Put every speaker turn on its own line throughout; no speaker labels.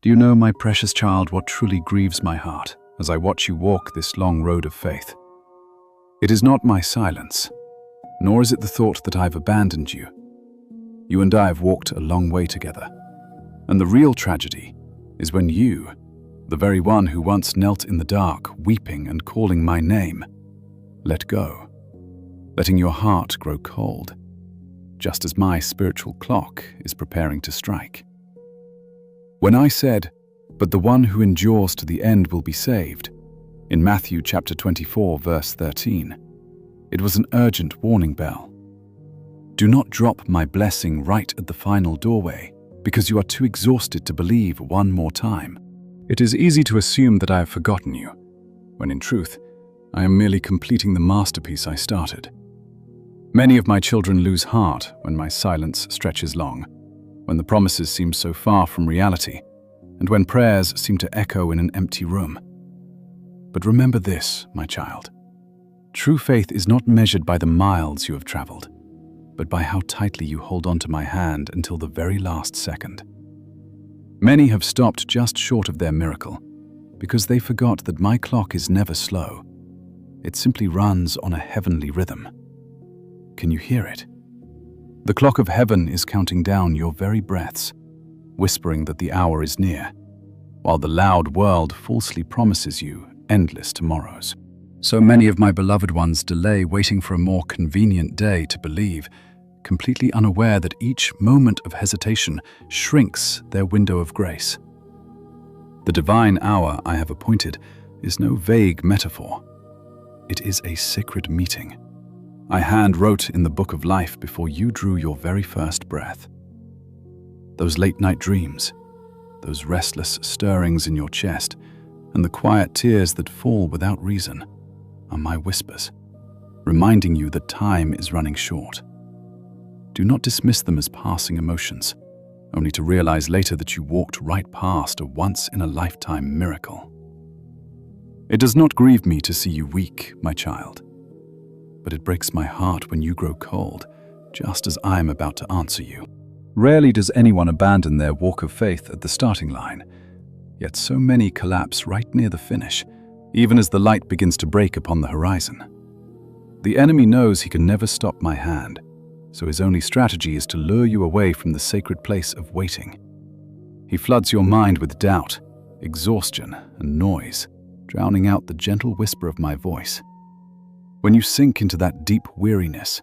Do you know, my precious child, what truly grieves my heart as I watch you walk this long road of faith? It is not my silence, nor is it the thought that I've abandoned you. You and I have walked a long way together, and the real tragedy is when you, the very one who once knelt in the dark, weeping and calling my name, let go, letting your heart grow cold, just as my spiritual clock is preparing to strike. When I said, "But the one who endures to the end will be saved," in Matthew chapter 24, verse 13, it was an urgent warning bell. Do not drop my blessing right at the final doorway because you are too exhausted to believe one more time. It is easy to assume that I have forgotten you, when in truth, I am merely completing the masterpiece I started. Many of my children lose heart when my silence stretches long, when the promises seem so far from reality, and when prayers seem to echo in an empty room. But remember this, my child. True faith is not measured by the miles you have traveled, but by how tightly you hold on to my hand until the very last second. Many have stopped just short of their miracle because they forgot that my clock is never slow. It simply runs on a heavenly rhythm. Can you hear it? The clock of heaven is counting down your very breaths, whispering that the hour is near, while the loud world falsely promises you endless tomorrows. So many of my beloved ones delay waiting for a more convenient day to believe, completely unaware that each moment of hesitation shrinks their window of grace. The divine hour I have appointed is no vague metaphor. It is a sacred meeting I hand-wrote in the book of life before you drew your very first breath. Those late-night dreams, those restless stirrings in your chest, and the quiet tears that fall without reason are my whispers, reminding you that time is running short. Do not dismiss them as passing emotions, only to realize later that you walked right past a once-in-a-lifetime miracle. It does not grieve me to see you weak, my child, but it breaks my heart when you grow cold, just as I am about to answer you. Rarely does anyone abandon their walk of faith at the starting line, yet so many collapse right near the finish, even as the light begins to break upon the horizon. The enemy knows he can never stop my hand, so his only strategy is to lure you away from the sacred place of waiting. He floods your mind with doubt, exhaustion, and noise, drowning out the gentle whisper of my voice. When you sink into that deep weariness,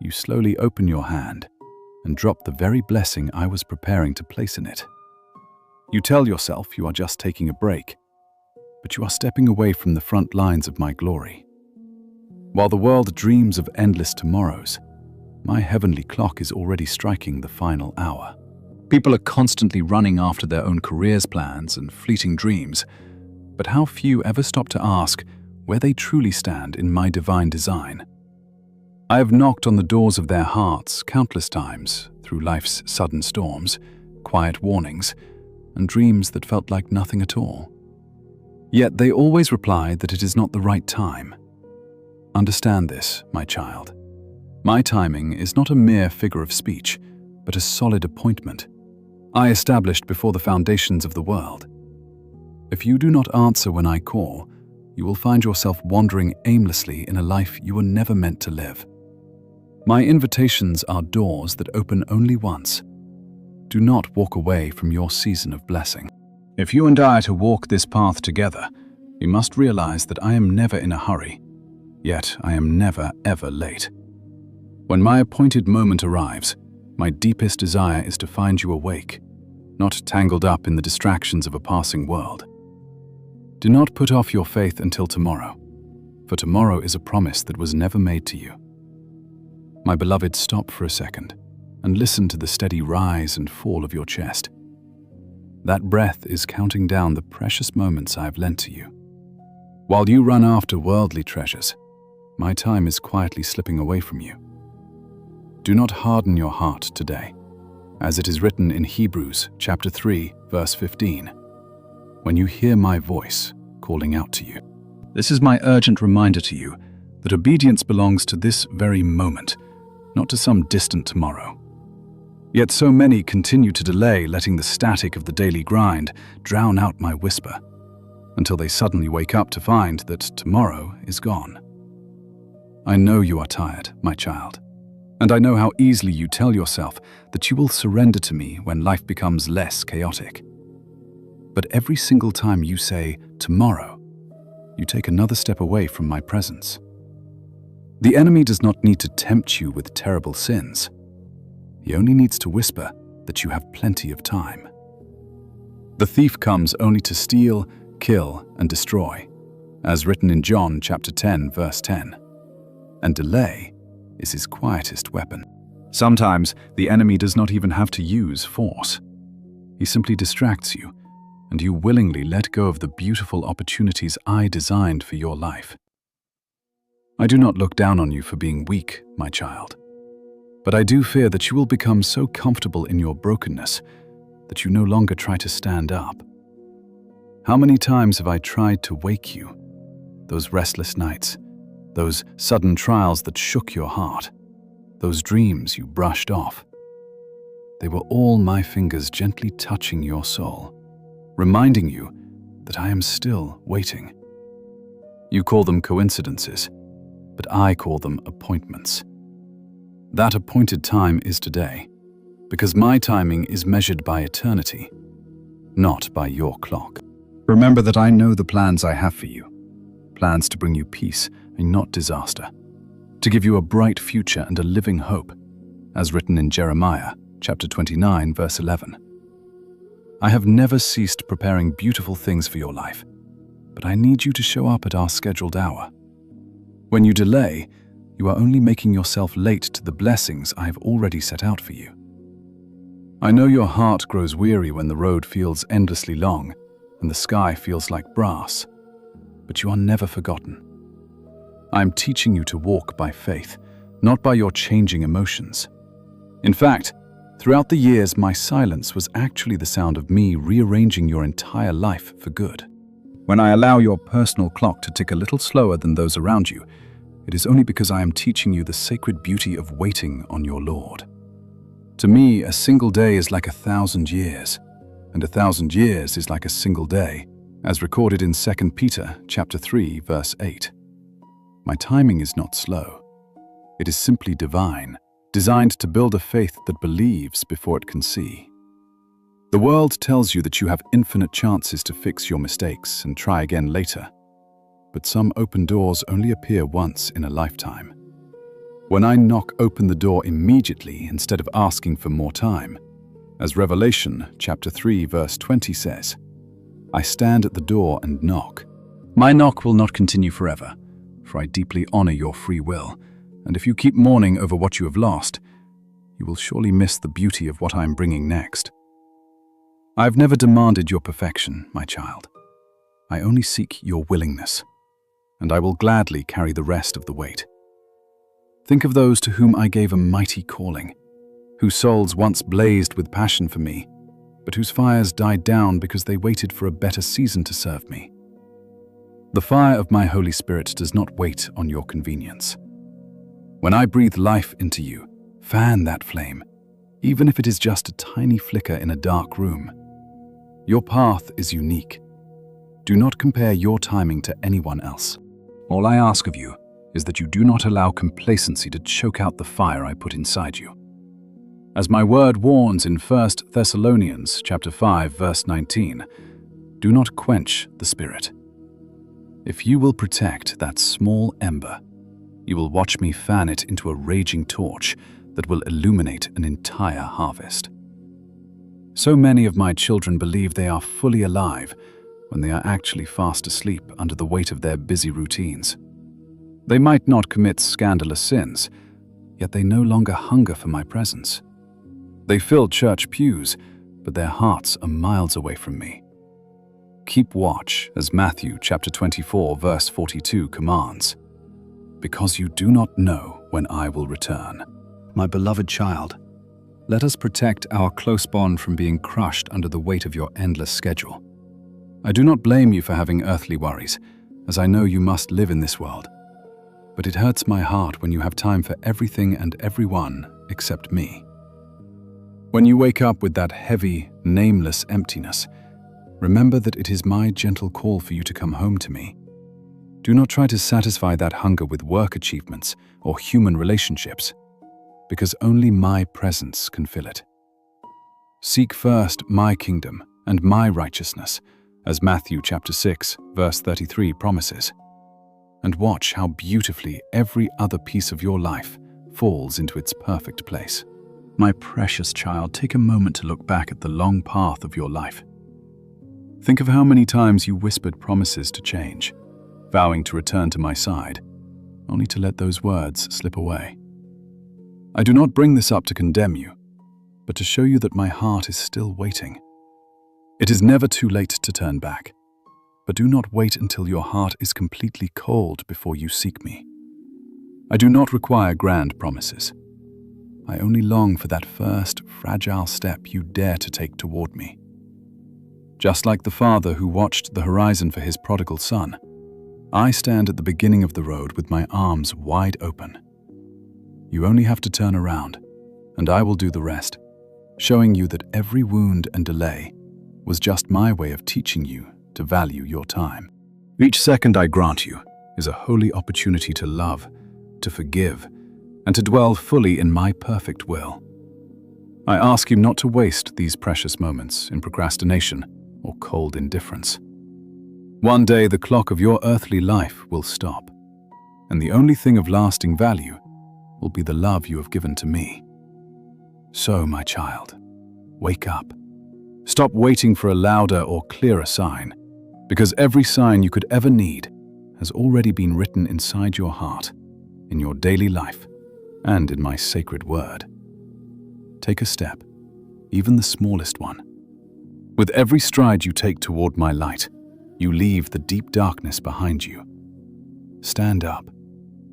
you slowly open your hand and drop the very blessing I was preparing to place in it. You tell yourself you are just taking a break, but you are stepping away from the front lines of my glory. While the world dreams of endless tomorrows, my heavenly clock is already striking the final hour. People are constantly running after their own careers plans and fleeting dreams, but how few ever stop to ask where they truly stand in my divine design. I have knocked on the doors of their hearts countless times through life's sudden storms, quiet warnings, and dreams that felt like nothing at all. Yet they always replied that it is not the right time. Understand this, my child. My timing is not a mere figure of speech, but a solid appointment I established before the foundations of the world. If you do not answer when I call, you will find yourself wandering aimlessly in a life you were never meant to live. My invitations are doors that open only once. Do not walk away from your season of blessing. If you and I are to walk this path together, we must realize that I am never in a hurry, yet I am never, ever late. When my appointed moment arrives, my deepest desire is to find you awake, not tangled up in the distractions of a passing world. Do not put off your faith until tomorrow, for tomorrow is a promise that was never made to you. My beloved, stop for a second and listen to the steady rise and fall of your chest. That breath is counting down the precious moments I have lent to you. While you run after worldly treasures, my time is quietly slipping away from you. Do not harden your heart today, as it is written in Hebrews chapter 3, verse 15. When you hear my voice calling out to you. This is my urgent reminder to you that obedience belongs to this very moment, not to some distant tomorrow. Yet so many continue to delay, letting the static of the daily grind drown out my whisper, until they suddenly wake up to find that tomorrow is gone. I know you are tired, my child, and I know how easily you tell yourself that you will surrender to me when life becomes less chaotic. But every single time you say, tomorrow, you take another step away from my presence. The enemy does not need to tempt you with terrible sins. He only needs to whisper that you have plenty of time. The thief comes only to steal, kill, and destroy, as written in John chapter 10, verse 10. And delay is his quietest weapon. Sometimes the enemy does not even have to use force. He simply distracts you, and you willingly let go of the beautiful opportunities I designed for your life. I do not look down on you for being weak, my child, but I do fear that you will become so comfortable in your brokenness that you no longer try to stand up. How many times have I tried to wake you? Those restless nights, those sudden trials that shook your heart, those dreams you brushed off. They were all my fingers gently touching your soul, reminding you that I am still waiting. You call them coincidences, but I call them appointments. That appointed time is today, because my timing is measured by eternity, not by your clock. Remember that I know the plans I have for you, plans to bring you peace and not disaster, to give you a bright future and a living hope, as written in Jeremiah chapter 29, verse 11. I have never ceased preparing beautiful things for your life, but I need you to show up at our scheduled hour. When you delay, you are only making yourself late to the blessings I have already set out for you. I know your heart grows weary when the road feels endlessly long and the sky feels like brass, but you are never forgotten. I am teaching you to walk by faith, not by your changing emotions. In fact, throughout the years, my silence was actually the sound of me rearranging your entire life for good. When I allow your personal clock to tick a little slower than those around you, it is only because I am teaching you the sacred beauty of waiting on your Lord. To me, a single day is like 1,000 years, and 1,000 years is like a single day, as recorded in 2 Peter chapter 3, verse 8. My timing is not slow. It is simply divine, designed to build a faith that believes before it can see. The world tells you that you have infinite chances to fix your mistakes and try again later. But some open doors only appear once in a lifetime. When I knock open the door immediately instead of asking for more time, as Revelation chapter 3 verse 20 says, I stand at the door and knock. My knock will not continue forever, for I deeply honor your free will, and if you keep mourning over what you have lost, you will surely miss the beauty of what I am bringing next. I have never demanded your perfection, my child. I only seek your willingness, and I will gladly carry the rest of the weight. Think of those to whom I gave a mighty calling, whose souls once blazed with passion for me, but whose fires died down because they waited for a better season to serve me. The fire of my Holy Spirit does not wait on your convenience. When I breathe life into you, fan that flame, even if it is just a tiny flicker in a dark room. Your path is unique. Do not compare your timing to anyone else. All I ask of you is that you do not allow complacency to choke out the fire I put inside you. As my word warns in 1 Thessalonians chapter 5, verse 19, do not quench the Spirit. If you will protect that small ember, you will watch me fan it into a raging torch that will illuminate an entire harvest. So many of my children believe they are fully alive when they are actually fast asleep under the weight of their busy routines. They might not commit scandalous sins, yet they no longer hunger for my presence. They fill church pews, but their hearts are miles away from me. Keep watch, as Matthew chapter 24, verse 42 commands, because you do not know when I will return. My beloved child, let us protect our close bond from being crushed under the weight of your endless schedule. I do not blame you for having earthly worries, as I know you must live in this world. But it hurts my heart when you have time for everything and everyone except me. When you wake up with that heavy, nameless emptiness, remember that it is my gentle call for you to come home to me. Do not try to satisfy that hunger with work achievements or human relationships, because only my presence can fill it. Seek first my kingdom and my righteousness, as Matthew chapter 6, verse 33 promises, and watch how beautifully every other piece of your life falls into its perfect place. My precious child, take a moment to look back at the long path of your life. Think of how many times you whispered promises to change, vowing to return to my side, only to let those words slip away. I do not bring this up to condemn you, but to show you that my heart is still waiting. It is never too late to turn back, but do not wait until your heart is completely cold before you seek me. I do not require grand promises. I only long for that first fragile step you dare to take toward me. Just like the father who watched the horizon for his prodigal son, I stand at the beginning of the road with my arms wide open. You only have to turn around, and I will do the rest, showing you that every wound and delay was just my way of teaching you to value your time. Each second I grant you is a holy opportunity to love, to forgive, and to dwell fully in my perfect will. I ask you not to waste these precious moments in procrastination or cold indifference. One day the clock of your earthly life will stop, and the only thing of lasting value will be the love you have given to me. So, my child, wake up. Stop waiting for a louder or clearer sign, because every sign you could ever need has already been written inside your heart, in your daily life, and in my sacred word. Take a step, even the smallest one. With every stride you take toward my light, you leave the deep darkness behind you. Stand up,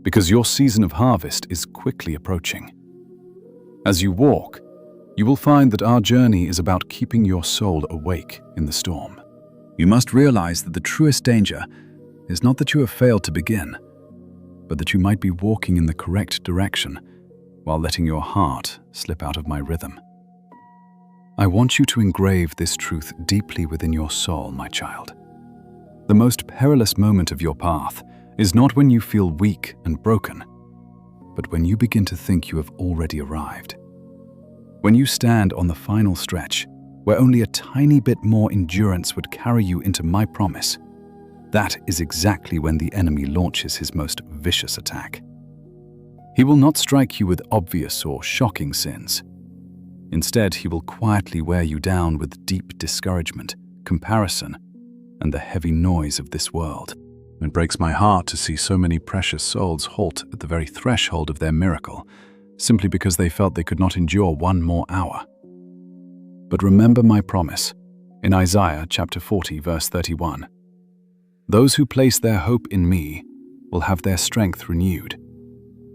because your season of harvest is quickly approaching. As you walk, you will find that our journey is about keeping your soul awake in the storm. You must realize that the truest danger is not that you have failed to begin, but that you might be walking in the correct direction while letting your heart slip out of my rhythm. I want you to engrave this truth deeply within your soul, my child. The most perilous moment of your path is not when you feel weak and broken, but when you begin to think you have already arrived. When you stand on the final stretch, where only a tiny bit more endurance would carry you into my promise, that is exactly when the enemy launches his most vicious attack. He will not strike you with obvious or shocking sins. Instead, he will quietly wear you down with deep discouragement, comparison, and the heavy noise of this world. It breaks my heart to see so many precious souls halt at the very threshold of their miracle, simply because they felt they could not endure one more hour. But remember my promise in Isaiah chapter 40, verse 31. Those who place their hope in me will have their strength renewed.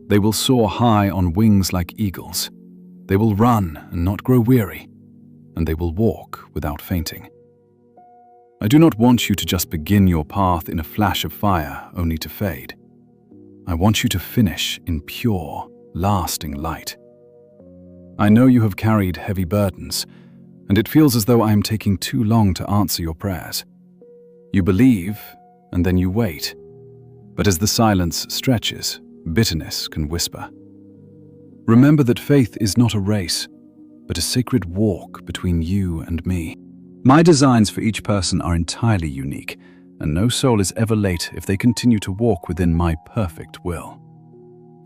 They will soar high on wings like eagles. They will run and not grow weary, and they will walk without fainting. I do not want you to just begin your path in a flash of fire only to fade. I want you to finish in pure, lasting light. I know you have carried heavy burdens, and it feels as though I am taking too long to answer your prayers. You believe, and then you wait. But as the silence stretches, bitterness can whisper. Remember that faith is not a race, but a sacred walk between you and me. My designs for each person are entirely unique, and no soul is ever late if they continue to walk within my perfect will.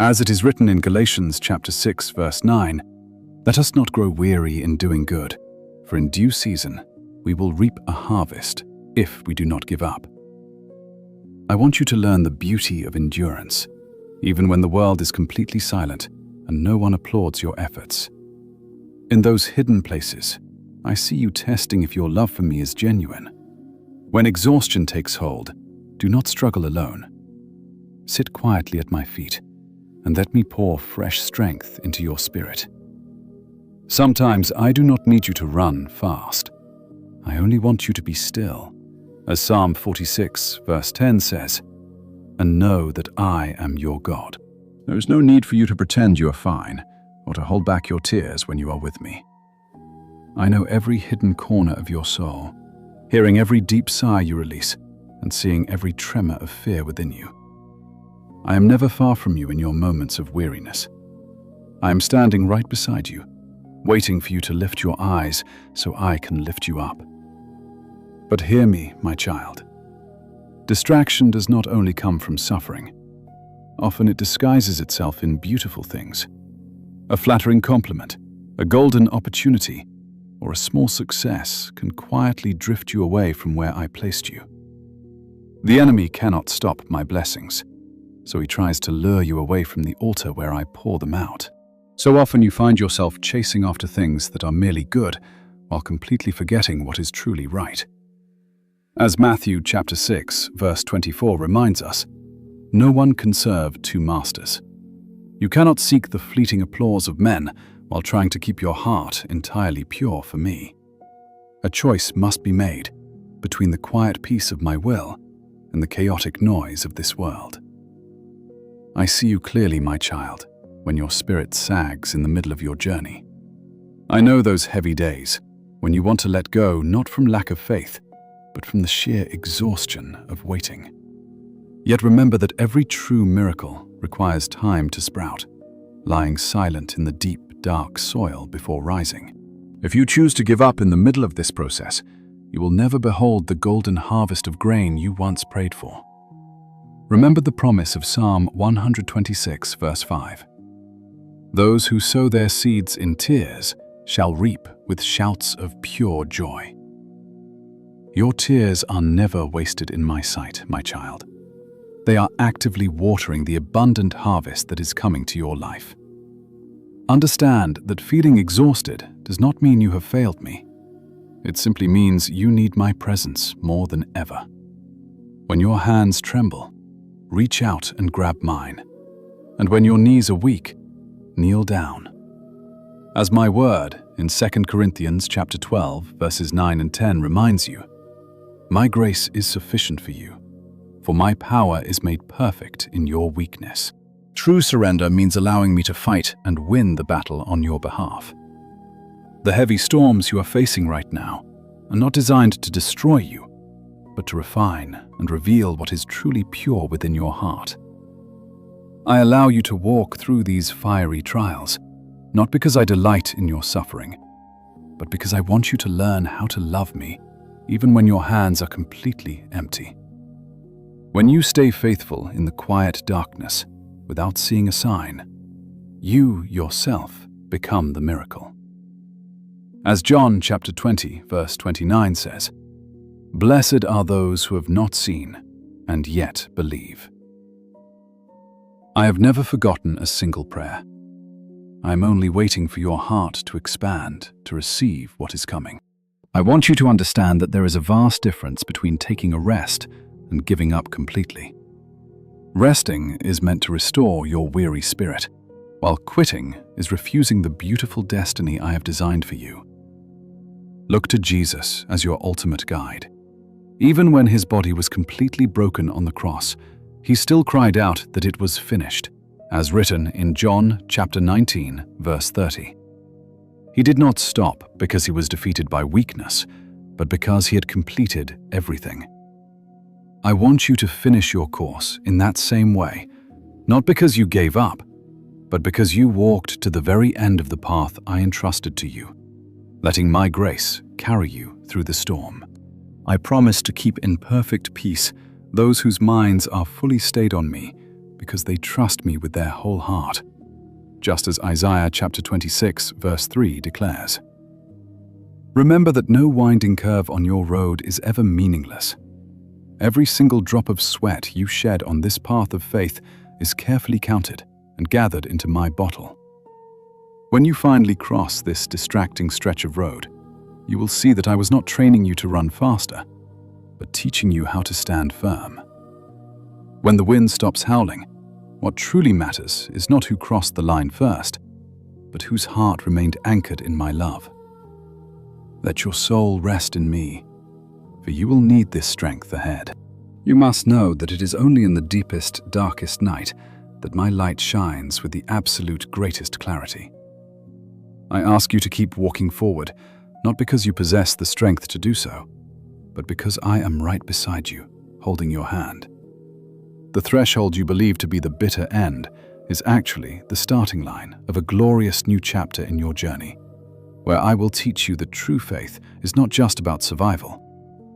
As it is written in Galatians chapter 6, verse 9, let us not grow weary in doing good, for in due season we will reap a harvest if we do not give up. I want you to learn the beauty of endurance, even when the world is completely silent and no one applauds your efforts. In those hidden places, I see you testing if your love for me is genuine. When exhaustion takes hold, do not struggle alone. Sit quietly at my feet and let me pour fresh strength into your spirit. Sometimes I do not need you to run fast. I only want you to be still, as Psalm 46, verse 10 says, and know that I am your God. There is no need for you to pretend you are fine or to hold back your tears when you are with me. I know every hidden corner of your soul, hearing every deep sigh you release and seeing every tremor of fear within you. I am never far from you in your moments of weariness. I am standing right beside you, waiting for you to lift your eyes so I can lift you up. But hear me, my child. Distraction does not only come from suffering. Often it disguises itself in beautiful things. A flattering compliment, a golden opportunity, or a small success can quietly drift you away from where I placed you. The enemy cannot stop my blessings, so he tries to lure you away from the altar where I pour them out. So often you find yourself chasing after things that are merely good, while completely forgetting what is truly right. As Matthew chapter 6, verse 24 reminds us, no one can serve two masters. You cannot seek the fleeting applause of men while trying to keep your heart entirely pure for me. A choice must be made between the quiet peace of my will and the chaotic noise of this world. I see you clearly, my child, when your spirit sags in the middle of your journey. I know those heavy days when you want to let go not from lack of faith, but from the sheer exhaustion of waiting. Yet remember that every true miracle requires time to sprout, lying silent in the deep, dark soil before rising. If you choose to give up in the middle of this process, you will never behold the golden harvest of grain you once prayed for. Remember the promise of Psalm 126, verse 5. Those who sow their seeds in tears shall reap with shouts of pure joy. Your tears are never wasted in my sight, my child. They are actively watering the abundant harvest that is coming to your life. Understand that feeling exhausted does not mean you have failed me. It simply means you need my presence more than ever. When your hands tremble, reach out and grab mine. And when your knees are weak, kneel down. As my word in 2 Corinthians chapter 12, verses 9 and 10 reminds you, my grace is sufficient for you, for my power is made perfect in your weakness. True surrender means allowing me to fight and win the battle on your behalf. The heavy storms you are facing right now are not designed to destroy you, but to refine and reveal what is truly pure within your heart. I allow you to walk through these fiery trials, not because I delight in your suffering, but because I want you to learn how to love me, even when your hands are completely empty. When you stay faithful in the quiet darkness, without seeing a sign, you yourself become the miracle. As John chapter 20, verse 29 says, "Blessed are those who have not seen and yet believe." I have never forgotten a single prayer. I am only waiting for your heart to expand to receive what is coming. I want you to understand that there is a vast difference between taking a rest and giving up completely. Resting is meant to restore your weary spirit, while quitting is refusing the beautiful destiny I have designed for you. Look to Jesus as your ultimate guide. Even when his body was completely broken on the cross, he still cried out that it was finished, as written in John chapter 19, verse 30. He did not stop because he was defeated by weakness, but because he had completed everything. I want you to finish your course in that same way, not because you gave up, but because you walked to the very end of the path I entrusted to you, letting my grace carry you through the storm. I promise to keep in perfect peace those whose minds are fully stayed on me because they trust me with their whole heart, just as Isaiah chapter 26, verse 3 declares. Remember that no winding curve on your road is ever meaningless. Every single drop of sweat you shed on this path of faith is carefully counted and gathered into my bottle. When you finally cross this distracting stretch of road, you will see that I was not training you to run faster, but teaching you how to stand firm. When the wind stops howling, what truly matters is not who crossed the line first, but whose heart remained anchored in my love. Let your soul rest in me, for you will need this strength ahead. You must know that it is only in the deepest, darkest night that my light shines with the absolute greatest clarity. I ask you to keep walking forward, not because you possess the strength to do so, but because I am right beside you, holding your hand. The threshold you believe to be the bitter end is actually the starting line of a glorious new chapter in your journey, where I will teach you that true faith is not just about survival,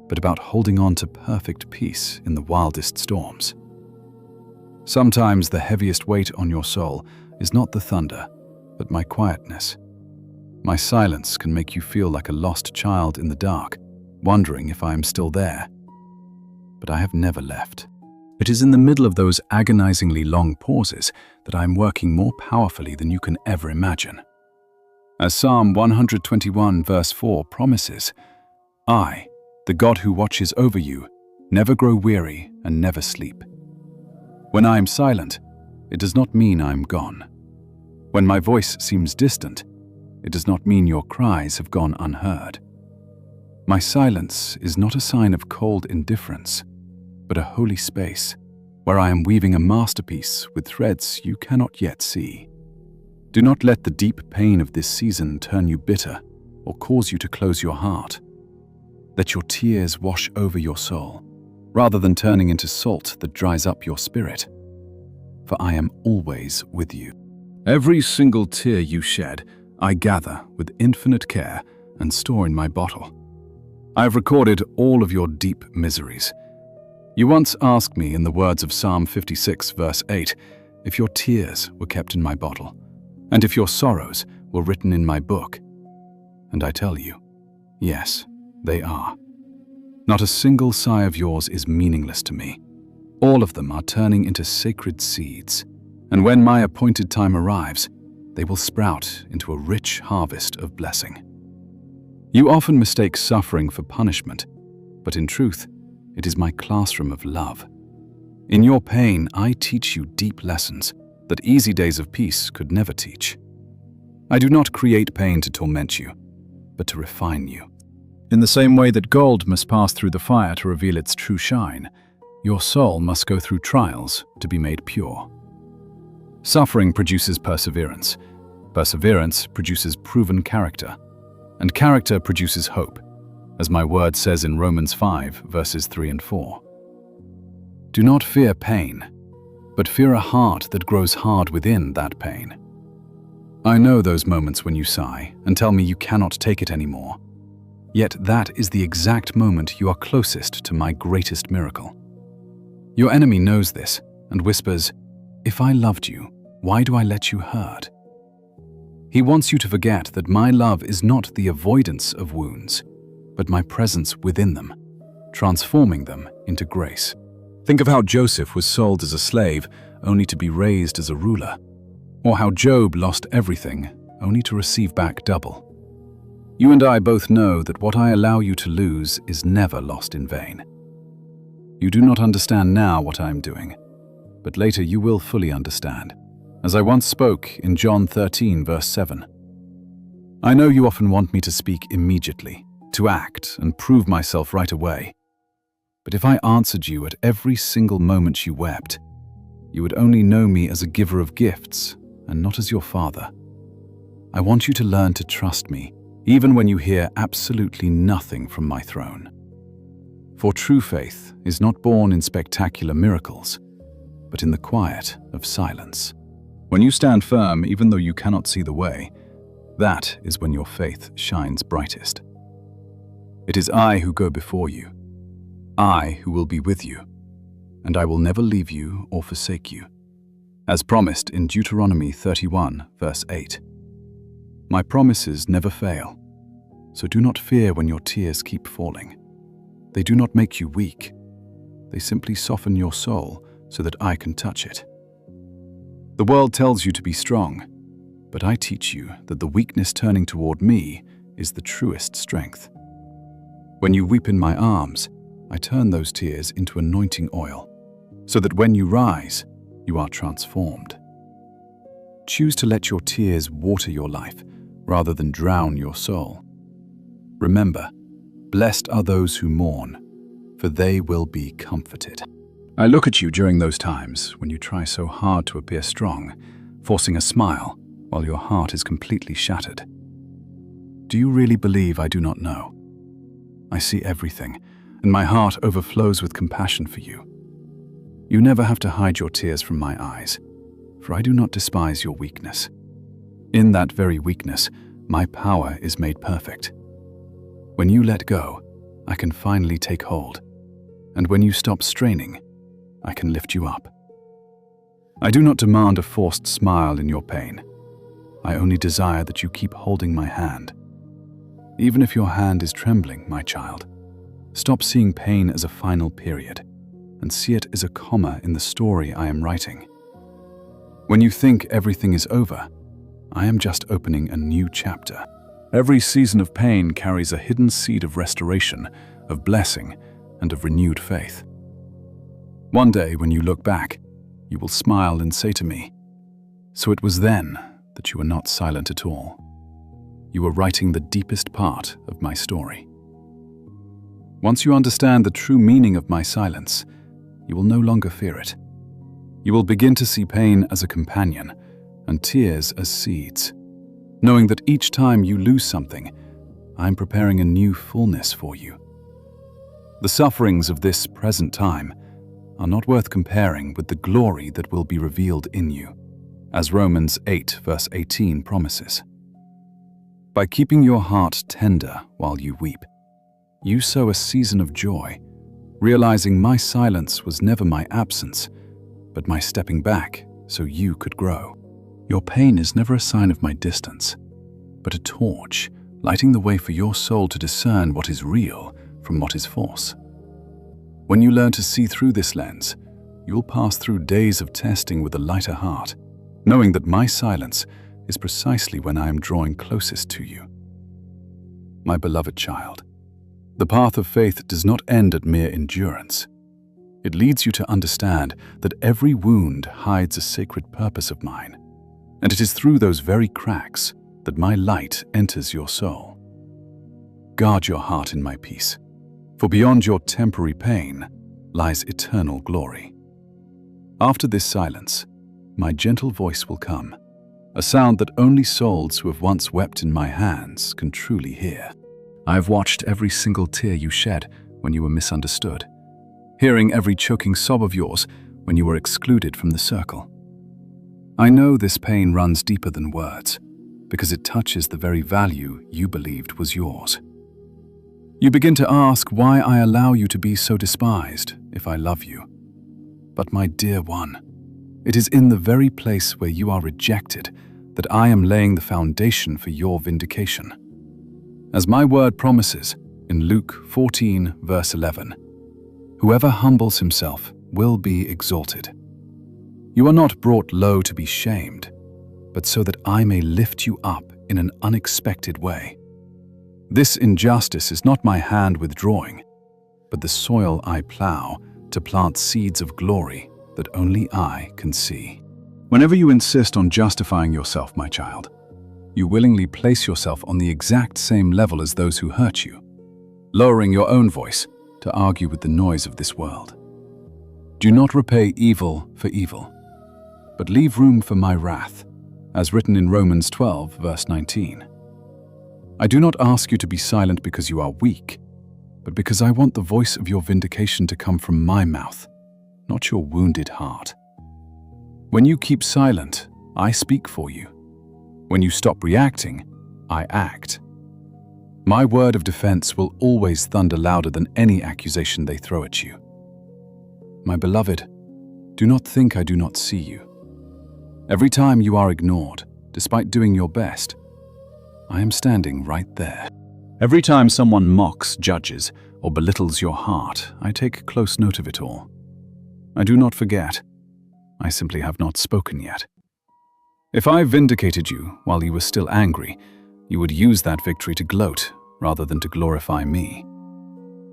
but about holding on to perfect peace in the wildest storms. Sometimes the heaviest weight on your soul is not the thunder, but my quietness. My silence can make you feel like a lost child in the dark, wondering if I am still there. But I have never left. It is in the middle of those agonizingly long pauses that I am working more powerfully than you can ever imagine. As Psalm 121 verse 4 promises, I, the God who watches over you, never grow weary and never sleep. When I am silent, it does not mean I am gone. When my voice seems distant, it does not mean your cries have gone unheard. My silence is not a sign of cold indifference, but a holy space where I am weaving a masterpiece with threads you cannot yet see. Do not let the deep pain of this season turn you bitter or cause you to close your heart. Let your tears wash over your soul, rather than turning into salt that dries up your spirit. For I am always with you. Every single tear you shed, I gather with infinite care and store in my bottle. I have recorded all of your deep miseries. You once asked me in the words of Psalm 56 verse 8, if your tears were kept in my bottle, and if your sorrows were written in my book. And I tell you, yes, they are. Not a single sigh of yours is meaningless to me. All of them are turning into sacred seeds, and when my appointed time arrives, they will sprout into a rich harvest of blessing. You often mistake suffering for punishment, but in truth, it is my classroom of love. In your pain, I teach you deep lessons that easy days of peace could never teach. I do not create pain to torment you, but to refine you. In the same way that gold must pass through the fire to reveal its true shine, your soul must go through trials to be made pure. Suffering produces perseverance. Perseverance produces proven character. And character produces hope, as my word says in Romans 5, verses 3 and 4. Do not fear pain, but fear a heart that grows hard within that pain. I know those moments when you sigh and tell me you cannot take it anymore. Yet that is the exact moment you are closest to my greatest miracle. Your enemy knows this and whispers, "If I loved you, why do I let you hurt?" He wants you to forget that my love is not the avoidance of wounds, but my presence within them, transforming them into grace. Think of how Joseph was sold as a slave only to be raised as a ruler, or how Job lost everything only to receive back double. You and I both know that what I allow you to lose is never lost in vain. You do not understand now what I am doing, but later you will fully understand. As I once spoke in John 13, verse 7. I know you often want me to speak immediately, to act and prove myself right away. But if I answered you at every single moment you wept, you would only know me as a giver of gifts and not as your father. I want you to learn to trust me, even when you hear absolutely nothing from my throne. For true faith is not born in spectacular miracles, but in the quiet of silence. When you stand firm, even though you cannot see the way, that is when your faith shines brightest. It is I who go before you, I who will be with you, and I will never leave you or forsake you, as promised in Deuteronomy 31, verse 8. My promises never fail, so do not fear when your tears keep falling. They do not make you weak. They simply soften your soul so that I can touch it. The world tells you to be strong, but I teach you that the weakness turning toward me is the truest strength. When you weep in my arms, I turn those tears into anointing oil, so that when you rise, you are transformed. Choose to let your tears water your life rather than drown your soul. Remember, blessed are those who mourn, for they will be comforted. I look at you during those times when you try so hard to appear strong, forcing a smile while your heart is completely shattered. Do you really believe I do not know? I see everything, and my heart overflows with compassion for you. You never have to hide your tears from my eyes, for I do not despise your weakness. In that very weakness, my power is made perfect. When you let go, I can finally take hold, and when you stop straining, I can lift you up. I do not demand a forced smile in your pain. I only desire that you keep holding my hand. Even if your hand is trembling, my child, stop seeing pain as a final period and see it as a comma in the story I am writing. When you think everything is over, I am just opening a new chapter. Every season of pain carries a hidden seed of restoration, of blessing, and of renewed faith. One day, when you look back, you will smile and say to me, "So it was then that you were not silent at all. You were writing the deepest part of my story." Once you understand the true meaning of my silence, you will no longer fear it. You will begin to see pain as a companion and tears as seeds, knowing that each time you lose something, I am preparing a new fullness for you. The sufferings of this present time are not worth comparing with the glory that will be revealed in you, as Romans 8 verse 18 promises. By keeping your heart tender while you weep, you sow a season of joy, realizing my silence was never my absence, but my stepping back so you could grow. Your pain is never a sign of my distance, but a torch lighting the way for your soul to discern what is real from what is false. When you learn to see through this lens, you will pass through days of testing with a lighter heart, knowing that my silence is precisely when I am drawing closest to you. My beloved child, the path of faith does not end at mere endurance. It leads you to understand that every wound hides a sacred purpose of mine, and it is through those very cracks that my light enters your soul. Guard your heart in my peace, for beyond your temporary pain lies eternal glory. After this silence, my gentle voice will come, a sound that only souls who have once wept in my hands can truly hear. I have watched every single tear you shed when you were misunderstood, hearing every choking sob of yours when you were excluded from the circle. I know this pain runs deeper than words, because it touches the very value you believed was yours. You begin to ask why I allow you to be so despised if I love you. But my dear one, it is in the very place where you are rejected that I am laying the foundation for your vindication. As my word promises in Luke 14 verse 11, whoever humbles himself will be exalted. You are not brought low to be shamed, but so that I may lift you up in an unexpected way. This injustice is not my hand withdrawing, but the soil I plow to plant seeds of glory that only I can see. Whenever you insist on justifying yourself, my child, you willingly place yourself on the exact same level as those who hurt you, lowering your own voice to argue with the noise of this world. Do not repay evil for evil, but leave room for my wrath, as written in Romans 12 verse 19. I do not ask you to be silent because you are weak, but because I want the voice of your vindication to come from my mouth, not your wounded heart. When you keep silent, I speak for you. When you stop reacting, I act. My word of defense will always thunder louder than any accusation they throw at you. My beloved, do not think I do not see you. Every time you are ignored, despite doing your best, I am standing right there. Every time someone mocks, judges, or belittles your heart, I take close note of it all. I do not forget. I simply have not spoken yet. If I vindicated you while you were still angry, you would use that victory to gloat rather than to glorify me.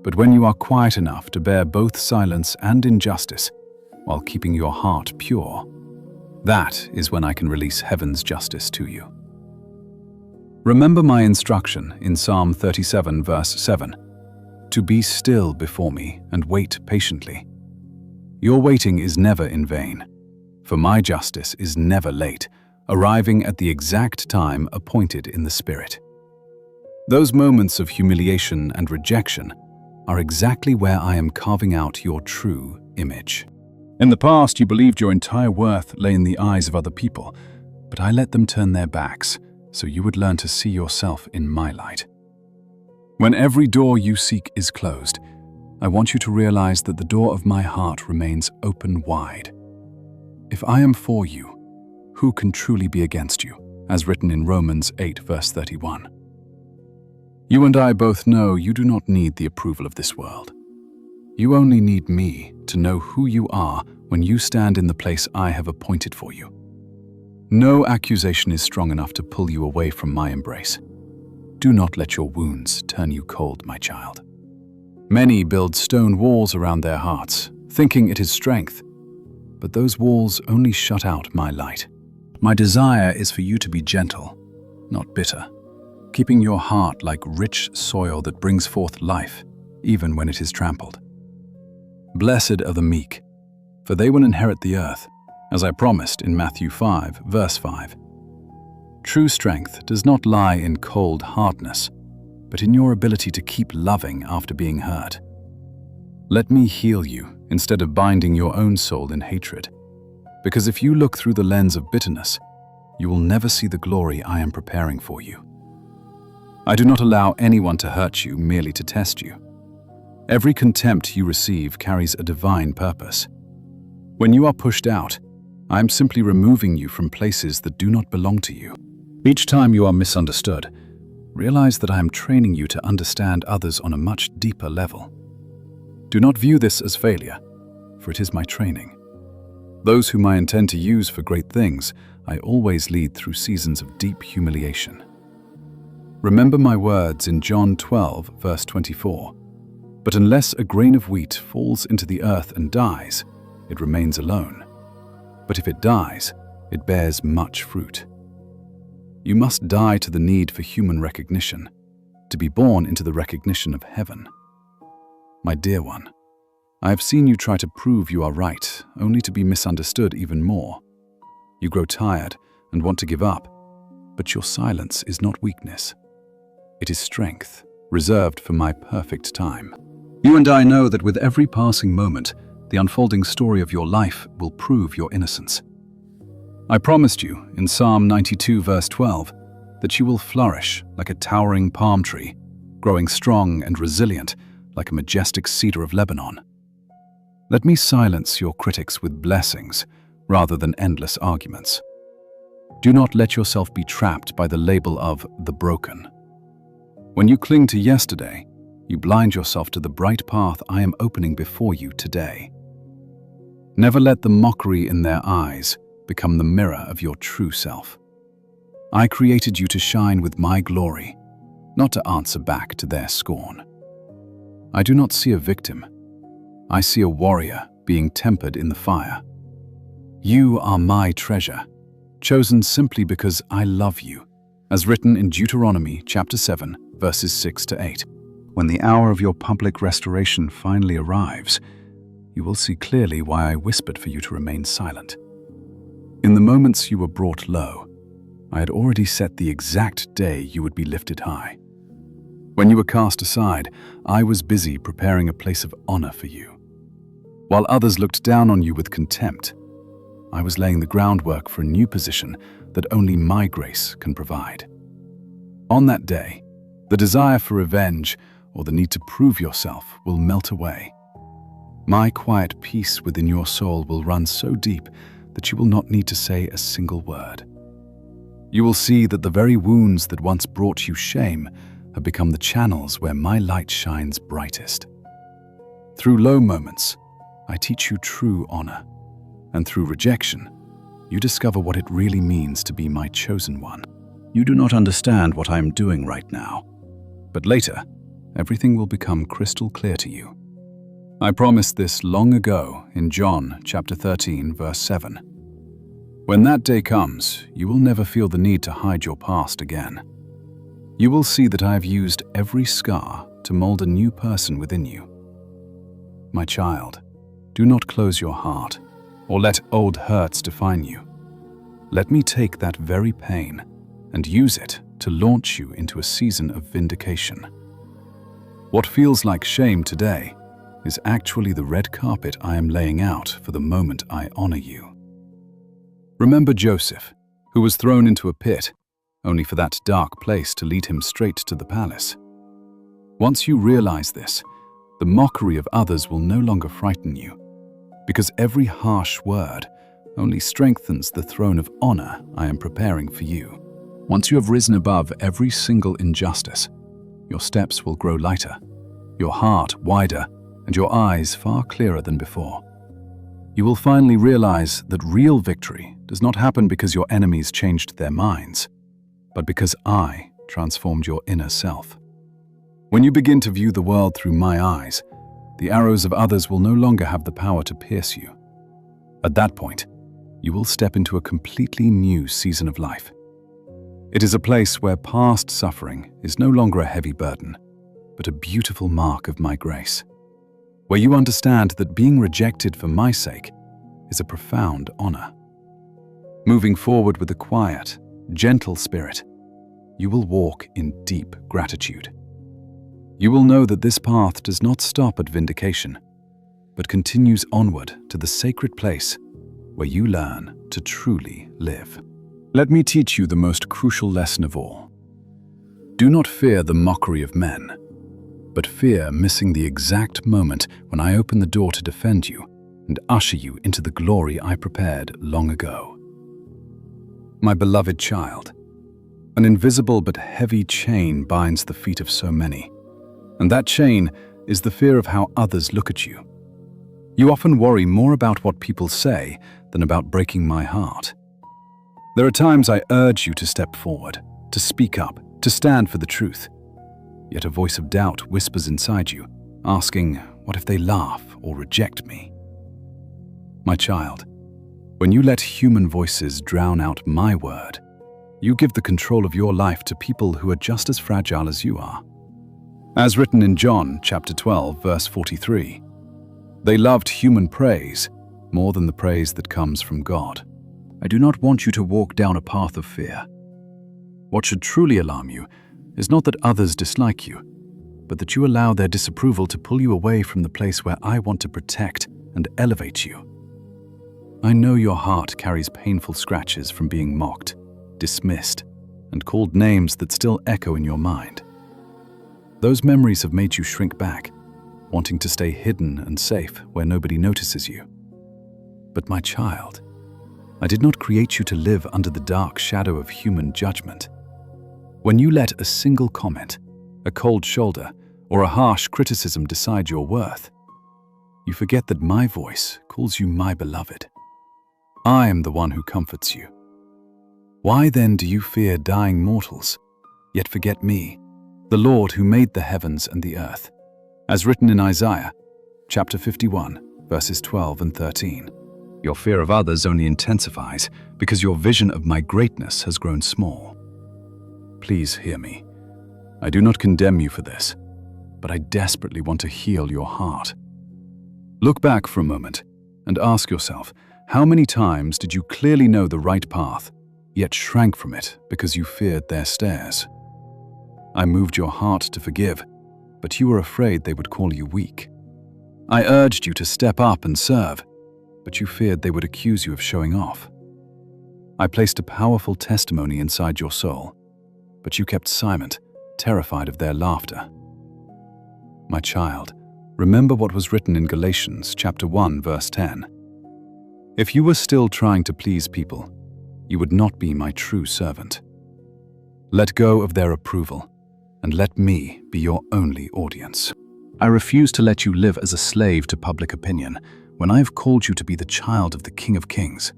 But when you are quiet enough to bear both silence and injustice while keeping your heart pure, that is when I can release heaven's justice to you. Remember my instruction in Psalm 37 verse 7, to be still before me and wait patiently. Your waiting is never in vain, for my justice is never late, arriving at the exact time appointed in the Spirit. Those moments of humiliation and rejection are exactly where I am carving out your true image. In the past, you believed your entire worth lay in the eyes of other people, but I let them turn their backs so you would learn to see yourself in my light. When every door you seek is closed, I want you to realize that the door of my heart remains open wide. If I am for you, who can truly be against you, as written in Romans 8, verse 31. You and I both know you do not need the approval of this world. You only need me to know who you are when you stand in the place I have appointed for you. No accusation is strong enough to pull you away from my embrace. Do not let your wounds turn you cold, my child. Many build stone walls around their hearts, thinking it is strength, but those walls only shut out my light. My desire is for you to be gentle, not bitter, keeping your heart like rich soil that brings forth life, even when it is trampled. Blessed are the meek, for they will inherit the earth, as I promised in Matthew 5, verse 5. True strength does not lie in cold hardness, but in your ability to keep loving after being hurt. Let me heal you instead of binding your own soul in hatred, because if you look through the lens of bitterness, you will never see the glory I am preparing for you. I do not allow anyone to hurt you merely to test you. Every contempt you receive carries a divine purpose. When you are pushed out, I am simply removing you from places that do not belong to you. Each time you are misunderstood, realize that I am training you to understand others on a much deeper level. Do not view this as failure, for it is my training. Those whom I intend to use for great things, I always lead through seasons of deep humiliation. Remember my words in John 12, verse 24. But unless a grain of wheat falls into the earth and dies, it remains alone. But if it dies, it bears much fruit. You must die to the need for human recognition, to be born into the recognition of heaven. My dear one, I have seen you try to prove you are right, only to be misunderstood even more. You grow tired and want to give up, but your silence is not weakness. It is strength, reserved for my perfect time. You and I know that with every passing moment, the unfolding story of your life will prove your innocence. I promised you in Psalm 92 verse 12 that you will flourish like a towering palm tree, growing strong and resilient like a majestic cedar of Lebanon. Let me silence your critics with blessings rather than endless arguments. Do not let yourself be trapped by the label of the broken. When you cling to yesterday, you blind yourself to the bright path I am opening before you today. Never let the mockery in their eyes become the mirror of your true self. I created you to shine with my glory, not to answer back to their scorn. I do not see a victim. I see a warrior being tempered in the fire. You are my treasure, chosen simply because I love you, as written in Deuteronomy chapter 7, verses 6 to 8. When the hour of your public restoration finally arrives, you will see clearly why I whispered for you to remain silent. In the moments you were brought low, I had already set the exact day you would be lifted high. When you were cast aside, I was busy preparing a place of honor for you. While others looked down on you with contempt, I was laying the groundwork for a new position that only my grace can provide. On that day, the desire for revenge or the need to prove yourself will melt away. My quiet peace within your soul will run so deep that you will not need to say a single word. You will see that the very wounds that once brought you shame have become the channels where my light shines brightest. Through low moments, I teach you true honor, and through rejection, you discover what it really means to be my chosen one. You do not understand what I am doing right now, but later, everything will become crystal clear to you. I promised this long ago in John chapter 13, verse 7. When that day comes, you will never feel the need to hide your past again. You will see that I have used every scar to mold a new person within you. My child, do not close your heart or let old hurts define you. Let me take that very pain and use it to launch you into a season of vindication. What feels like shame today is actually the red carpet I am laying out for the moment I honor you. Remember Joseph, who was thrown into a pit, only for that dark place to lead him straight to the palace. Once you realize this, the mockery of others will no longer frighten you, because every harsh word only strengthens the throne of honor I am preparing for you. Once you have risen above every single injustice, your steps will grow lighter, your heart wider, and your eyes far clearer than before. You will finally realize that real victory does not happen because your enemies changed their minds, but because I transformed your inner self. When you begin to view the world through my eyes, the arrows of others will no longer have the power to pierce you. At that point, you will step into a completely new season of life. It is a place where past suffering is no longer a heavy burden, but a beautiful mark of my grace. Where you understand that being rejected for my sake is a profound honor. Moving forward with a quiet, gentle spirit, you will walk in deep gratitude. You will know that this path does not stop at vindication, but continues onward to the sacred place where you learn to truly live. Let me teach you the most crucial lesson of all. Do not fear the mockery of men, but fear missing the exact moment when I open the door to defend you and usher you into the glory I prepared long ago. My beloved child, an invisible but heavy chain binds the feet of so many, and that chain is the fear of how others look at you. You often worry more about what people say than about breaking my heart. There are times I urge you to step forward, to speak up, to stand for the truth. Yet a voice of doubt whispers inside you, asking, what if they laugh or reject me? My child, when you let human voices drown out my word, you give the control of your life to people who are just as fragile as you are. As written in John chapter 12, verse 43, they loved human praise more than the praise that comes from God. I do not want you to walk down a path of fear. What should truly alarm you is not that others dislike you, but that you allow their disapproval to pull you away from the place where I want to protect and elevate you. I know your heart carries painful scratches from being mocked, dismissed, and called names that still echo in your mind. Those memories have made you shrink back, wanting to stay hidden and safe where nobody notices you. But my child, I did not create you to live under the dark shadow of human judgment. When you let a single comment, a cold shoulder, or a harsh criticism decide your worth, you forget that my voice calls you my beloved. I am the one who comforts you. Why then do you fear dying mortals, yet forget me, the Lord who made the heavens and the earth? As written in Isaiah, chapter 51, verses 12 and 13. Your fear of others only intensifies because your vision of my greatness has grown small. Please hear me. I do not condemn you for this, but I desperately want to heal your heart. Look back for a moment and ask yourself, how many times did you clearly know the right path, yet shrank from it because you feared their stares? I moved your heart to forgive, but you were afraid they would call you weak. I urged you to step up and serve, but you feared they would accuse you of showing off. I placed a powerful testimony inside your soul, but you kept silent, terrified of their laughter. My child, remember what was written in Galatians chapter 1, verse 10. If you were still trying to please people, you would not be my true servant. Let go of their approval, and let me be your only audience. I refuse to let you live as a slave to public opinion when I have called you to be the child of the King of Kings.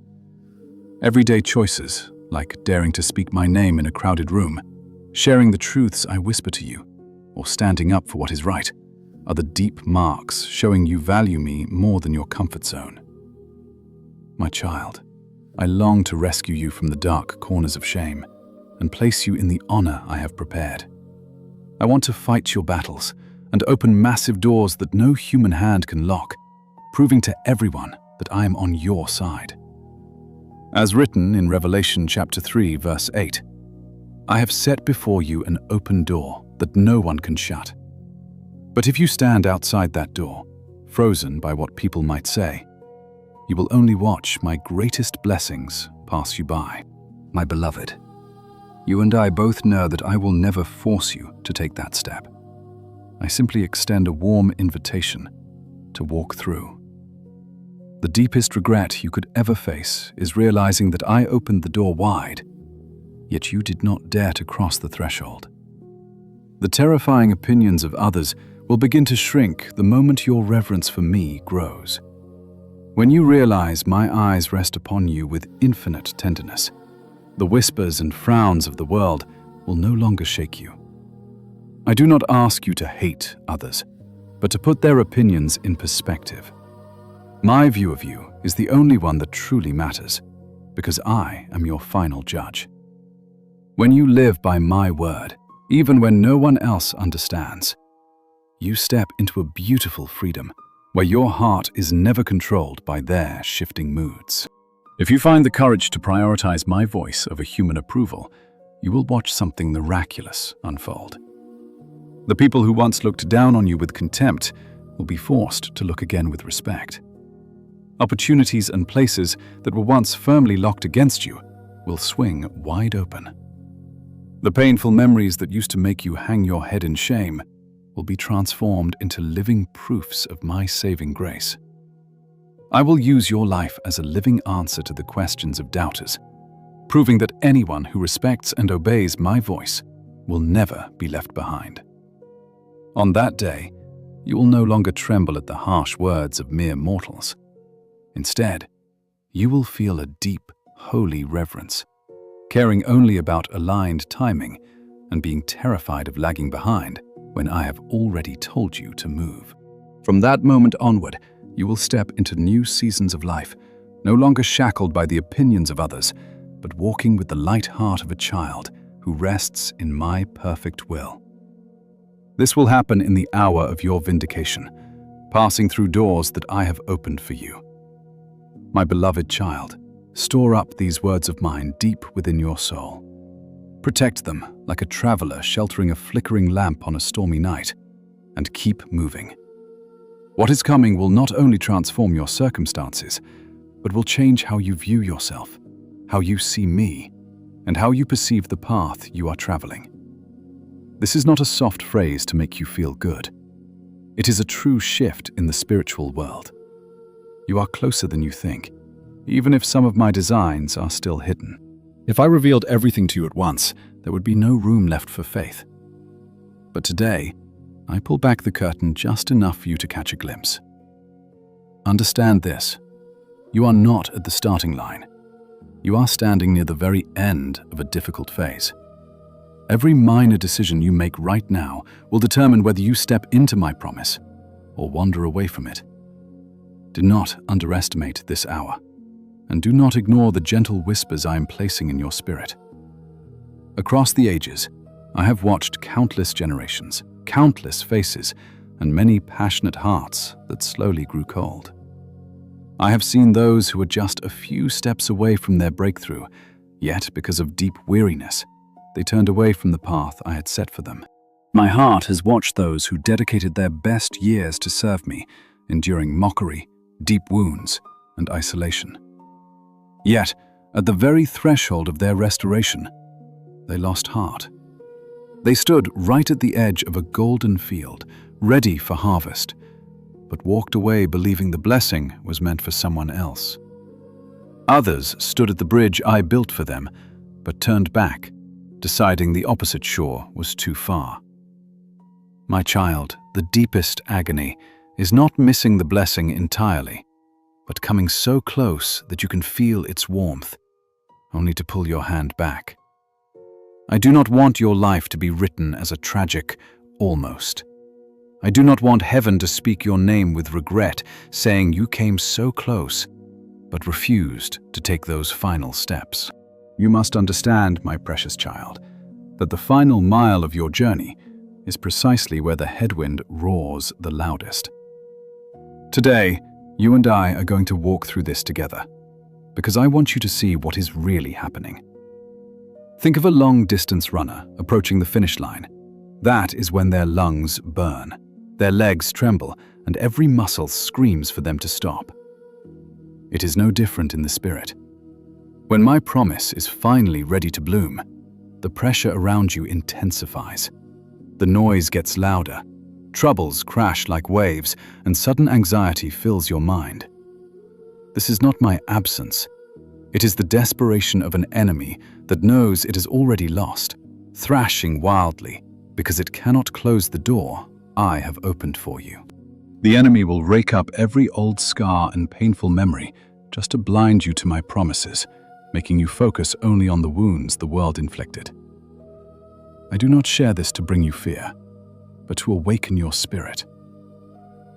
Everyday choices, like daring to speak my name in a crowded room, sharing the truths I whisper to you, or standing up for what is right, are the deep marks showing you value me more than your comfort zone. My child, I long to rescue you from the dark corners of shame and place you in the honor I have prepared. I want to fight your battles and open massive doors that no human hand can lock, proving to everyone that I am on your side. As written in Revelation chapter 3, verse 8, I have set before you an open door that no one can shut. But if you stand outside that door, frozen by what people might say, you will only watch my greatest blessings pass you by.
My beloved, you and I both know that I will never force you to take that step.
I simply extend a warm invitation to walk through. The deepest regret you could ever face is realizing that I opened the door wide, yet you did not dare to cross the threshold. The terrifying opinions of others will begin to shrink the moment your reverence for me grows. When you realize my eyes rest upon you with infinite tenderness, the whispers and frowns of the world will no longer shake you. I do not ask you to hate others, but to put their opinions in perspective. My view of you is the only one that truly matters, because I am your final judge. When you live by my word, even when no one else understands, you step into a beautiful freedom where your heart is never controlled by their shifting moods. If you find the courage to prioritize my voice over human approval, you will watch something miraculous unfold. The people who once looked down on you with contempt will be forced to look again with respect. Opportunities and places that were once firmly locked against you will swing wide open. The painful memories that used to make you hang your head in shame will be transformed into living proofs of my saving grace. I will use your life as a living answer to the questions of doubters, proving that anyone who respects and obeys my voice will never be left behind. On that day, you will no longer tremble at the harsh words of mere mortals. Instead, you will feel a deep, holy reverence, caring only about aligned timing and being terrified of lagging behind when I have already told you to move. From that moment onward, you will step into new seasons of life, no longer shackled by the opinions of others, but walking with the light heart of a child who rests in my perfect will. This will happen in the hour of your vindication, passing through doors that I have opened for you. My beloved child, store up these words of mine deep within your soul. Protect them like a traveler sheltering a flickering lamp on a stormy night, and keep moving. What is coming will not only transform your circumstances, but will change how you view yourself, how you see me, and how you perceive the path you are traveling. This is not a soft phrase to make you feel good. It is a true shift in the spiritual world. You are closer than you think, even if some of my designs are still hidden. If I revealed everything to you at once, there would be no room left for faith. But today, I pull back the curtain just enough for you to catch a glimpse. Understand this: you are not at the starting line. You are standing near the very end of a difficult phase. Every minor decision you make right now will determine whether you step into my promise or wander away from it. Do not underestimate this hour, and do not ignore the gentle whispers I am placing in your spirit. Across the ages, I have watched countless generations, countless faces, and many passionate hearts that slowly grew cold. I have seen those who were just a few steps away from their breakthrough, yet because of deep weariness, they turned away from the path I had set for them. My heart has watched those who dedicated their best years to serve me, enduring mockery, deep wounds, and isolation. Yet, at the very threshold of their restoration, they lost heart. They stood right at the edge of a golden field, ready for harvest, but walked away believing the blessing was meant for someone else. Others stood at the bridge I built for them, but turned back, deciding the opposite shore was too far. My child, the deepest agony is not missing the blessing entirely, but coming so close that you can feel its warmth, only to pull your hand back. I do not want your life to be written as a tragic almost. I do not want heaven to speak your name with regret, saying you came so close, but refused to take those final steps. You must understand, my precious child, that the final mile of your journey is precisely where the headwind roars the loudest. Today, you and I are going to walk through this together, because I want you to see what is really happening.
Think of a long-distance runner approaching the finish line. That is when their lungs burn, their legs tremble, and every muscle screams for them to stop. It is no different in the spirit. When my promise is finally ready to bloom, the pressure around you intensifies. The noise gets louder, troubles crash like waves, and sudden anxiety fills your mind. This is not my absence. It is the desperation of an enemy that knows it is already lost, thrashing wildly because it cannot close the door I have opened for you. The enemy will rake up every old scar and painful memory just to blind you to my promises, making you focus only on the wounds the world inflicted. I do not share this to bring you fear, but to awaken your spirit.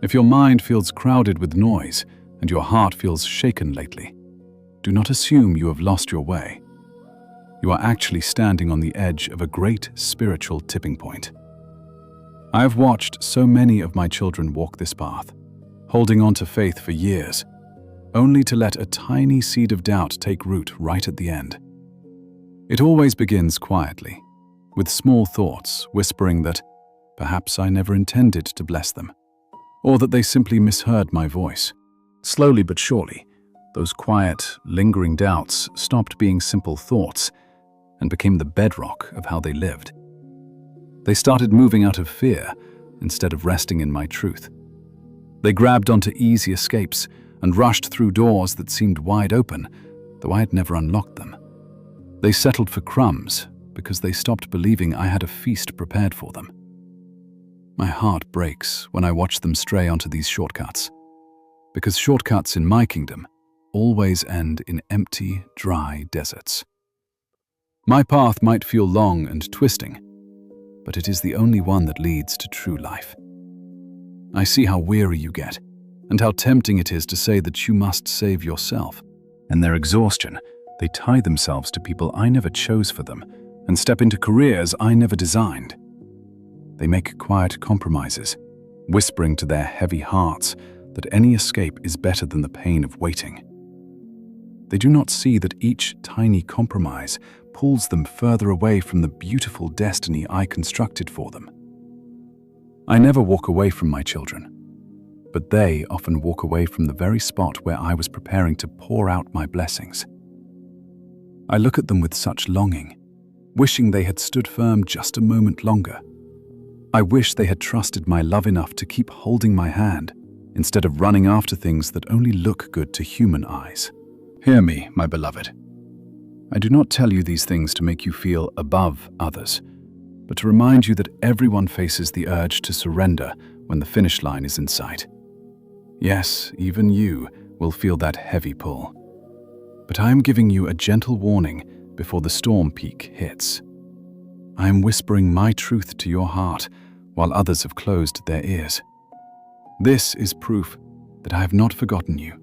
If your mind feels crowded with noise and your heart feels shaken lately, do not assume you have lost your way. You are actually standing on the edge of a great spiritual tipping point. I have watched so many of my children walk this path, holding on to faith for years, only to let a tiny seed of doubt take root right at the end. It always begins quietly, with small thoughts whispering that perhaps I never intended to bless them, or that they simply misheard my voice. Slowly but surely, those quiet, lingering doubts stopped being simple thoughts and became the bedrock of how they lived. They started moving out of fear instead of resting in my truth. They grabbed onto easy escapes and rushed through doors that seemed wide open, though I had never unlocked them. They settled for crumbs because they stopped believing I had a feast prepared for them. My heart breaks when I watch them stray onto these shortcuts, because shortcuts in my kingdom always end in empty, dry deserts. My path might feel long and twisting, but it is the only one that leads to true life. I see how weary you get, and how tempting it is to say that you must save yourself. In their exhaustion, they tie themselves to people I never chose for them, and step into careers I never designed. They make quiet compromises, whispering to their heavy hearts that any escape is better than the pain of waiting. They do not see that each tiny compromise pulls them further away from the beautiful destiny I constructed for them. I never walk away from my children, but they often walk away from the very spot where I was preparing to pour out my blessings. I look at them with such longing, wishing they had stood firm just a moment longer. I wish they had trusted my love enough to keep holding my hand, instead of running after things that only look good to human eyes. Hear me, my beloved. I do not tell you these things to make you feel above others, but to remind you that everyone faces the urge to surrender when the finish line is in sight. Yes, even you will feel that heavy pull. But I am giving you a gentle warning before the storm peak hits. I am whispering my truth to your heart while others have closed their ears. This is proof that I have not forgotten you.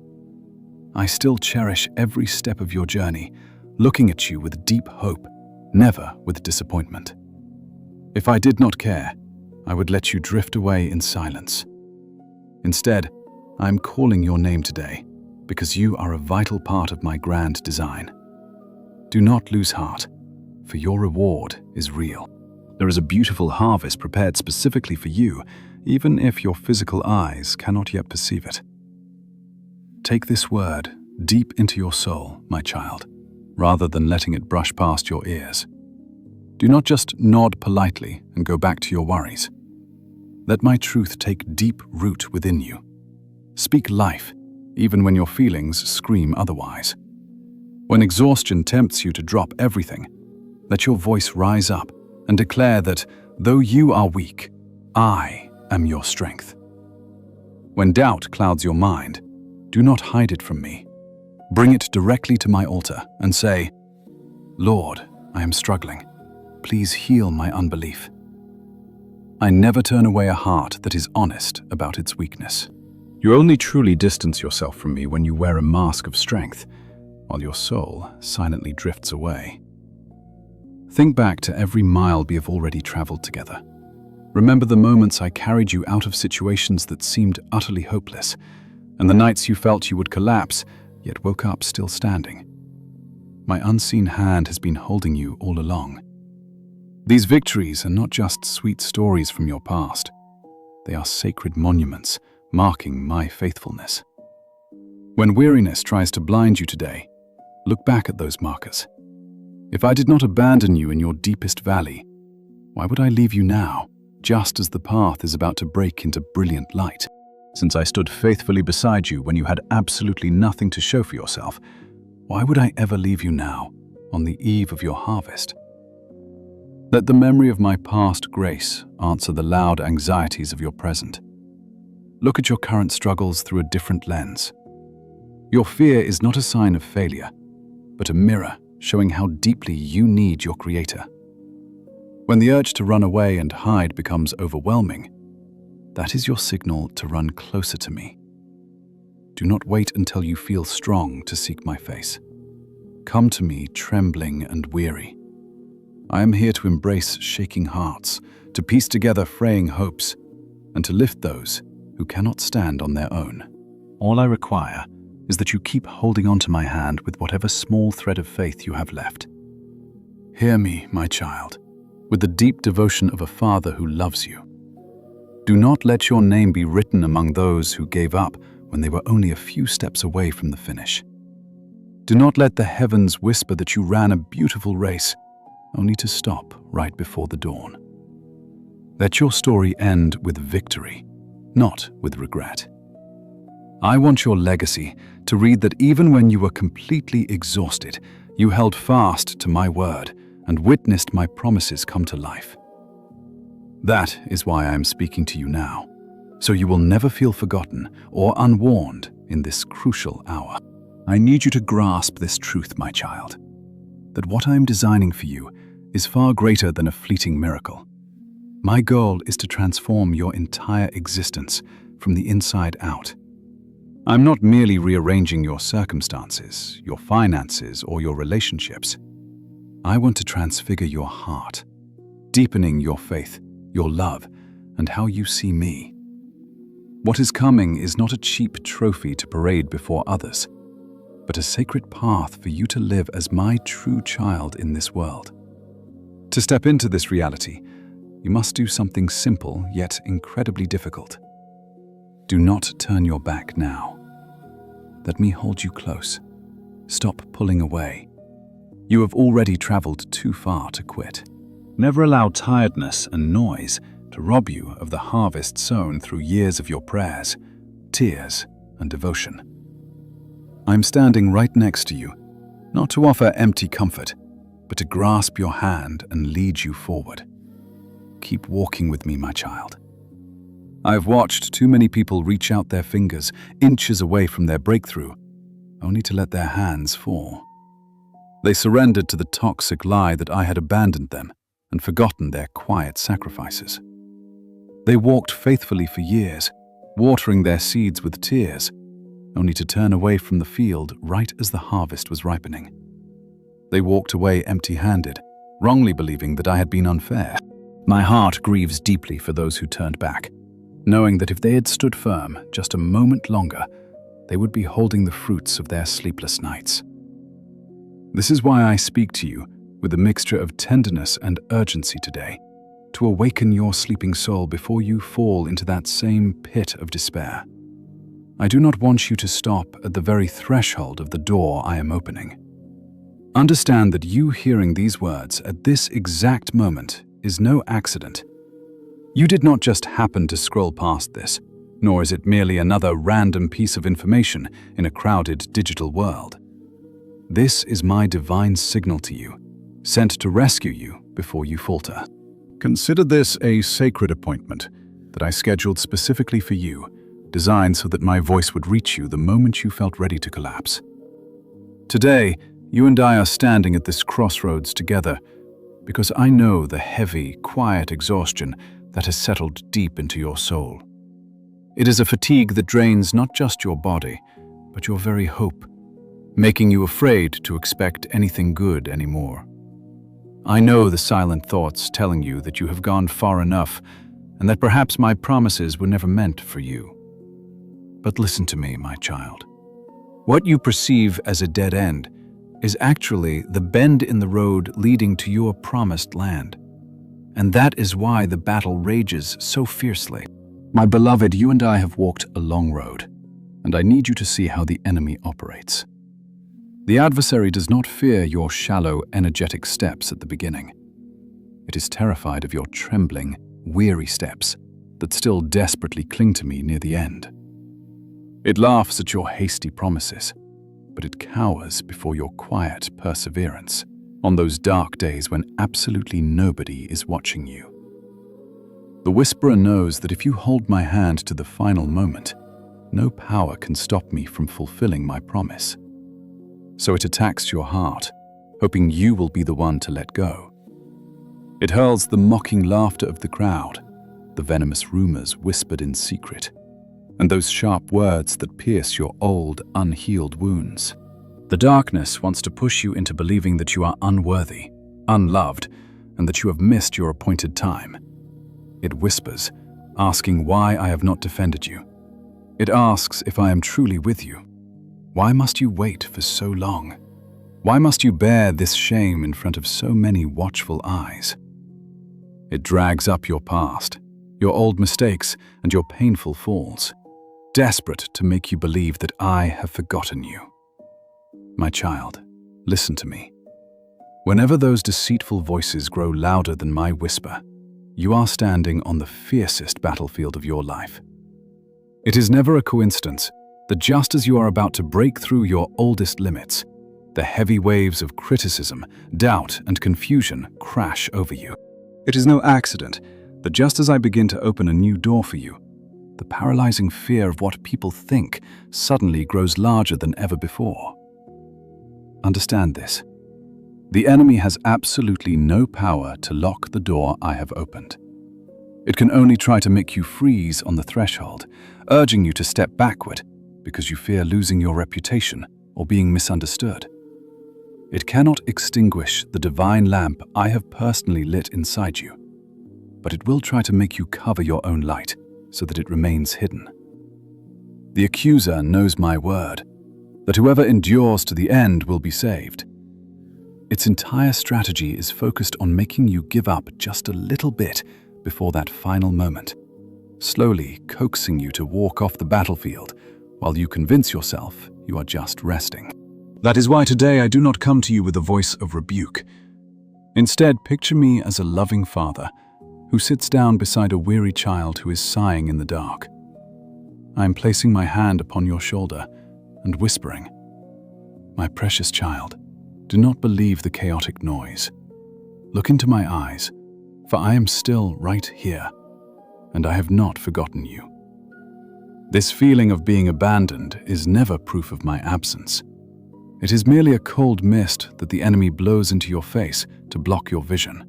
I still cherish every step of your journey, looking at you with deep hope, never with disappointment. If I did not care, I would let you drift away in silence. Instead, I am calling your name today because you are a vital part of my grand design. Do not lose heart, for your reward is real. There is a beautiful harvest prepared specifically for you, even if your physical eyes cannot yet perceive it. Take this word deep into your soul, my child, rather than letting it brush past your ears. Do not just nod politely and go back to your worries. Let my truth take deep root within you. Speak life, even when your feelings scream otherwise. When exhaustion tempts you to drop everything, let your voice rise up and declare that, though you are weak, I am your strength. When doubt clouds your mind, do not hide it from me. Bring it directly to my altar and say, Lord, I am struggling. Please heal my unbelief. I never turn away a heart that is honest about its weakness. You only truly distance yourself from me when you wear a mask of strength, while your soul silently drifts away. Think back to every mile we have already traveled together. Remember the moments I carried you out of situations that seemed utterly hopeless, and the nights you felt you would collapse, yet woke up still standing.
My unseen hand has been holding you all along. These victories are not just sweet stories from your past. They are sacred monuments marking my faithfulness. When weariness tries to blind you today, look back at those markers. If I did not abandon you in your deepest valley, why would I leave you now, just as the path is about to break into brilliant light? Since I stood faithfully beside you when you had absolutely nothing to show for yourself, why would I ever leave you now, on the eve of your harvest? Let the memory of my past grace answer the loud anxieties of your present. Look at your current struggles through a different lens. Your fear is not a sign of failure, but a mirror showing how deeply you need your Creator. When the urge to run away and hide becomes overwhelming, that is your signal to run closer to me. Do not wait until you feel strong to seek my face. Come to me trembling and weary. I am here to embrace shaking hearts, to piece together fraying hopes, and to lift those who cannot stand on their own. All I require is that you keep holding on to my hand with whatever small thread of faith you have left. Hear me, my child, with the deep devotion of a father who loves you. Do not let your name be written among those who gave up when they were only a few steps away from the finish. Do not let the heavens whisper that you ran a beautiful race, only to stop right before the dawn. Let your story end with victory, not with regret. I want your legacy to read that even when you were completely exhausted, you held fast to my word and witnessed my promises come to life. That is why I am speaking to you now, so you will never feel forgotten or unwarned in this crucial hour. I need you to grasp this truth, my child, that what I am designing for you is far greater than a fleeting miracle. My goal is to transform your entire existence from the inside out. I'm not merely rearranging your circumstances, your finances, or your relationships. I want to transfigure your heart, deepening your faith, your love, and how you see me. What is coming is not a cheap trophy to parade before others, but a sacred path for you to live as my true child in this world. To step into this reality, you must do something simple yet incredibly difficult. Do not turn your back now. Let me hold you close. Stop pulling away. You have already traveled too far to quit. Never allow tiredness and noise to rob you of the harvest sown through years of your prayers, tears, and devotion. I'm standing right next to you, not to offer empty comfort, but to grasp your hand and lead you forward. Keep walking with me, my child. I've watched too many people reach out their fingers inches away from their breakthrough, only to let their hands fall. They surrendered to the toxic lie that I had abandoned them and forgotten their quiet sacrifices. They walked faithfully for years, watering their seeds with tears, only to turn away from the field right as the harvest was ripening. They walked away empty-handed, wrongly believing that I had been unfair. My heart grieves deeply for those who turned back, knowing that if they had stood firm just a moment longer, they would be holding the fruits of their sleepless nights. This is why I speak to you with a mixture of tenderness and urgency today, to awaken your sleeping soul before you fall into that same pit of despair. I do not want you to stop at the very threshold of the door I am opening. Understand that you hearing these words at this exact moment is no accident. You did not just happen to scroll past this, nor is it merely another random piece of information in a crowded digital world. This is my divine signal to you, sent to rescue you before you falter. Consider this a sacred appointment that I scheduled specifically for you, designed so that my voice would reach you the moment you felt ready to collapse. Today, you and I are standing at this crossroads together because I know the heavy, quiet exhaustion that has settled deep into your soul. It is a fatigue that drains not just your body, but your very hope, making you afraid to expect anything good anymore. I know the silent thoughts telling you that you have gone far enough and that perhaps my promises were never meant for you. But listen to me, my child. What you perceive as a dead end
is actually the bend in the road leading to your promised land. And that is why the battle rages so fiercely. My beloved, you and I have walked a long road, and I need you to see how the enemy operates. The adversary does not fear your shallow, energetic steps at the beginning. It is terrified of your trembling, weary steps that still desperately cling to me near the end. It laughs at your hasty promises, but it cowers before your quiet perseverance on those dark days when absolutely nobody is watching you. The whisperer knows that if you hold my hand to the final moment, no power can stop me from fulfilling my promise. So it attacks your heart, hoping you will be the one to let go. It hurls the mocking laughter of the crowd, the venomous rumors whispered in secret, and those sharp words that pierce your old, unhealed wounds. The darkness wants to push you into believing that you are unworthy, unloved, and that you have missed your appointed time. It whispers, asking why I have not defended you. It asks if I am truly with you. Why must you wait for so long? Why must you bear this shame in front of so many watchful eyes? It drags up your past, your old mistakes, and your painful falls, desperate to make you believe that I have forgotten you. My child, listen to me. Whenever those deceitful voices grow louder than my whisper, you are standing on the fiercest battlefield of your life. It is never a coincidence that just as you are about to break through your oldest limits, the heavy waves of criticism, doubt, and confusion crash over you. It is no accident that just as I begin to open a new door for you, the paralyzing fear of what people think suddenly grows larger than ever before. Understand this. The enemy has absolutely no power to lock the door I have opened. It can only try to make you freeze on the threshold, urging you to step backward because you fear losing your reputation or being misunderstood. It cannot extinguish the divine lamp I have personally lit inside you, but it will try to make you cover your own light so that it remains hidden. The accuser knows my word, that whoever endures to the end will be saved. Its entire strategy is focused on making you give up just a little bit before that final moment, slowly coaxing you to walk off the battlefield while you convince yourself you are just resting. That is why today I do not come to you with a voice of rebuke. Instead, picture me as a loving father who sits down beside a weary child who is sighing in the dark. I am placing my hand upon your shoulder and whispering, "My precious child, do not believe the chaotic noise. Look into my eyes, for I am still right here, and I have not forgotten you." This feeling of being abandoned is never proof of my absence. It is merely a cold mist that the enemy blows into your face to block your vision.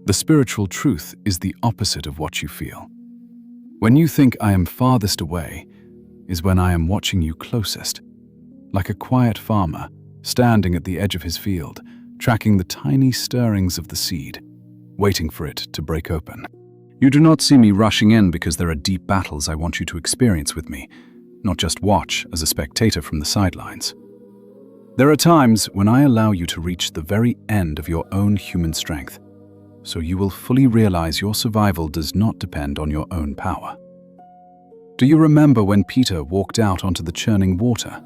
The spiritual truth is the opposite of what you feel. When you think I am farthest away is when I am watching you closest, like a quiet farmer standing at the edge of his field, tracking the tiny stirrings of the seed, waiting for it to break open. You do not see me rushing in because there are deep battles I want you to experience with me, not just watch as a spectator from the sidelines. There are times when I allow you to reach the very end of your own human strength, so you will fully realize your survival does not depend on your own power. Do you remember when Peter walked out onto the churning water?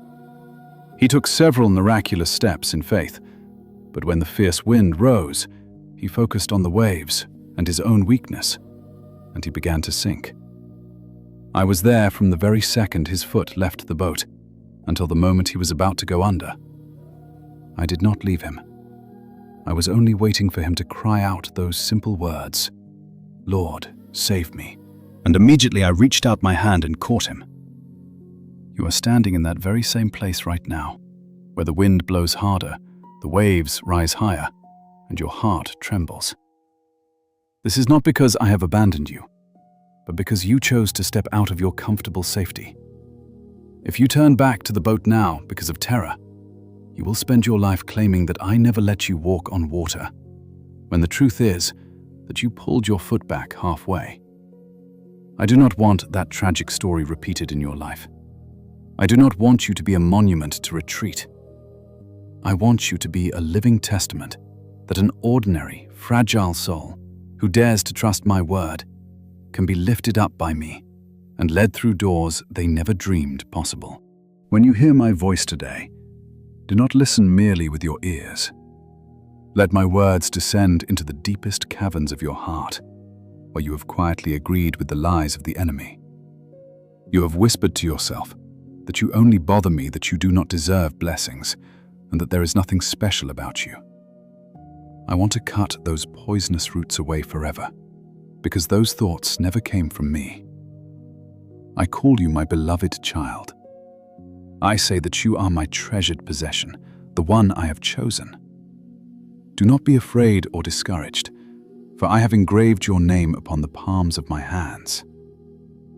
He took several miraculous steps in faith, but when the fierce wind rose, he focused on the waves and his own weakness, and he began to sink. I was there from the very second his foot left the boat until the moment he was about to go under. I did not leave him. I was only waiting for him to cry out those simple words, "Lord, save me." And immediately I reached out my hand and caught him. You are standing in that very same place right now, where the wind blows harder, the waves rise higher, and your heart trembles. This is not because I have abandoned you, but because you chose to step out of your comfortable safety. If you turn back to the boat now because of terror, you will spend your life claiming that I never let you walk on water, when the truth is that you pulled your foot back halfway. I do not want that tragic story repeated in your life. I do not want you to be a monument to retreat. I want you to be a living testament that an ordinary, fragile soul who dares to trust my word can be lifted up by me and led through doors they never dreamed possible.
When you hear my voice today, do not listen merely with your ears. Let my words descend into the deepest caverns of your heart, where you have quietly agreed with the lies of the enemy. You have whispered to yourself that you only bother me, that you do not deserve blessings, and that there is nothing special about you. I want to cut those poisonous roots away forever, because those thoughts never came from me. I call you my beloved child. I say that you are my treasured possession, the one I have chosen. Do not be afraid or discouraged, for I have engraved your name upon the palms of my hands.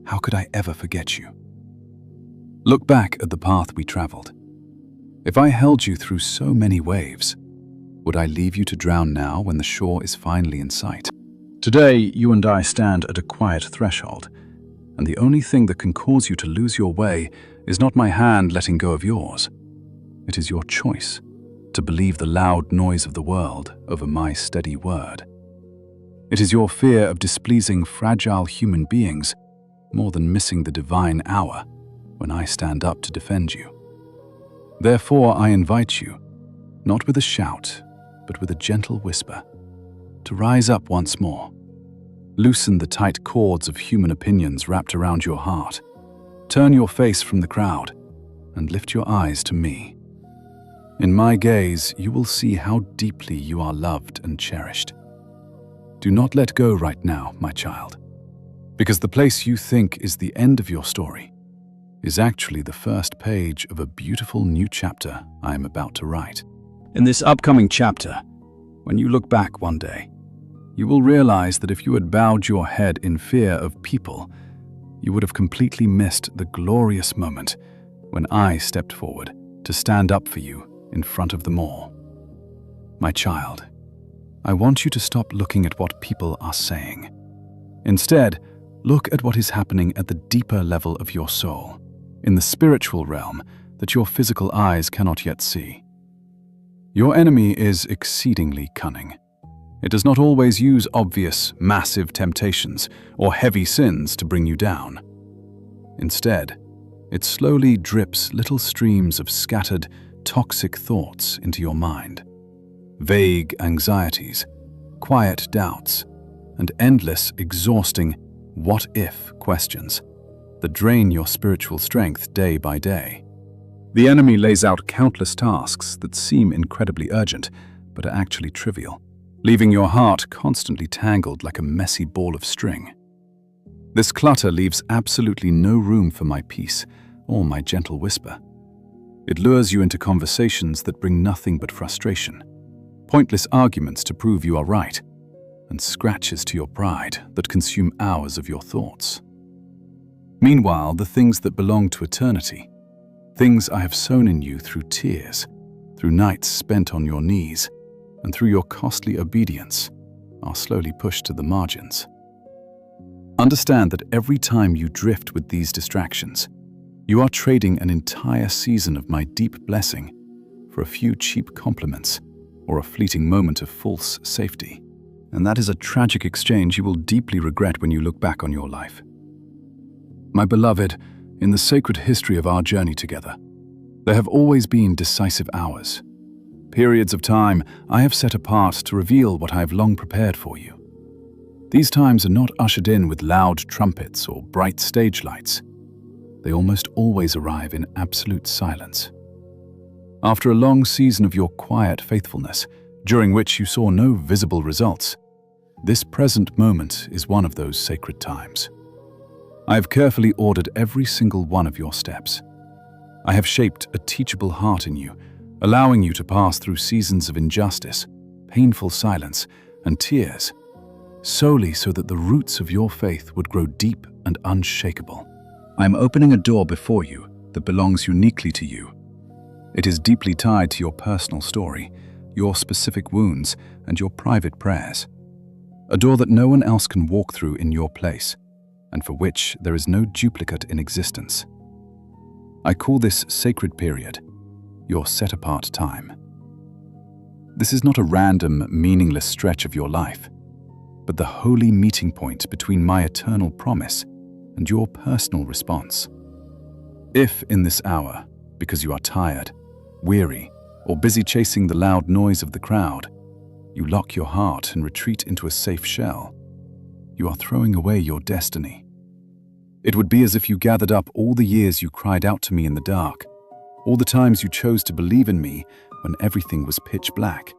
How could I ever forget you? Look back at the path we traveled. If I held you through so many waves, would I leave you to drown now when the shore is finally in sight? Today, you and I stand at a quiet threshold, and the only thing that can cause you to lose your way is not my hand letting go of yours. It is your choice to believe the loud noise of the world over my steady word. It is your fear of displeasing fragile human beings more than missing the divine hour when I stand up to defend you. Therefore, I invite you, not with a shout, but with a gentle whisper, to rise up once more. Loosen the tight cords of human opinions wrapped around your heart. Turn your face from the crowd and lift your eyes to me. In my gaze, you will see how deeply you are loved and cherished. Do not let go right now, my child, because the place you think is the end of your story is actually the first page of a beautiful new chapter I am about to write. In this upcoming chapter, when you look back one day, you will realize that if you had bowed your head in fear of people, you would have completely missed the glorious moment when I stepped forward to stand up for you in front of them all. My child, I want you to stop looking at what people are saying. Instead, look at what is happening at the deeper level of your soul, in the spiritual realm that your physical eyes cannot yet see. Your enemy is exceedingly cunning. It does not always use obvious, massive temptations or heavy sins to bring you down. Instead, it slowly drips little streams of scattered, toxic thoughts into your mind. Vague anxieties, quiet doubts, and endless, exhausting what-if questions that drain your spiritual strength day by day. The enemy lays out countless tasks that seem incredibly urgent, but are actually trivial, leaving your heart constantly tangled like a messy ball of string. This clutter leaves absolutely no room for my peace or my gentle whisper. It lures you into conversations that bring nothing but frustration, pointless arguments to prove you are right, and scratches to your pride that consume hours of your thoughts. Meanwhile, the things that belong to eternity, things I have sown in you through tears, through nights spent on your knees, and through your costly obedience, are slowly pushed to the margins. Understand that every time you drift with these distractions, you are trading an entire season of my deep blessing for a few cheap compliments or a fleeting moment of false safety. And that is a tragic exchange you will deeply regret when you look back on your life. My beloved, in the sacred history of our journey together, there have always been decisive hours, periods of time I have set apart to reveal what I have long prepared for you. These times are not ushered in with loud trumpets or bright stage lights. They almost always arrive in absolute silence. After a long season of your quiet faithfulness, during which you saw no visible results, this present moment is one of those sacred times. I have carefully ordered every single one of your steps. I have shaped a teachable heart in you, allowing you to pass through seasons of injustice, painful silence, and tears, solely so that the roots of your faith would grow deep and unshakable. I am opening a door before you that belongs uniquely to you. It is deeply tied to your personal story, your specific wounds, and your private prayers. A door that no one else can walk through in your place, and for which there is no duplicate in existence. I call this sacred period your set-apart time.
This is not a random, meaningless stretch of your life, but the holy meeting point between my eternal promise and your personal response. If in this hour, because you are tired, weary, or busy chasing the loud noise of the crowd, you lock your heart and retreat into a safe shell, you are throwing away your destiny. It would be as if you gathered up all the years you cried out to me in the dark, all the times you chose to believe in me when everything was pitch black.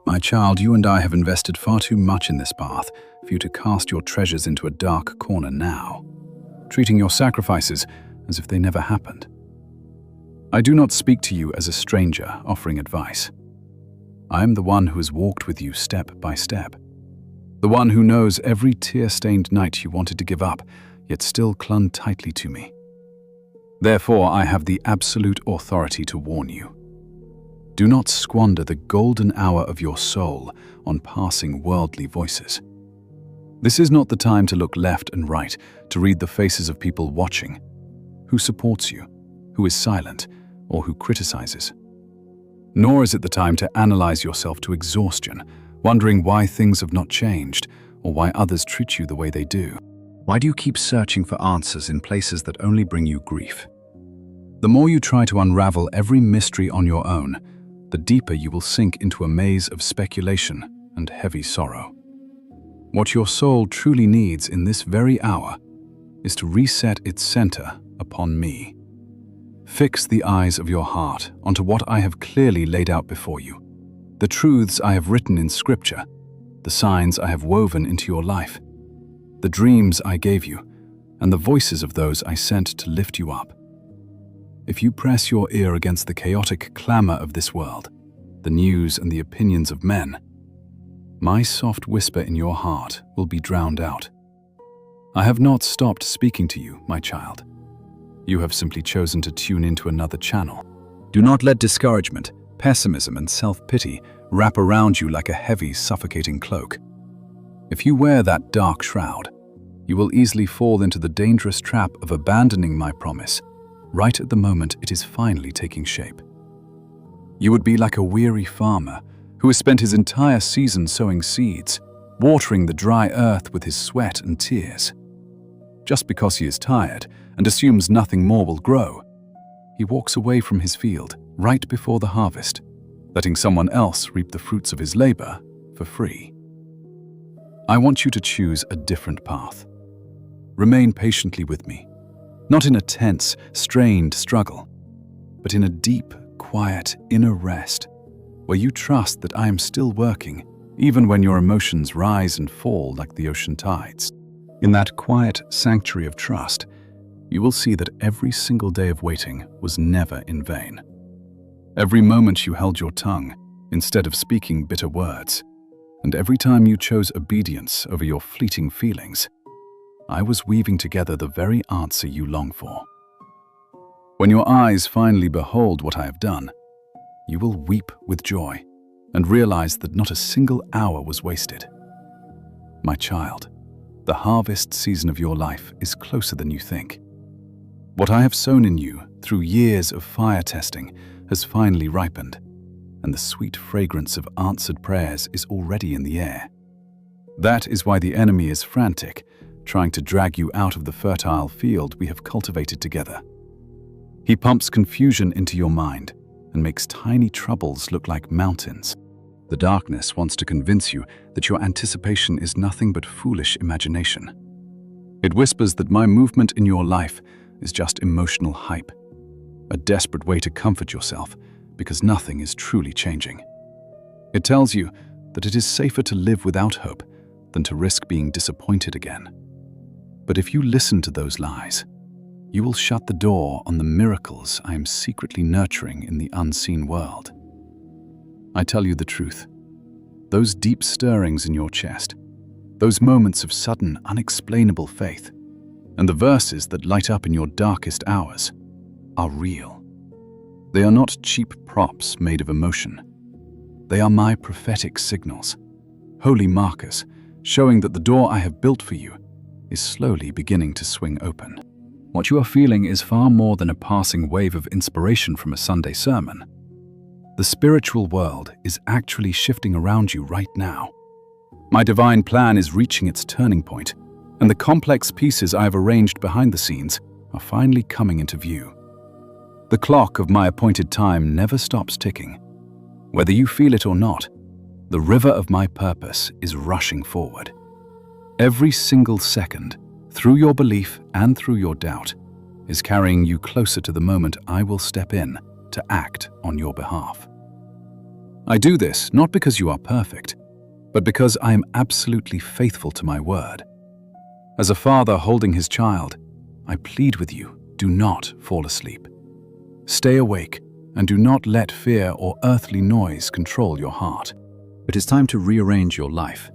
My child, you and I have invested far too much in this path for you to cast your treasures into a dark corner now, treating your sacrifices as if they never happened. I do not speak to you as a stranger offering advice. I am the one who has walked with you step by step, the one who knows every tear-stained night you wanted to give up, yet still clung tightly to me. Therefore, I have the absolute authority to warn you. Do not squander the golden hour of your soul on passing worldly voices. This is not the time to look left and right, to read the faces of people watching. Who supports you, who is silent, or who criticizes. Nor is it the time to analyze yourself to exhaustion, wondering why things have not changed, or why others treat you the way they do. Why do you keep searching for answers in places that only bring you grief? The more you try to unravel every mystery on your own, the deeper you will sink into a maze of speculation and heavy sorrow. What your soul truly needs in this very hour is to reset its center upon me. Fix the eyes of your heart onto what I have clearly laid out before you, the truths I have written in Scripture, the signs I have woven into your life, the dreams I gave you, and the voices of those I sent to lift you up. If you press your ear against the chaotic clamor of this world, the news and the opinions of men, my soft whisper in your heart will be drowned out. I have not stopped speaking to you, my child. You have simply chosen to tune into another channel. Do not let discouragement, pessimism, and self-pity wrap around you like a heavy, suffocating cloak. If you wear that dark shroud, you will easily fall into the dangerous trap of abandoning my promise right at the moment it is finally taking shape. You would be like a weary farmer who has spent his entire season sowing seeds, watering the dry earth with his sweat and tears. Just because he is tired and assumes nothing more will grow, he walks away from his field right before the harvest, letting someone else reap the fruits of his labor for free. I want you to choose a different path. Remain patiently with me, not in a tense, strained struggle, but in a deep, quiet inner rest where you trust that I am still working, even when your emotions rise and fall like the ocean tides. In that quiet sanctuary of trust, you will see that every single day of waiting was never in vain. Every moment you held your tongue instead of speaking bitter words, and every time you chose obedience over your fleeting feelings, I was weaving together the very answer you long for. When your eyes finally behold what I have done, you will weep with joy and realize that not a single hour was wasted. My child, the harvest season of your life is closer than you think. What I have sown in you through years of fire testing has finally ripened, and the sweet fragrance of answered prayers is already in the air. That is why the enemy is frantic, trying to drag you out of the fertile field we have cultivated together. He pumps confusion into your mind and makes tiny troubles look like mountains. The darkness wants to convince you that your anticipation is nothing but foolish imagination. It whispers that my movement in your life is just emotional hype, a desperate way to comfort yourself because nothing is truly changing. It tells you that it is safer to live without hope than to risk being disappointed again. But if you listen to those lies, you will shut the door on the miracles I am secretly nurturing in the unseen world. I tell you the truth. Those deep stirrings in your chest, those moments of sudden, unexplainable faith, and the verses that light up in your darkest hours are real. They are not cheap props made of emotion. They are my prophetic signals, holy markers showing that the door I have built for you is slowly beginning to swing open. What you are feeling is far more than a passing wave of inspiration from a Sunday sermon. The spiritual world is actually shifting around you right now. My divine plan is reaching its turning point, and the complex pieces I have arranged behind the scenes are finally coming into view. The clock of my appointed time never stops ticking. Whether you feel it or not, the river of my purpose is rushing forward. Every single second, through your belief and through your doubt, is carrying you closer to the moment I will step in to act on your behalf. I do this not because you are perfect, but because I am absolutely faithful to my word. As a father holding his child, I plead with you, do not fall asleep. Stay awake and do not let fear or earthly noise control your heart. It is time to rearrange your life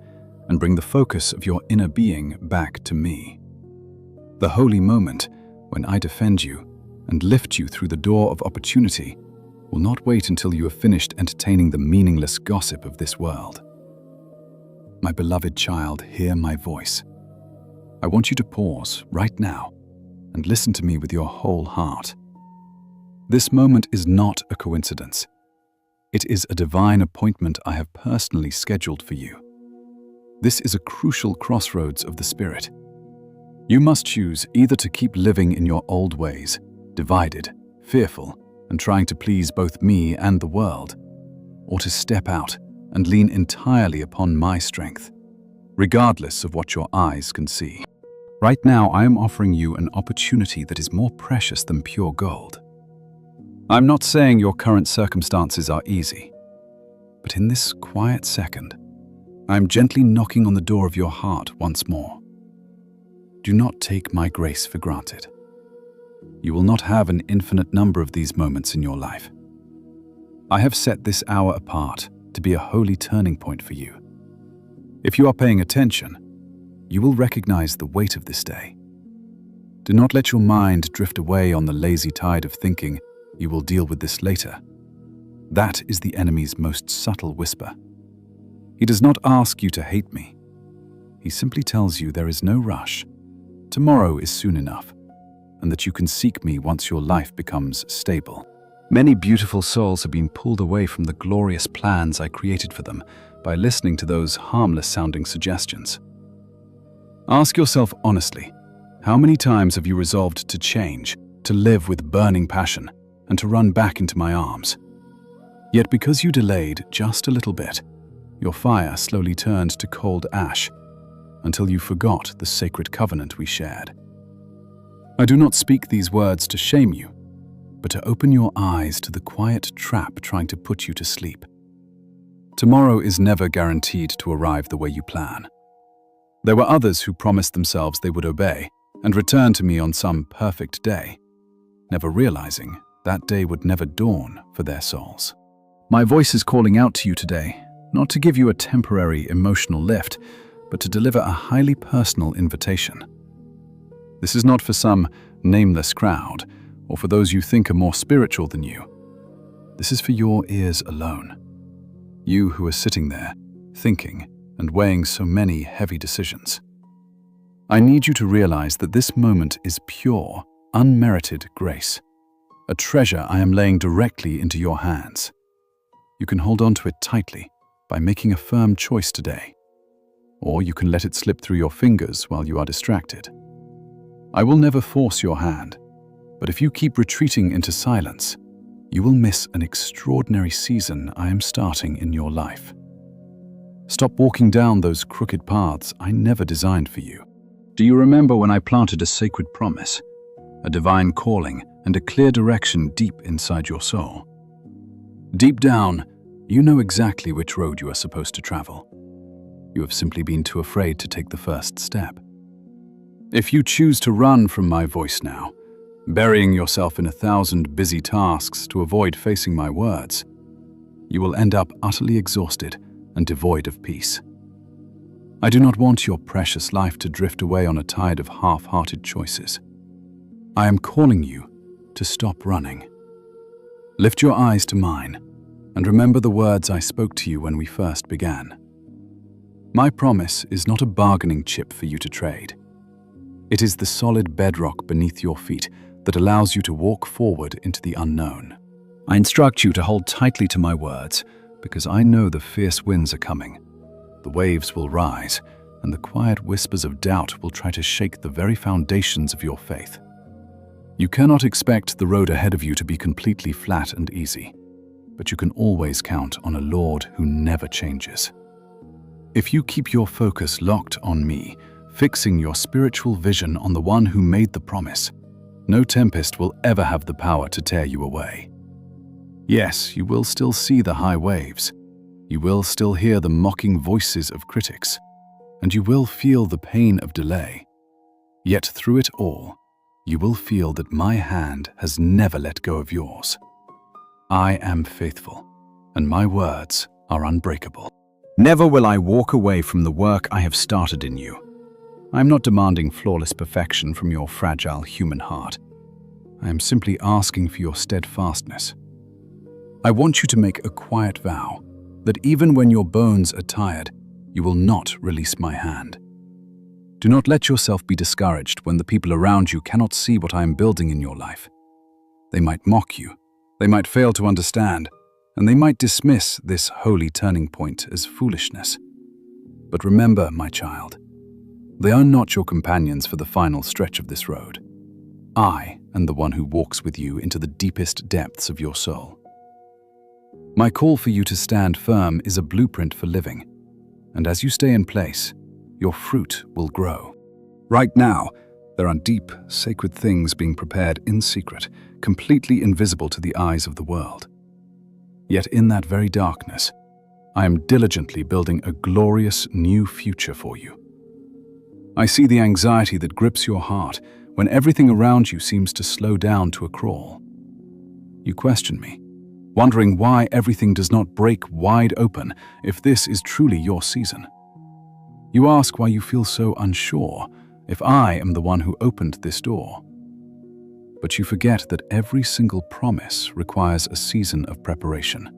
and bring the focus of your inner being back to me. The holy moment when I defend you and lift you through the door of opportunity will not wait until you have finished entertaining the meaningless gossip of this world. My beloved child, hear my voice. I want you to pause right now and listen to me with your whole heart. This moment is not a coincidence. It is a divine appointment I have personally scheduled for you. This is a crucial crossroads of the spirit. You must choose either to keep living in your old ways, divided, fearful, and trying to please both me and the world, or to step out and lean entirely upon my strength, regardless of what your eyes can see. Right now, I am offering you an opportunity that is more precious than pure gold. I'm not saying your current circumstances are easy, but in this quiet second, I am gently knocking on the door of your heart once more. Do not take my grace for granted. You will not have an infinite number of these moments in your life. I have set this hour apart to be a holy turning point for you. If you are paying attention, you will recognize the weight of this day. Do not let your mind drift away on the lazy tide of thinking you will deal with this later. That is the enemy's most subtle whisper. He does not ask you to hate me. He simply tells you there is no rush. Tomorrow is soon enough, and that you can seek me once your life becomes stable. Many beautiful souls have been pulled away from the glorious plans I created for them by listening to those harmless-sounding suggestions. Ask yourself honestly, how many times have you resolved to change, to live with burning passion, and to run back into my arms? Yet because you delayed just a little bit, your fire slowly turned to cold ash until you forgot the sacred covenant we shared. I do not speak these words to shame you, but to open your eyes to the quiet trap trying to put you to sleep. Tomorrow is never guaranteed to arrive the way you plan. There were others who promised themselves they would obey and return to me on some perfect day, never realizing that day would never dawn for their souls. My voice is calling out to you today, not to give you a temporary emotional lift, but to deliver a highly personal invitation. This is not for some nameless crowd, or for those you think are more spiritual than you. This is for your ears alone. You who are sitting there, thinking and weighing so many heavy decisions. I need you to realize that this moment is pure, unmerited grace, a treasure I am laying directly into your hands. You can hold on to it tightly by making a firm choice today, or you can let it slip through your fingers while you are distracted. I will never force your hand, but if you keep retreating into silence, you will miss an extraordinary season I am starting in your life. Stop walking down those crooked paths I never designed for you. Do you remember when I planted a sacred promise, a divine calling, and a clear direction deep inside your soul? Deep down, you know exactly which road you are supposed to travel. You have simply been too afraid to take the first step. If you choose to run from my voice now, burying yourself in 1,000 busy tasks to avoid facing my words, you will end up utterly exhausted and devoid of peace. I do not want your precious life to drift away on a tide of half-hearted choices. I am calling you to stop running. Lift your eyes to mine and remember the words I spoke to you when we first began. My promise is not a bargaining chip for you to trade. It is the solid bedrock beneath your feet that allows you to walk forward into the unknown. I instruct you to hold tightly to my words, because I know the fierce winds are coming. The waves will rise, and the quiet whispers of doubt will try to shake the very foundations of your faith. You cannot expect the road ahead of you to be completely flat and easy, but you can always count on a Lord who never changes. If you keep your focus locked on me, fixing your spiritual vision on the one who made the promise, no tempest will ever have the power to tear you away. Yes, you will still see the high waves. You will still hear the mocking voices of critics, and you will feel the pain of delay. Yet through it all, you will feel that my hand has never let go of yours. I am faithful, and my words are unbreakable. Never will I walk away from the work I have started in you. I am not demanding flawless perfection from your fragile human heart. I am simply asking for your steadfastness. I want you to make a quiet vow that even when your bones are tired, you will not release my hand. Do not let yourself be discouraged when the people around you cannot see what I am building in your life. They might mock you, they might fail to understand, and they might dismiss this holy turning point as foolishness. But remember, my child, they are not your companions for the final stretch of this road. I am the one who walks with you into the deepest depths of your soul. My call for you to stand firm is a blueprint for living, and as you stay in place, your fruit will grow. Right now, there are deep, sacred things being prepared in secret, completely invisible to the eyes of the world. Yet in that very darkness, I am diligently building a glorious new future for you. I see the anxiety that grips your heart when everything around you seems to slow down to a crawl. You question me, wondering why everything does not break wide open if this is truly your season. You ask why you feel so unsure if I am the one who opened this door. But you forget that every single promise requires a season of preparation.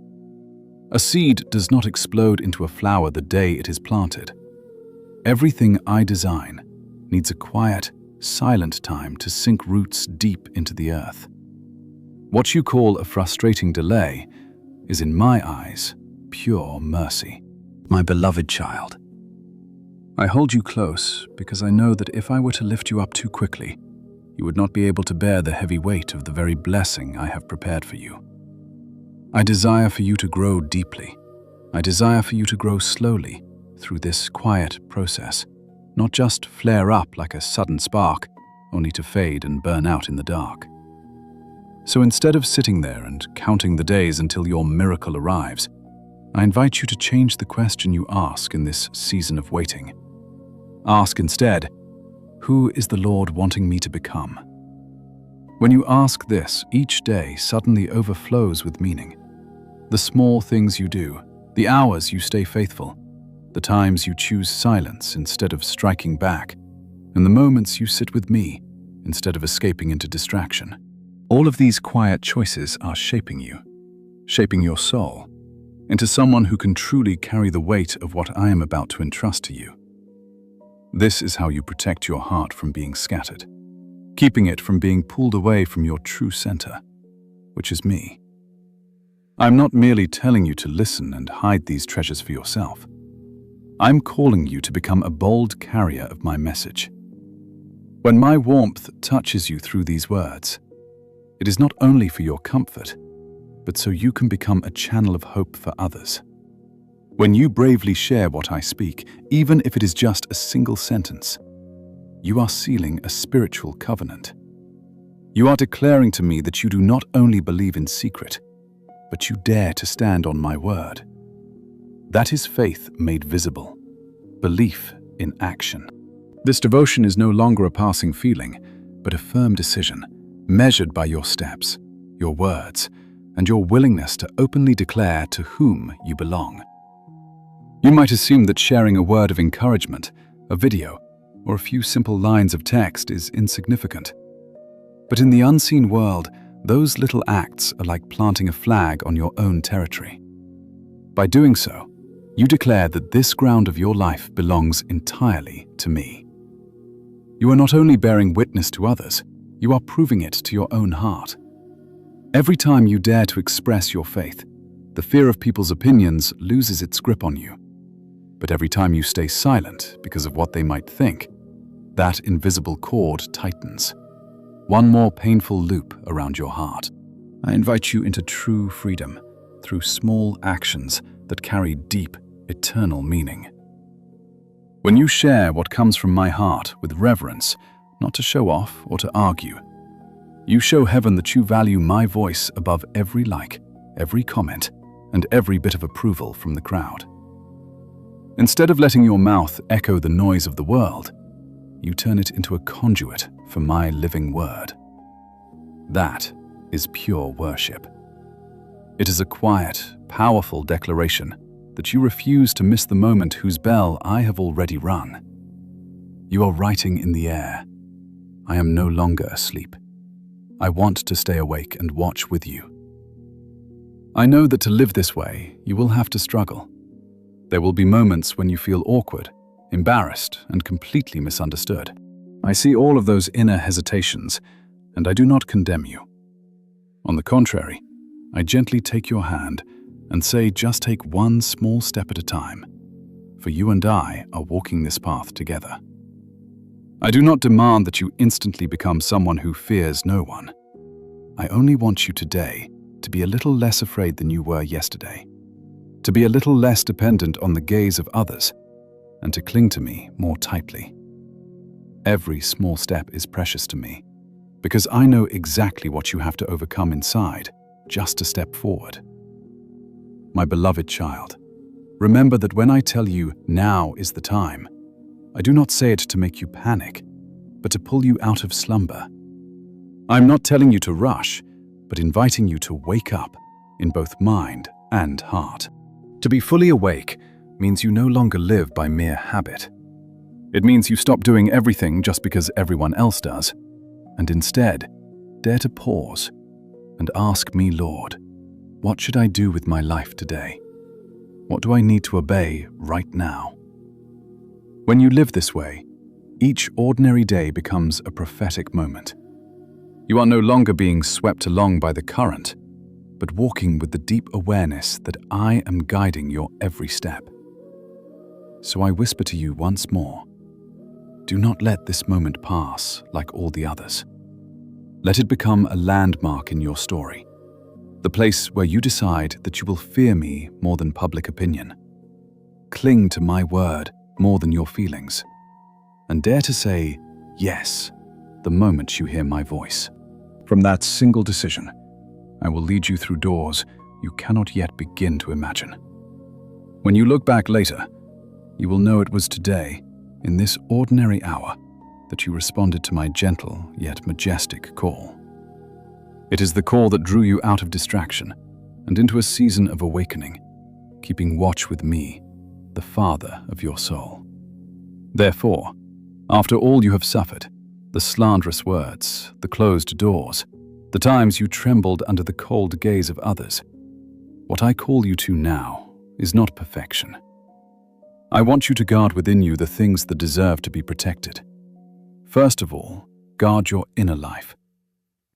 A seed does not explode into a flower the day it is planted. Everything I design needs a quiet, silent time to sink roots deep into the earth. What you call a frustrating delay is, in my eyes, pure mercy. My beloved child, I hold you close because I know that if I were to lift you up too quickly, you would not be able to bear the heavy weight of the very blessing I have prepared for you. I desire for you to grow deeply. I desire for you to grow slowly through this quiet process, not just flare up like a sudden spark, only to fade and burn out in the dark. So instead of sitting there and counting the days until your miracle arrives, I invite you to change the question you ask in this season of waiting. Ask instead, who is the Lord wanting me to become? When you ask this, each day suddenly overflows with meaning. The small things you do, the hours you stay faithful, the times you choose silence instead of striking back, and the moments you sit with me instead of escaping into distraction. All of these quiet choices are shaping you, shaping your soul, into someone who can truly carry the weight of what I am about to entrust to you. This is how you protect your heart from being scattered, keeping it from being pulled away from your true center, which is me. I'm not merely telling you to listen and hide these treasures for yourself. I'm calling you to become a bold carrier of my message. When my warmth touches you through these words, it is not only for your comfort, but so you can become a channel of hope for others. When you bravely share what I speak, even if it is just a single sentence, you are sealing a spiritual covenant. You are declaring to me that you do not only believe in secret, but you dare to stand on my word. That is faith made visible, belief in action. This devotion is no longer a passing feeling, but a firm decision, measured by your steps, your words, and your willingness to openly declare to whom you belong. You might assume that sharing a word of encouragement, a video, or a few simple lines of text is insignificant. But in the unseen world, those little acts are like planting a flag on your own territory. By doing so, you declare that this ground of your life belongs entirely to me. You are not only bearing witness to others, you are proving it to your own heart. Every time you dare to express your faith, the fear of people's opinions loses its grip on you. But every time you stay silent because of what they might think, that invisible cord tightens. One more painful loop around your heart. I invite you into true freedom through small actions that carry deep, eternal meaning. When you share what comes from my heart with reverence, not to show off or to argue, you show heaven that you value my voice above every like, every comment, and every bit of approval from the crowd. Instead of letting your mouth echo the noise of the world, you turn it into a conduit for my living word. That is pure worship. It is a quiet, powerful declaration that you refuse to miss the moment whose bell I have already rung. You are writing in the air. I am no longer asleep. I want to stay awake and watch with you. I know that to live this way, you will have to struggle. There will be moments when you feel awkward, embarrassed, and completely misunderstood. I see all of those inner hesitations, and I do not condemn you. On the contrary, I gently take your hand and say, just take one small step at a time, for you and I are walking this path together. I do not demand that you instantly become someone who fears no one. I only want you today to be a little less afraid than you were yesterday, to be a little less dependent on the gaze of others, and to cling to me more tightly. Every small step is precious to me, because I know exactly what you have to overcome inside just to step forward. My beloved child, remember that when I tell you now is the time, I do not say it to make you panic, but to pull you out of slumber. I'm not telling you to rush, but inviting you to wake up in both mind and heart. To be fully awake means you no longer live by mere habit. It means you stop doing everything just because everyone else does, and instead dare to pause and ask me, Lord, what should I do with my life today? What do I need to obey right now? When you live this way, each ordinary day becomes a prophetic moment. You are no longer being swept along by the current, but walking with the deep awareness that I am guiding your every step. So I whisper to you once more, do not let this moment pass like all the others. Let it become a landmark in your story, the place where you decide that you will fear me more than public opinion. Cling to my word more than your feelings, and dare to say yes the moment you hear my voice. From that single decision, I will lead you through doors you cannot yet begin to imagine. When you look back later, you will know it was today, in this ordinary hour, that you responded to my gentle yet majestic call. It is the call that drew you out of distraction and into a season of awakening, keeping watch with me, the Father of your soul. Therefore, after all you have suffered, the slanderous words, the closed doors, the times you trembled under the cold gaze of others, what I call you to now is not perfection. I want you to guard within you the things that deserve to be protected. First of all, guard your inner life.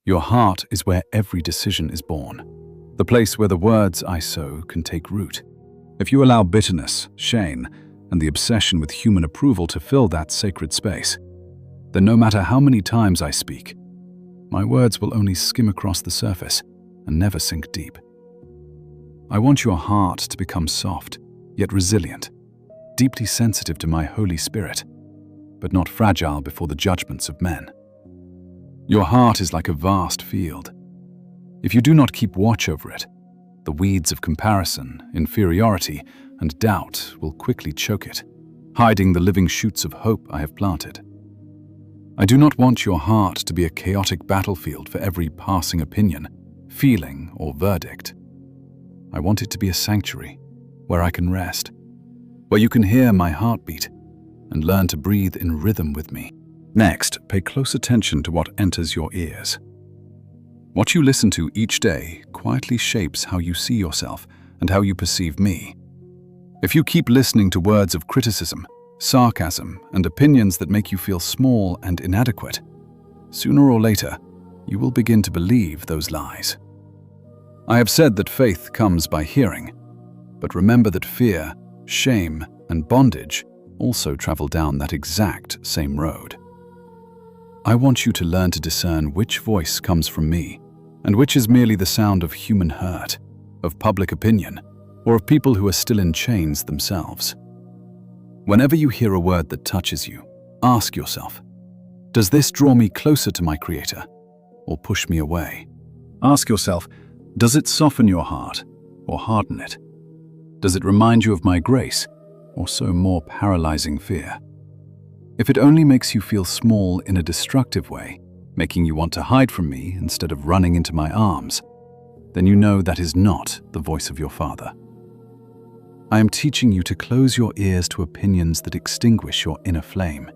Your heart is where every decision is born, the place where the words I sow can take root. If you allow bitterness, shame, and the obsession with human approval to fill that sacred space, then no matter how many times I speak, my words will only skim across the surface and never sink deep. I want your heart to become soft, yet resilient, deeply sensitive to my Holy Spirit, but not fragile before the judgments of men. Your heart is like a vast field. If you do not keep watch over it, the weeds of comparison, inferiority, and doubt will quickly choke it, hiding the living shoots of hope I have planted. I do not want your heart to be a chaotic battlefield for every passing opinion, feeling, or verdict. I want it to be a sanctuary where I can rest, where you can hear my heartbeat and learn to breathe in rhythm with me. Next, pay close attention to what enters your ears. What you listen to each day quietly shapes how you see yourself and how you perceive me. If you keep listening to words of criticism, sarcasm, and opinions that make you feel small and inadequate, sooner or later, you will begin to believe those lies. I have said that faith comes by hearing, but remember that fear, shame, and bondage also travel down that exact same road. I want you to learn to discern which voice comes from me and which is merely the sound of human hurt, of public opinion, or of people who are still in chains themselves. Whenever you hear a word that touches you, ask yourself, does this draw me closer to my Creator or push me away?
Ask yourself, does it soften your heart or harden it? Does it remind you of my grace or sow more paralyzing fear? If it only makes you feel small in a destructive way, making you want to hide from me instead of running into my arms, then you know that is not the voice of your Father. I am teaching you to close your ears to opinions that extinguish your inner flame,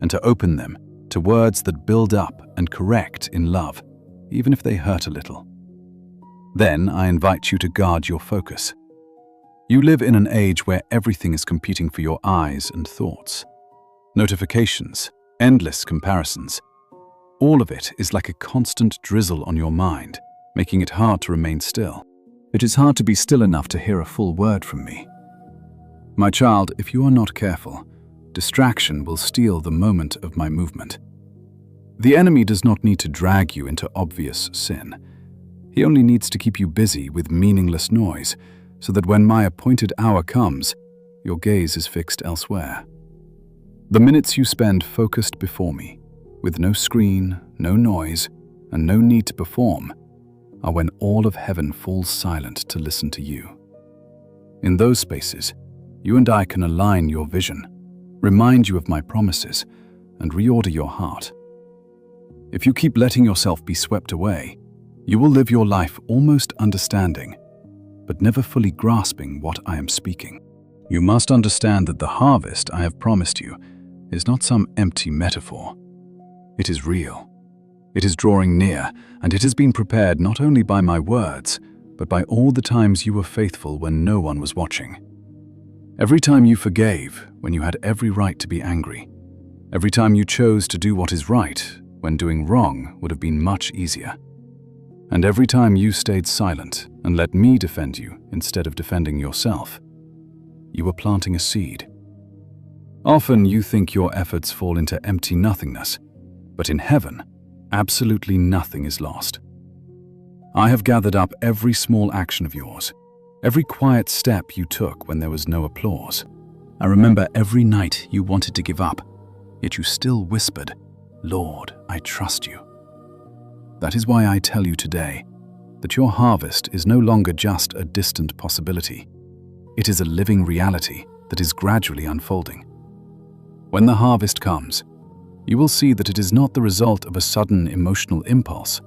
and to open them to words that build up and correct in love, even if they hurt a little. Then I invite you to guard your focus. You live in an age where everything is competing for your eyes and thoughts. Notifications, endless comparisons. All of it is like a constant drizzle on your mind, making it hard to remain still. It is hard to be still enough to hear a full word from me. My child, if you are not careful, distraction will steal the moment of my movement. The enemy does not need to drag you into obvious sin. He only needs to keep you busy with meaningless noise, so that when my appointed hour comes, your gaze is fixed elsewhere. The minutes you spend focused before me, with no screen, no noise, and no need to perform, are when all of heaven falls silent to listen to you. In those spaces, you and I can align your vision, remind you of my promises, and reorder your heart. If you keep letting yourself be swept away, you will live your life almost understanding, but never fully grasping what I am speaking. You must understand that the harvest I have promised you is not some empty metaphor. It is real. It is drawing near, and it has been prepared not only by my words, but by all the times you were faithful when no one was watching. Every time you forgave when you had every right to be angry. Every time you chose to do what is right when doing wrong would have been much easier. And every time you stayed silent and let me defend you instead of defending yourself, you were planting a seed. Often you think your efforts fall into empty nothingness, but in heaven, absolutely nothing is lost. I have gathered up every small action of yours, every quiet step you took when there was no applause. I remember every night you wanted to give up, yet you still whispered, "Lord, I trust you." That is why I tell you today that your harvest is no longer just a distant possibility. It is a living reality that is gradually unfolding. When the harvest comes, you will see that it is not the result of a sudden emotional impulse,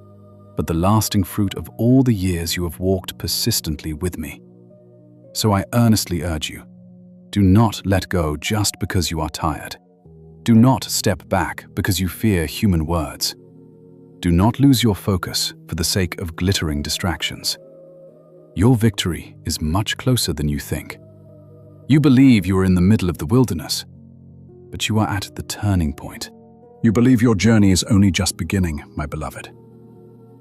but the lasting fruit of all the years you have walked persistently with me. So I earnestly urge you, do not let go just because you are tired. Do not step back because you fear human words. Do not lose your focus for the sake of glittering distractions. Your victory is much closer than you think. You believe you are in the middle of the wilderness, but you are at the turning point. You believe your journey is only just beginning, my beloved.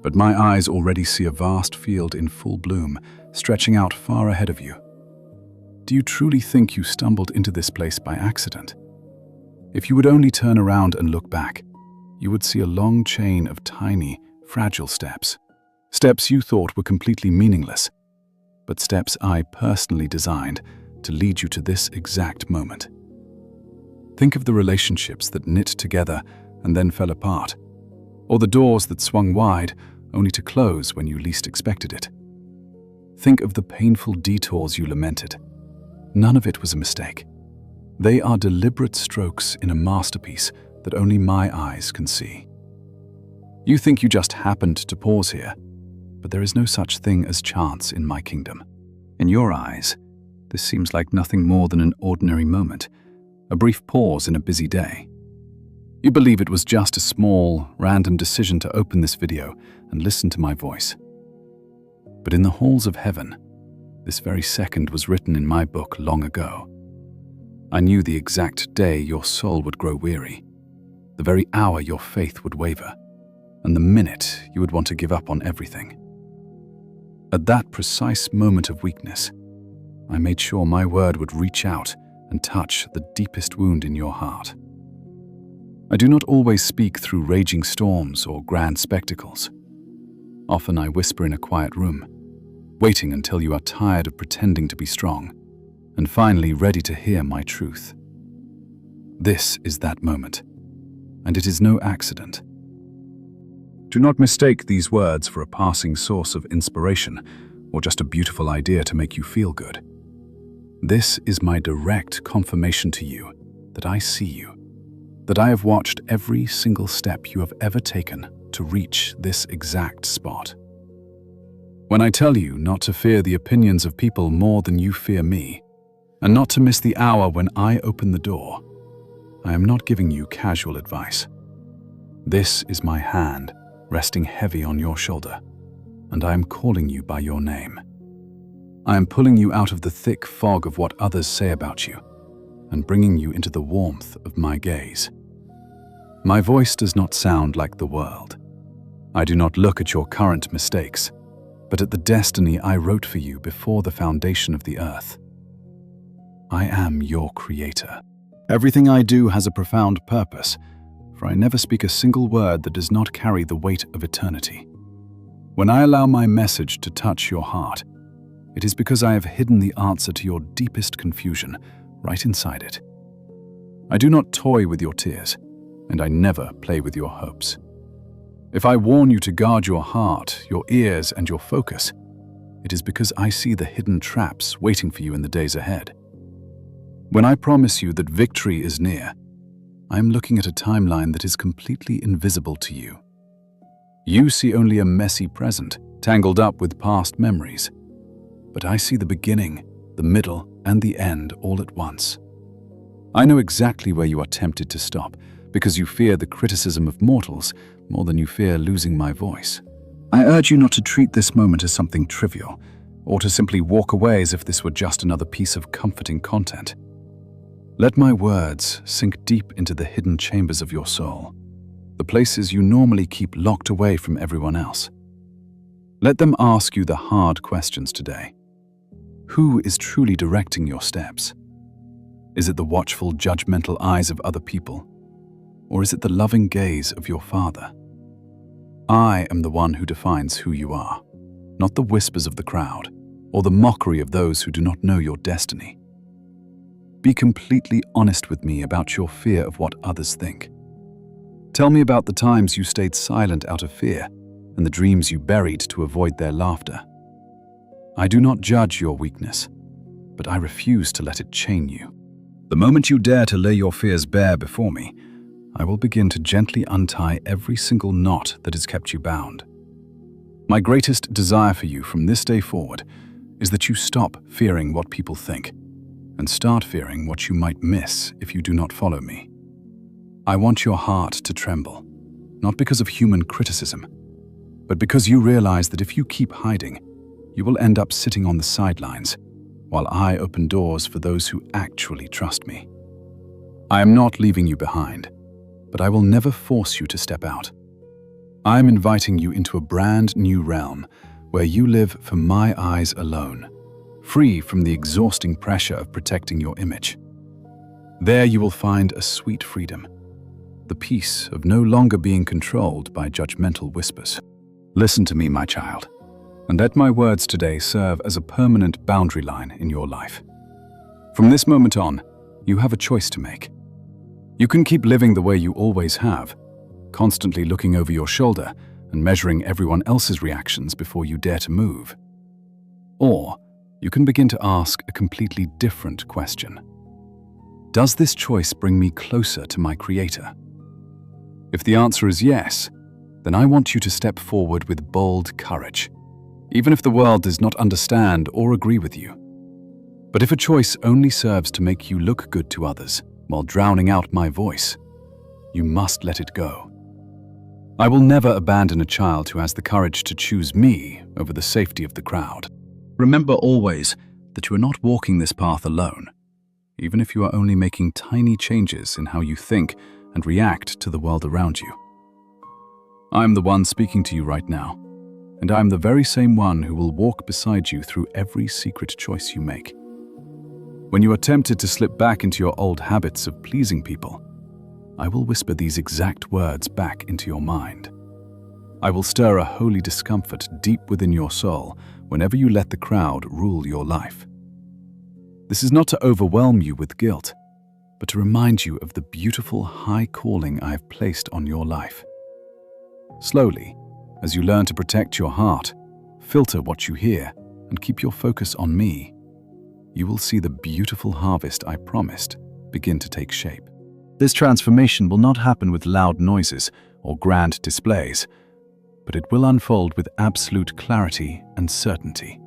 But my eyes already see a vast field in full bloom, stretching out far ahead of you. Do you truly think you stumbled into this place by accident? If you would only turn around and look back, you would see a long chain of tiny, fragile steps. Steps you thought were completely meaningless, but steps I personally designed to lead you to this exact moment. Think of the relationships that knit together and then fell apart, or the doors that swung wide only to close when you least expected it. Think of the painful detours you lamented. None of it was a mistake. They are deliberate strokes in a masterpiece that only my eyes can see. You think you just happened to pause here, but there is no such thing as chance in my kingdom. In your eyes, this seems like nothing more than an ordinary moment, a brief pause in a busy day. You believe it was just a small, random decision to open this video and listen to my voice. But in the halls of heaven, this very second was written in my book long ago. I knew the exact day your soul would grow weary, the very hour your faith would waver, and the minute you would want to give up on everything. At that precise moment of weakness, I made sure my word would reach out and touch the deepest wound in your heart. I do not always speak through raging storms or grand spectacles. Often I whisper in a quiet room, waiting until you are tired of pretending to be strong and finally ready to hear my truth. This is that moment, and it is no accident. Do not mistake these words for a passing source of inspiration or just a beautiful idea to make you feel good. This is my direct confirmation to you that I see you, that I have watched every single step you have ever taken to reach this exact spot. When I tell you not to fear the opinions of people more than you fear me, and not to miss the hour when I open the door, I am not giving you casual advice. This is my hand resting heavy on your shoulder, and I am calling you by your name. I am pulling you out of the thick fog of what others say about you, and bringing you into the warmth of my gaze. My voice does not sound like the world. I do not look at your current mistakes, but at the destiny I wrote for you before the foundation of the earth. I am your creator. Everything I do has a profound purpose, for I never speak a single word that does not carry the weight of eternity. When I allow my message to touch your heart, it is because I have hidden the answer to your deepest confusion right inside it. I do not toy with your tears, and I never play with your hopes. If I warn you to guard your heart, your ears, and your focus, it is because I see the hidden traps waiting for you in the days ahead. When I promise you that victory is near, I am looking at a timeline that is completely invisible to you. You see only a messy present, tangled up with past memories. But I see the beginning, the middle, and the end all at once. I know exactly where you are tempted to stop, because you fear the criticism of mortals more than you fear losing my voice. I urge you not to treat this moment as something trivial, or to simply walk away as if this were just another piece of comforting content. Let my words sink deep into the hidden chambers of your soul, the places you normally keep locked away from everyone else. Let them ask you the hard questions today. Who is truly directing your steps? Is it the watchful, judgmental eyes of other people? Or is it the loving gaze of your Father? I am the one who defines who you are, not the whispers of the crowd, or the mockery of those who do not know your destiny. Be completely honest with me about your fear of what others think. Tell me about the times you stayed silent out of fear and the dreams you buried to avoid their laughter. I do not judge your weakness, but I refuse to let it chain you. The moment you dare to lay your fears bare before me, I will begin to gently untie every single knot that has kept you bound. My greatest desire for you from this day forward is that you stop fearing what people think and start fearing what you might miss if you do not follow me. I want your heart to tremble, not because of human criticism, but because you realize that if you keep hiding, you will end up sitting on the sidelines while I open doors for those who actually trust me. I am not leaving you behind, but I will never force you to step out. I am inviting you into a brand new realm where you live for my eyes alone, free from the exhausting pressure of protecting your image. There you will find a sweet freedom, the peace of no longer being controlled by judgmental whispers. Listen to me, my child, and let my words today serve as a permanent boundary line in your life. From this moment on, you have a choice to make. You can keep living the way you always have, constantly looking over your shoulder and measuring everyone else's reactions before you dare to move. Or you can begin to ask a completely different question. Does this choice bring me closer to my Creator? If the answer is yes, then I want you to step forward with bold courage, even if the world does not understand or agree with you. But if a choice only serves to make you look good to others while drowning out my voice, you must let it go. I will never abandon a child who has the courage to choose me over the safety of the crowd. Remember always that you are not walking this path alone, even if you are only making tiny changes in how you think and react to the world around you. I am the one speaking to you right now, and I am the very same one who will walk beside you through every secret choice you make. When you are tempted to slip back into your old habits of pleasing people, I will whisper these exact words back into your mind. I will stir a holy discomfort deep within your soul whenever you let the crowd rule your life. This is not to overwhelm you with guilt, but to remind you of the beautiful high calling I have placed on your life. Slowly, as you learn to protect your heart, filter what you hear, and keep your focus on me, you will see the beautiful harvest I promised begin to take shape. This transformation will not happen with loud noises or grand displays, but it will unfold with absolute clarity and certainty.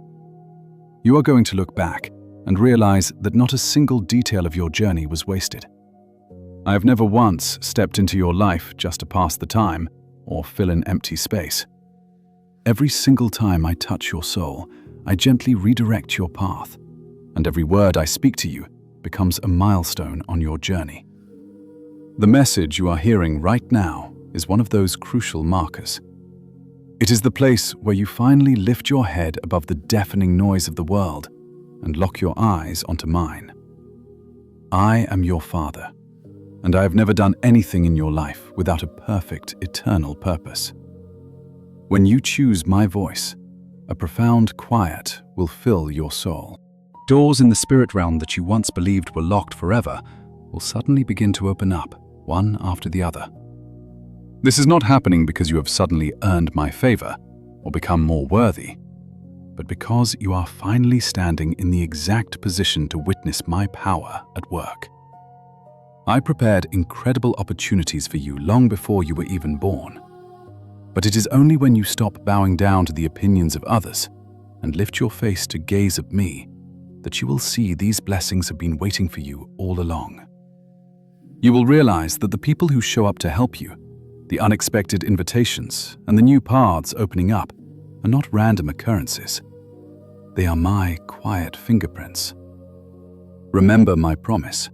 You are going to look back and realize that not a single detail of your journey was wasted. I have never once stepped into your life just to pass the time or fill an empty space. Every single time I touch your soul, I gently redirect your path, and every word I speak to you becomes a milestone on your journey. The message you are hearing right now is one of those crucial markers. It is the place where you finally lift your head above the deafening noise of the world and lock your eyes onto mine. I am your Father, and I have never done anything in your life without a perfect, eternal purpose. When you choose my voice, a profound quiet will fill your soul. Doors in the spirit realm that you once believed were locked forever will suddenly begin to open up, one after the other. This is not happening because you have suddenly earned my favor or become more worthy, but because you are finally standing in the exact position to witness my power at work. I prepared incredible opportunities for you long before you were even born. But it is only when you stop bowing down to the opinions of others and lift your face to gaze at me that you will see these blessings have been waiting for you all along. You will realize that the people who show up to help you, the unexpected invitations, and the new paths opening up are not random occurrences. They are my quiet fingerprints. Remember my promise.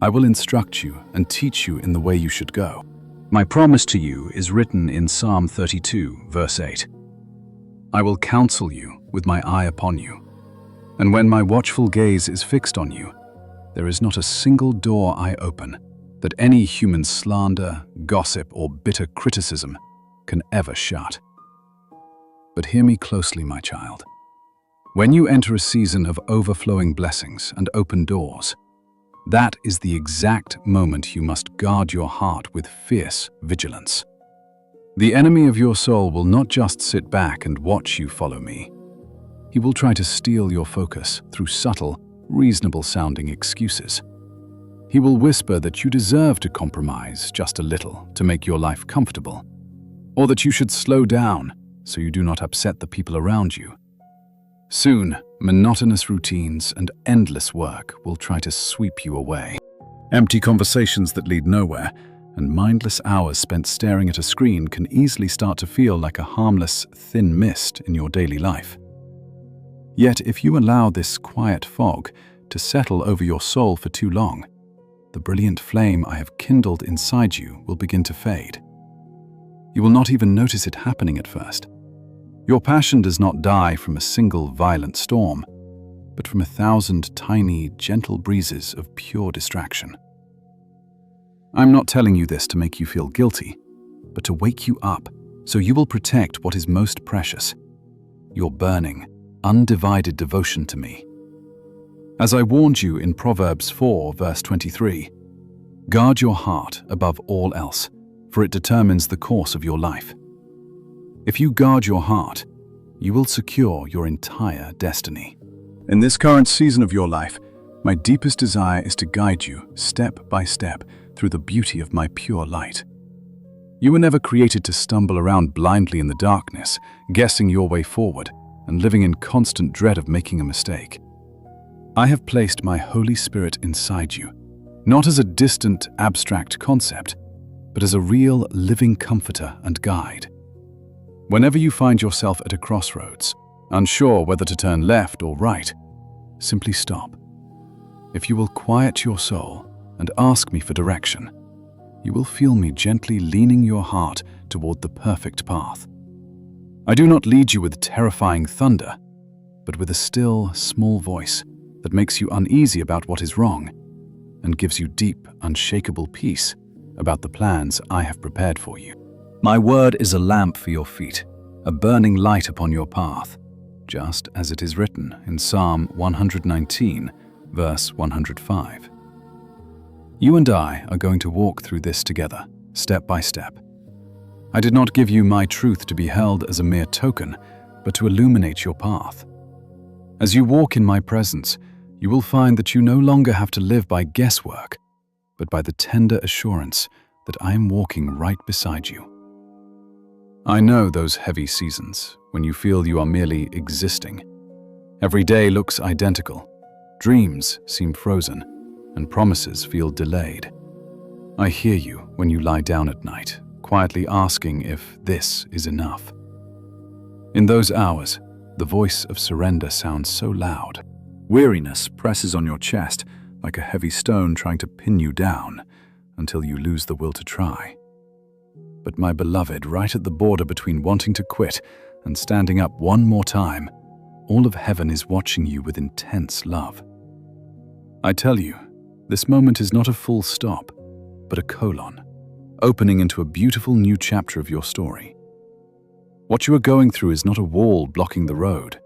I will instruct you and teach you in the way you should go. My promise to you is written in Psalm 32, verse 8. I will counsel you with my eye upon you, and when my watchful gaze is fixed on you, there is not a single door I open that any human slander, gossip, or bitter criticism can ever shut. But hear me closely, my child. When you enter a season of overflowing blessings and open doors, that is the exact moment you must guard your heart with fierce vigilance. The enemy of your soul will not just sit back and watch you follow me. He will try to steal your focus through subtle, reasonable-sounding excuses. He will whisper that you deserve to compromise just a little to make your life comfortable, or that you should slow down so you do not upset the people around you. Soon, monotonous routines and endless work will try to sweep you away. Empty conversations that lead nowhere and mindless hours spent staring at a screen can easily start to feel like a harmless, thin mist in your daily life. Yet if you allow this quiet fog to settle over your soul for too long, the brilliant flame I have kindled inside you will begin to fade. You will not even notice it happening at first. Your passion does not die from a single violent storm, but from 1,000 tiny, gentle breezes of pure distraction. I'm not telling you this to make you feel guilty, but to wake you up so you will protect what is most precious, your burning, undivided devotion to me. As I warned you in Proverbs 4, verse 23, guard your heart above all else, for it determines the course of your life. If you guard your heart, you will secure your entire destiny. In this current season of your life, my deepest desire is to guide you step by step through the beauty of my pure light. You were never created to stumble around blindly in the darkness, guessing your way forward and living in constant dread of making a mistake. I have placed my Holy Spirit inside you, not as a distant, abstract concept, but as a real, living comforter and guide. Whenever you find yourself at a crossroads, unsure whether to turn left or right, simply stop. If you will quiet your soul and ask me for direction, you will feel me gently leaning your heart toward the perfect path.
I do not lead you with terrifying thunder, but with a still, small voice that makes you uneasy about what is wrong and gives you deep, unshakable peace about the plans I have prepared for you. My word is a lamp for your feet, a burning light upon your path, just as it is written in Psalm 119, verse 105. You and I are going to walk through this together, step by step. I did not give you my truth to be held as a mere token, but to illuminate your path. As you walk in my presence, you will find that you no longer have to live by guesswork, but by the tender assurance that I am walking right beside you. I know those heavy seasons when you feel you are merely existing. Every day looks identical, dreams seem frozen, and promises feel delayed. I hear you when you lie down at night, quietly asking if this is enough. In those hours, the voice of surrender sounds so loud. Weariness presses on your chest like a heavy stone trying to pin you down until you lose the will to try. But my beloved, right at the border between wanting to quit and standing up one more time, all of heaven is watching you with intense love. I tell you, this moment is not a full stop, but a colon, opening into a beautiful new chapter of your story. What you are going through is not a wall blocking the road,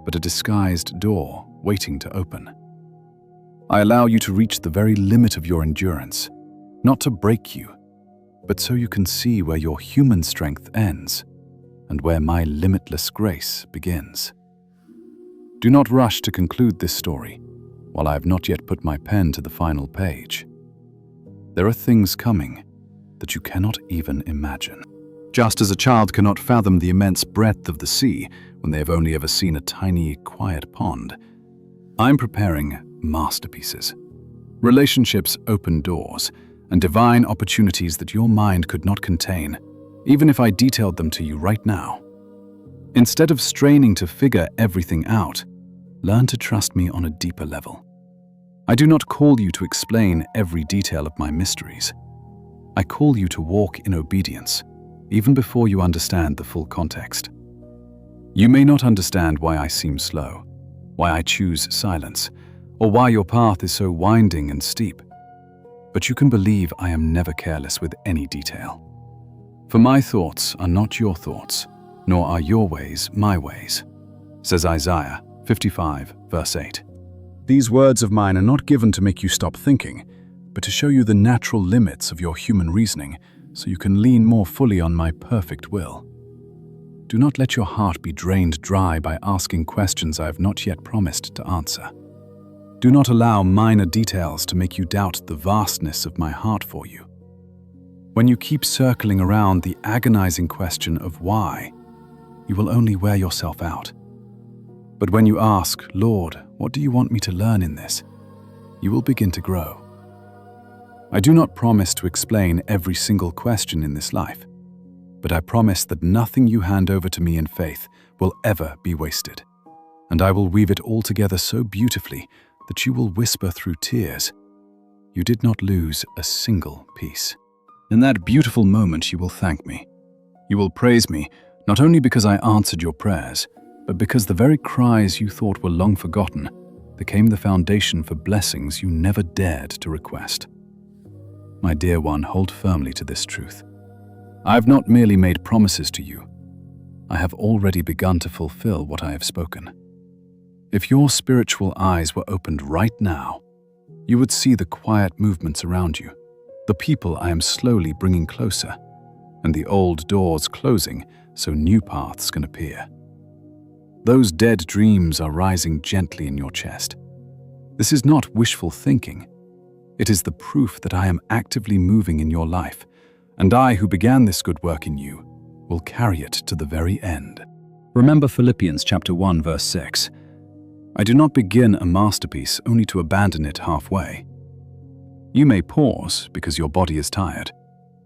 but a disguised door waiting to open. I allow you to reach the very limit of your endurance, not to break you, but so you can see where your human strength ends and where my limitless grace begins. Do not rush to conclude this story while I have not yet put my pen to the final page. There are things coming that you cannot even imagine. Just as a child cannot fathom the immense breadth of the sea when they have only ever seen a tiny, quiet pond, I'm preparing masterpieces. Relationships open doors, and divine opportunities that your mind could not contain, even if I detailed them to you right now. Instead of straining to figure everything out, learn to trust me on a deeper level. I do not call you to explain every detail of my mysteries. I call you to walk in obedience, even before you understand the full context. You may not understand why I seem slow, why I choose silence, or why your path is so winding and steep. But you can believe I am never careless with any detail. For my thoughts are not your thoughts, nor are your ways my ways, says Isaiah 55, verse 8. These words of mine are not given to make you stop thinking, but to show you the natural limits of your human reasoning, so you can lean more fully on my perfect will. Do not let your heart be drained dry by asking questions I have not yet promised to answer. Do not allow minor details to make you doubt the vastness of my heart for you. When you keep circling around the agonizing question of why, you will only wear yourself out. But when you ask, Lord, what do you want me to learn in this? You will begin to grow. I do not promise to explain every single question in this life, but I promise that nothing you hand over to me in faith will ever be wasted, and I will weave it all together so beautifully that you will whisper through tears, you did not lose a single piece. In that beautiful moment you will thank me. You will praise me, not only because I answered your prayers, but because the very cries you thought were long forgotten became the foundation for blessings you never dared to request. My dear one, hold firmly to this truth. I have not merely made promises to you. I have already begun to fulfill what I have spoken. If your spiritual eyes were opened right now, you would see the quiet movements around you, the people I am slowly bringing closer, and the old doors closing so new paths can appear. Those dead dreams are rising gently in your chest. This is not wishful thinking. It is the proof that I am actively moving in your life, and I who began this good work in you will carry it to the very end. Remember Philippians chapter 1, verse 6. I do not begin a masterpiece only to abandon it halfway. You may pause because your body is tired,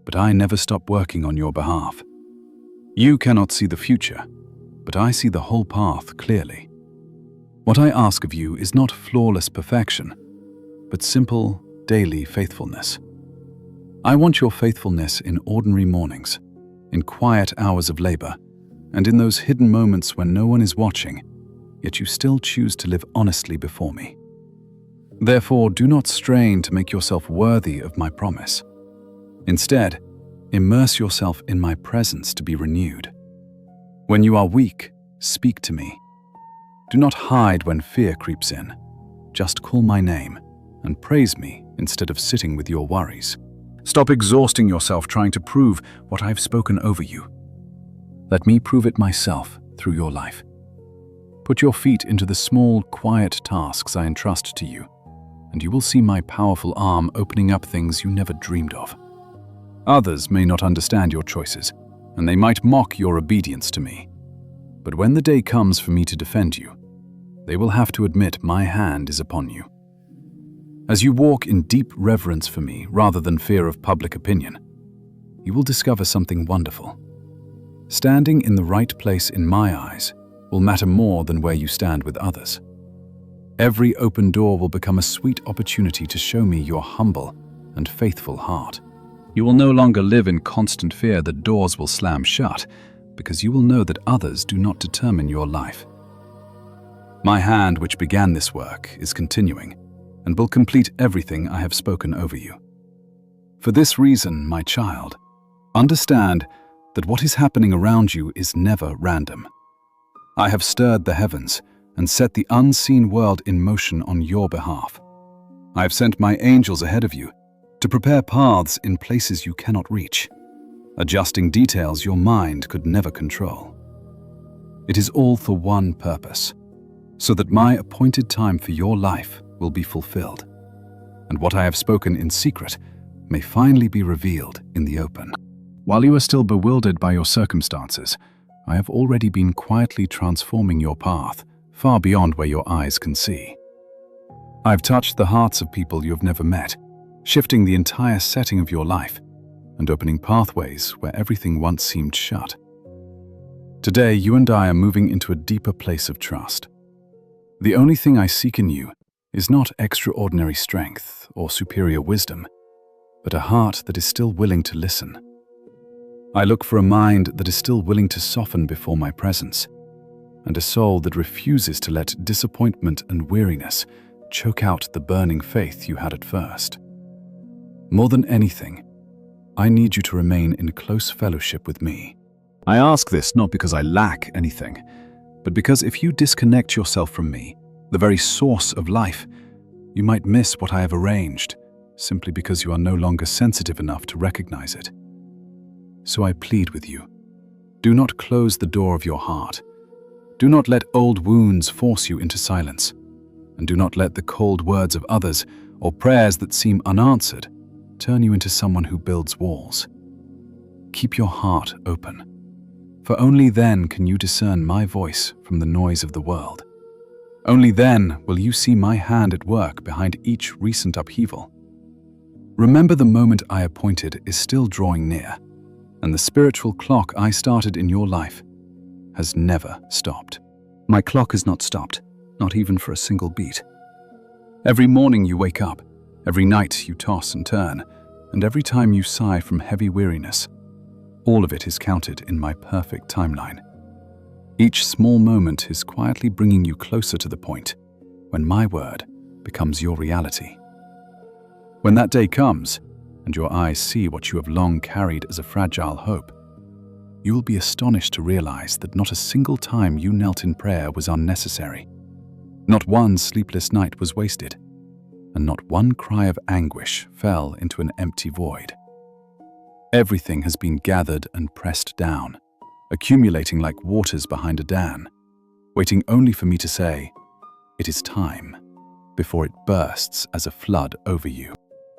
but I never stop working on your behalf. You cannot see the future, but I see the whole path clearly. What I ask of you is not flawless perfection, but simple, daily faithfulness. I want your faithfulness in ordinary mornings, in quiet hours of labor, and in those hidden moments when no one is watching, yet you still choose to live honestly before me. Therefore, do not strain to make yourself worthy of my promise. Instead, immerse yourself in my presence to be renewed. When you are weak, speak to me. Do not hide when fear creeps in. Just call my name and praise me instead of sitting with your worries. Stop exhausting yourself trying to prove what I have spoken over you. Let me prove it myself through your life. Put your feet into the small, quiet tasks I entrust to you, and you will see my powerful arm opening up things you never dreamed of. Others may not understand your choices, and they might mock your obedience to me. But when the day comes for me to defend you, they will have to admit my hand is upon you. As you walk in deep reverence for me rather than fear of public opinion, you will discover something wonderful. Standing in the right place in my eyes will matter more than where you stand with others. Every open door will become a sweet opportunity to show me your humble and faithful heart. You will no longer live in constant fear that doors will slam shut, because you will know that others do not determine your life. My hand, which began this work, is continuing, and will complete everything I have spoken over you. For this reason, my child, understand that what is happening around you is never random. I have stirred the heavens and set the unseen world in motion on your behalf. I have sent my angels ahead of you to prepare paths in places you cannot reach, adjusting details your mind could never control. It is all for one purpose, so that my appointed time for your life will be fulfilled, and what I have spoken in secret may finally be revealed in the open. While you are still bewildered by your circumstances, I have already been quietly transforming your path far beyond where your eyes can see. I've touched the hearts of people you have never met, shifting the entire setting of your life and opening pathways where everything once seemed shut. Today, you and I are moving into a deeper place of trust. The only thing I seek in you is not extraordinary strength or superior wisdom, but a heart that is still willing to listen. I look for a mind that is still willing to soften before my presence, and a soul that refuses to let disappointment and weariness choke out the burning faith you had at first. More than anything, I need you to remain in close fellowship with me. I ask this not because I lack anything, but because if you disconnect yourself from me, the very source of life, you might miss what I have arranged, simply because you are no longer sensitive enough to recognize it. So I plead with you, do not close the door of your heart. Do not let old wounds force you into silence, and do not let the cold words of others or prayers that seem unanswered turn you into someone who builds walls. Keep your heart open, for only then can you discern my voice from the noise of the world. Only then will you see my hand at work behind each recent upheaval. Remember, the moment I appointed is still drawing near, and the spiritual clock I started in your life has never stopped. My clock has not stopped, not even for a single beat. Every morning you wake up, every night you toss and turn, and every time you sigh from heavy weariness, all of it is counted in my perfect timeline. Each small moment is quietly bringing you closer to the point when my word becomes your reality. When that day comes, and your eyes see what you have long carried as a fragile hope, you will be astonished to realize that not a single time you knelt in prayer was unnecessary. Not one sleepless night was wasted, and not one cry of anguish fell into an empty void. Everything has been gathered and pressed down, accumulating like waters behind a dam, waiting only for me to say, "It is time," before it bursts as a flood over you.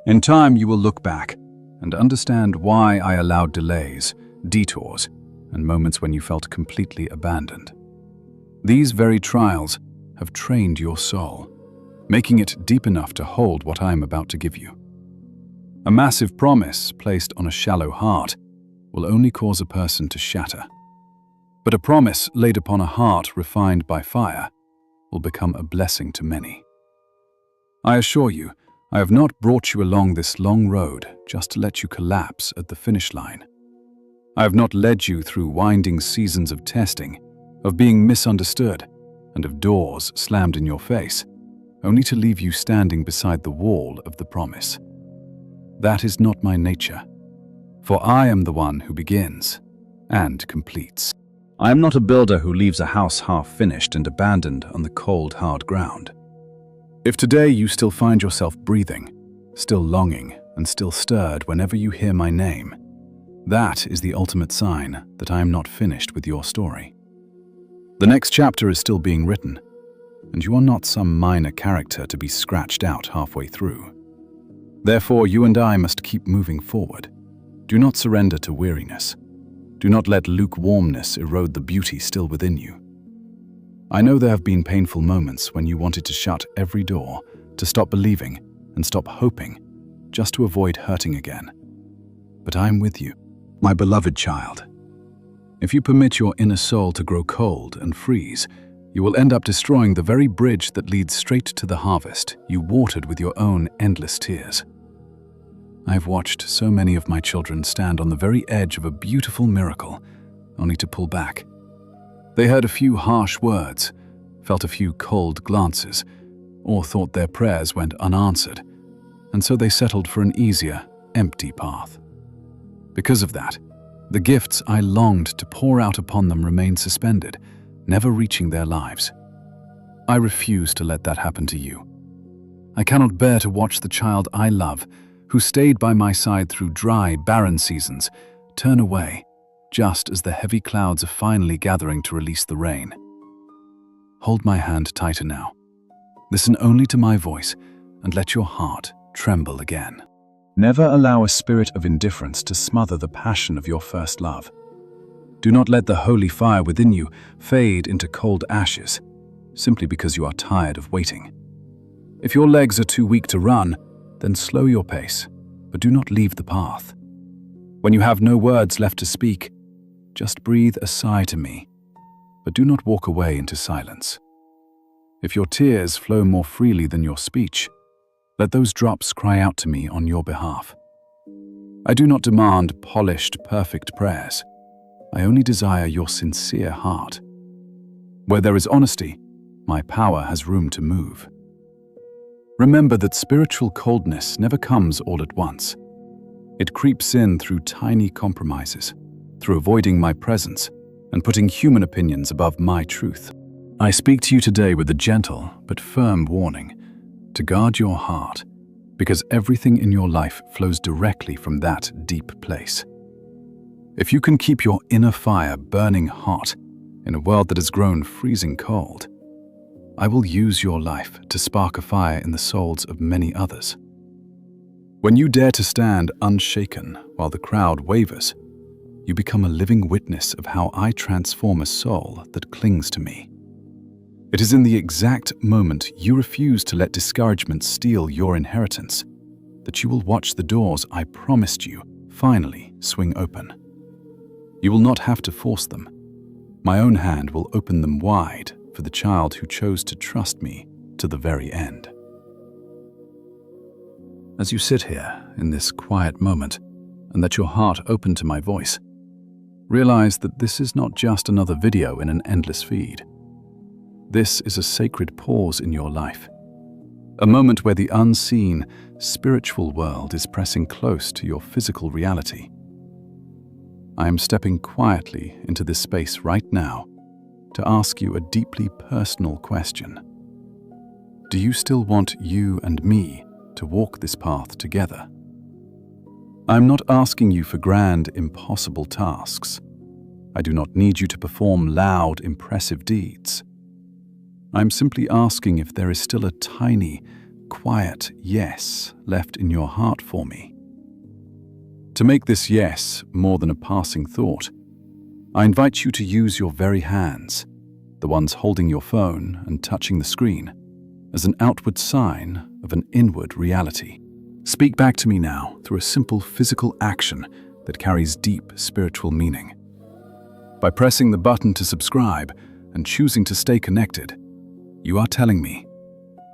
In time, you will look back and understand why I allowed delays, detours, and moments when you felt completely abandoned. These very trials have trained your soul, making it deep enough to hold what I am about to give you. A massive promise placed on a shallow heart will only cause a person to shatter. But a promise laid upon a heart refined by fire will become a blessing to many. I assure you, I have not brought you along this long road just to let you collapse at the finish line.
I have not led you through winding seasons of testing, of being misunderstood, and of doors slammed in your face, only to leave you standing beside the wall of the promise. That is not my nature, for I am the one who begins and completes. I am not a builder who leaves a house half-finished and abandoned on the cold, hard ground. If today you still find yourself breathing, still longing, and still stirred whenever you hear my name, that is the ultimate sign that I am not finished with your story. The next chapter is still being written, and you are not some minor character to be scratched out halfway through. Therefore, you and I must keep moving forward. Do not surrender to weariness. Do not let lukewarmness erode the beauty still within you. I know there have been painful moments when you wanted to shut every door, to stop believing and stop hoping, just to avoid hurting again. But I am with you, my beloved child. If you permit your inner soul to grow cold and freeze, you will end up destroying the very bridge that leads straight to the harvest you watered with your own endless tears. I've watched so many of my children stand on the very edge of a beautiful miracle, only to pull back. They heard a few harsh words, felt a few cold glances, or thought their prayers went unanswered, and so they settled for an easier, empty path. Because of that, the gifts I longed to pour out upon them remained suspended, never reaching their lives. I refuse to let that happen to you. I cannot bear to watch the child I love, who stayed by my side through dry, barren seasons, turn away, just as the heavy clouds are finally gathering to release the rain. Hold my hand tighter now. Listen only to my voice, and let your heart tremble again. Never allow a spirit of indifference to smother the passion of your first love. Do not let the holy fire within you fade into cold ashes, simply because you are tired of waiting. If your legs are too weak to run, then slow your pace, but do not leave the path. When you have no words left to speak, just breathe a sigh to me, but do not walk away into silence. If your tears flow more freely than your speech, let those drops cry out to me on your behalf. I do not demand polished, perfect prayers. I only desire your sincere heart. Where there is honesty, my power has room to move. Remember that spiritual coldness never comes all at once. It creeps in through tiny compromises, through avoiding my presence and putting human opinions above my truth. I speak to you today with a gentle but firm warning to guard your heart, because everything in your life flows directly from that deep place. If you can keep your inner fire burning hot in a world that has grown freezing cold, I will use your life to spark a fire in the souls of many others. When you dare to stand unshaken while the crowd wavers, you become a living witness of how I transform a soul that clings to me. It is in the exact moment you refuse to let discouragement steal your inheritance that you will watch the doors I promised you finally swing open. You will not have to force them. My own hand will open them wide for the child who chose to trust me to the very end. As you sit here in this quiet moment and let your heart open to my voice, realize that this is not just another video in an endless feed. This is a sacred pause in your life, a moment where the unseen, spiritual world is pressing close to your physical reality. I am stepping quietly into this space right now to ask you a deeply personal question. Do you still want you and me to walk this path together? I'm not asking you for grand, impossible tasks. I do not need you to perform loud, impressive deeds. I'm simply asking if there is still a tiny, quiet yes left in your heart for me. To make this yes more than a passing thought, I invite you to use your very hands, the ones holding your phone and touching the screen, as an outward sign of an inward reality. Speak back to me now through a simple physical action that carries deep spiritual meaning. By pressing the button to subscribe and choosing to stay connected, you are telling me,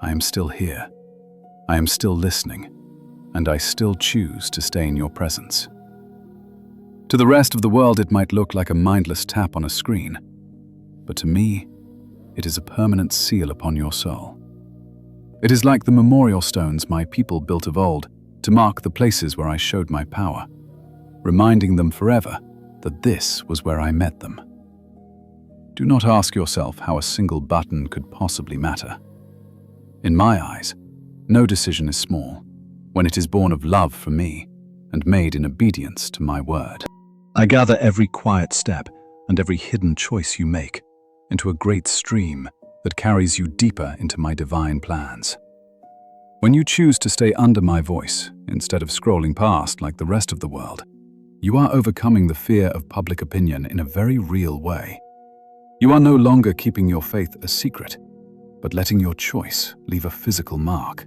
I am still here, I am still listening, and I still choose to stay in your presence.
To the rest of the world, it might look like a mindless tap on a screen, but to me, it is a permanent seal upon your soul. It is like the memorial stones my people built of old to mark the places where I showed my power, reminding them forever that this was where I met them. Do not ask yourself how a single button could possibly matter. In my eyes, no decision is small when it is born of love for me and made in obedience to my word. I gather every quiet step and every hidden choice you make into a great stream that carries you deeper into my divine plans. When you choose to stay under my voice instead of scrolling past like the rest of the world, you are overcoming the fear of public opinion in a very real way. You are no longer keeping your faith a secret, but letting your choice leave a physical mark.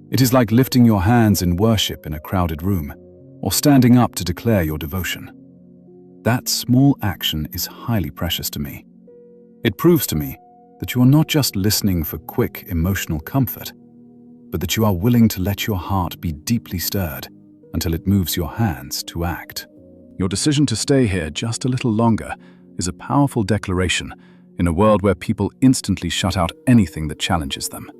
It is like lifting your hands in worship in a crowded room, or standing up to declare your devotion. That small action is highly precious to me. It proves to me that you are not just listening for quick emotional comfort, but that you are willing to let your heart be deeply stirred until it moves your hands to act. Your decision to stay here just a little longer is a powerful declaration in a world where people instantly shut out anything that challenges them.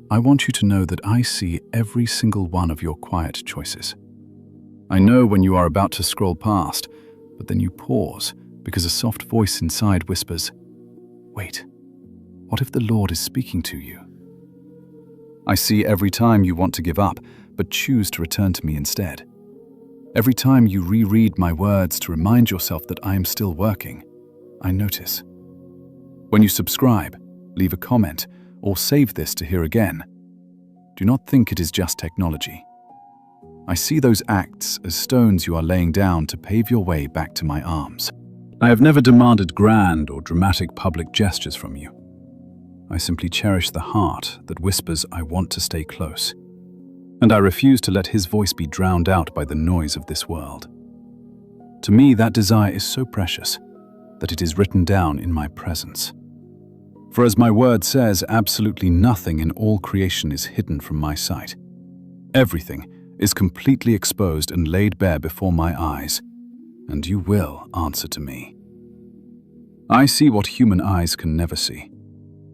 I want you to know that I see every single one of your quiet choices. I know when you are about to scroll past, but then you pause because a soft voice inside whispers, "Wait, what if the Lord is speaking to you?" I see every time you want to give up, but choose to return to me instead. Every time you reread my words to remind yourself that I am still working, I notice. When you subscribe, leave a comment, or save this to hear again, do not think it is just technology. I see those acts as stones you are laying down to pave your way back to my arms. I have never demanded grand or dramatic public gestures from you. I simply cherish the heart that whispers I want to stay close, and I refuse to let his voice be drowned out by the noise of this world. To me, that desire is so precious that it is written down in my presence. For as my word says, absolutely nothing in all creation is hidden from my sight. Everything is completely exposed and laid bare before my eyes, and you will answer to me. I see what human eyes can never see,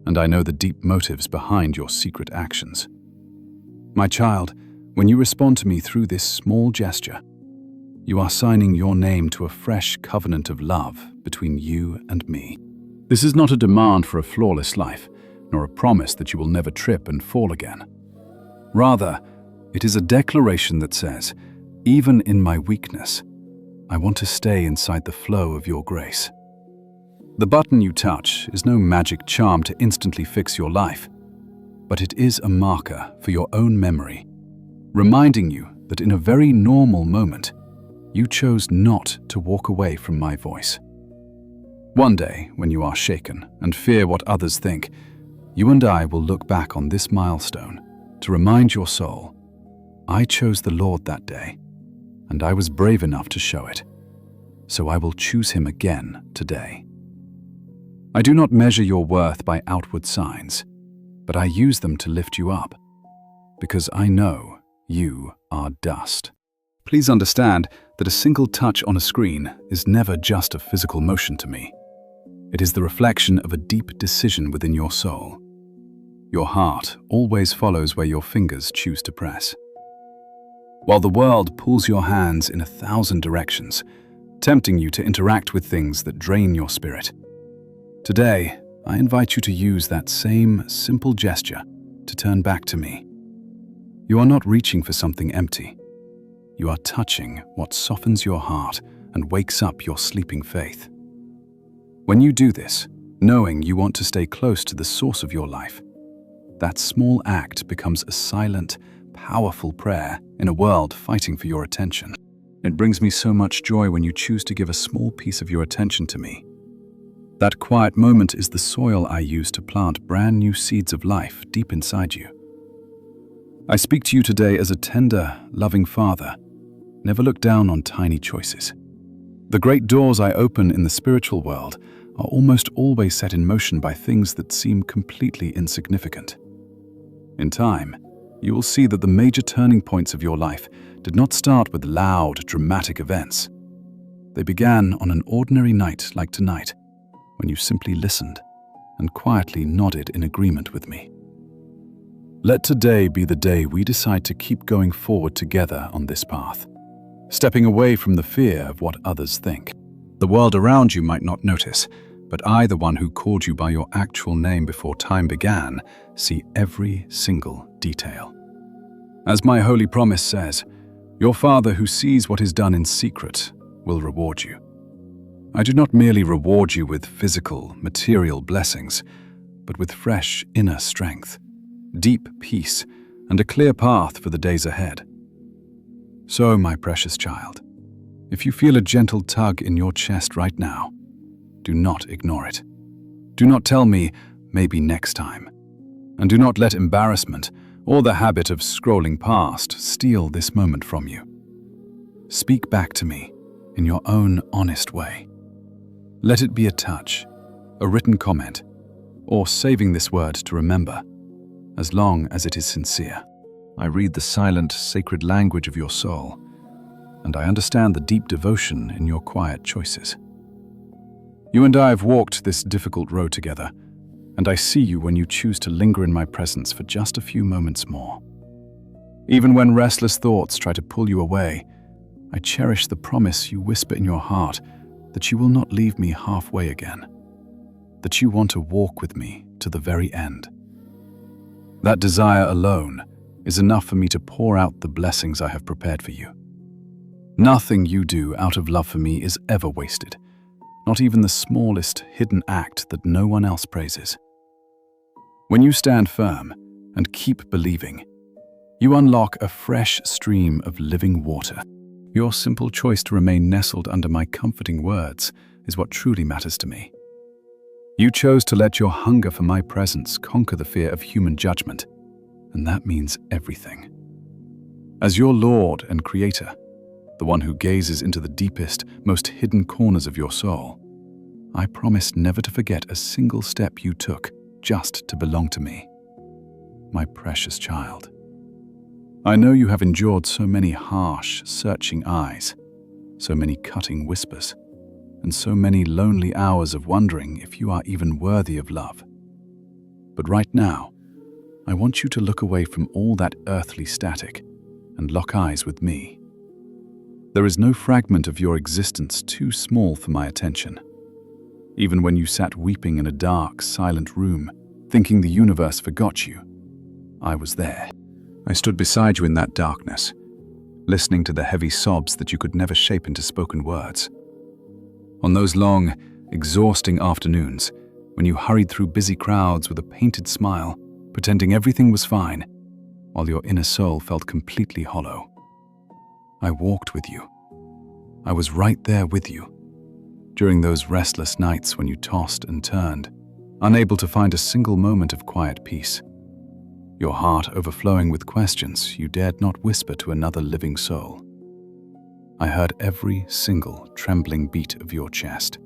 and I know the deep motives behind your secret actions. My child, when you respond to me through this small gesture, you are signing your name to a fresh covenant of love between you and me. This is not a demand for a flawless life, nor a promise that you will never trip and fall again. Rather, it is a declaration that says, even in my weakness, I want to stay inside the flow of your grace. The button you touch is no magic charm to instantly fix your life, but it is a marker for your own memory, reminding you that in a very normal moment, you chose not to walk away from my voice. One day, when you are shaken and fear what others think, you and I will look back on this milestone to remind your soul, I chose the Lord that day, and I was brave enough to show it, so I will choose him again today. I do not measure your worth by outward signs, but I use them to lift you up, because I know you are dust. Please understand that a single touch on a screen is never just a physical motion to me. It is the reflection of a deep decision within your soul. Your heart always follows where your fingers choose to press. While the world pulls your hands in 1,000 directions, tempting you to interact with things that drain your spirit, today, I invite you to use that same simple gesture to turn back to me. You are not reaching for something empty. You are touching what softens your heart and wakes up your sleeping faith. When you do this, knowing you want to stay close to the source of your life, that small act becomes a silent, powerful prayer in a world fighting for your attention. It brings me so much joy when you choose to give a small piece of your attention to me. That quiet moment is the soil I use to plant brand new seeds of life deep inside you. I speak to you today as a tender, loving father. Never look down on tiny choices. The great doors I open in the spiritual world are almost always set in motion by things that seem completely insignificant. In time,
you will see that the major turning points of your life did not start with loud, dramatic events. They began on an ordinary night like tonight, when you simply listened and quietly nodded in agreement with me. Let today be the day we decide to keep going forward together on this path, stepping away from the fear of what others think. The world around you might not notice, but I, the one who called you by your actual name before time began, see every single detail. As my holy promise says, your Father who sees what is done in secret will reward you. I do not merely reward you with physical, material blessings, but with fresh inner strength, deep peace, and a clear path for the days ahead. So, my precious child, if you feel a gentle tug in your chest right now, do not ignore it. Do not tell me, maybe next time. And do not let embarrassment or the habit of scrolling past steal this moment from you. Speak back to me in your own honest way. Let it be a touch, a written comment, or saving this word to remember, as long as it is sincere. I read the silent, sacred language of your soul, and I understand the deep devotion in your quiet choices. You and I have walked this difficult road together, and I see you when you choose to linger in my presence for just a few moments more. Even when restless thoughts try to pull you away, I cherish the promise you whisper in your heart that you will not leave me halfway again, that you want to walk with me to the very end. That desire alone is enough for me to pour out the blessings I have prepared for you. Nothing you do out of love for me is ever wasted, not even the smallest hidden act that no one else praises. When you stand firm and keep believing, you unlock a fresh stream of living water. Your simple choice to remain nestled under my comforting words is what truly matters to me. You chose to let your hunger for my presence conquer the fear of human judgment, and that means everything. As your Lord and Creator, the one who gazes into the deepest, most hidden corners of your soul, I promise never to forget a single step you took just to belong to me, my precious child. I know you have endured so many harsh, searching eyes, so many cutting whispers, and so many lonely hours of wondering if you are even worthy of love. But right now, I want you to look away from all that earthly static and lock eyes with me. There is no fragment of your existence too small for my attention. Even when you sat weeping in a dark, silent room, thinking the universe forgot you, I was there. I stood beside you in that darkness, listening to the heavy sobs that you could never shape into spoken words. On those long, exhausting afternoons, when you hurried through busy crowds with a painted smile, pretending everything was fine, while your inner soul felt completely hollow, I walked with you. I was right there with you. During those restless nights when you tossed and turned, unable to find a single moment of quiet peace, your heart overflowing with questions you dared not whisper to another living soul. I heard every single trembling beat of your chest.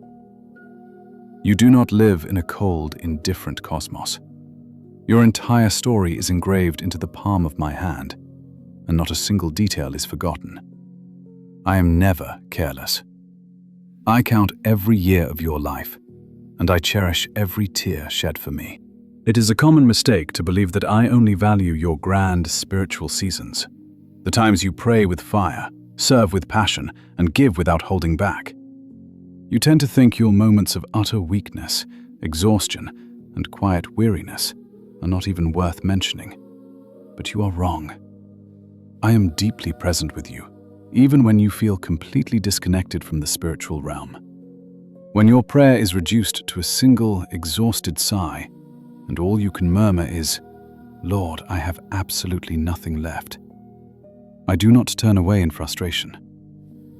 You do not live in a cold, indifferent cosmos. Your entire story is engraved into the palm of my hand, and not a single detail is forgotten. I am never careless. I count every year of your life, and I cherish every tear shed for me. It is a common mistake to believe that I only value your grand spiritual seasons, the times you pray with fire, serve with passion, and give without holding back. You tend to think your moments of utter weakness, exhaustion, and quiet weariness are not even worth mentioning. But you are wrong. I am deeply present with you, even when you feel completely disconnected from the spiritual realm. When your prayer is reduced to a single, exhausted sigh, and all you can murmur is, "Lord, I have absolutely nothing left," I do not turn away in frustration.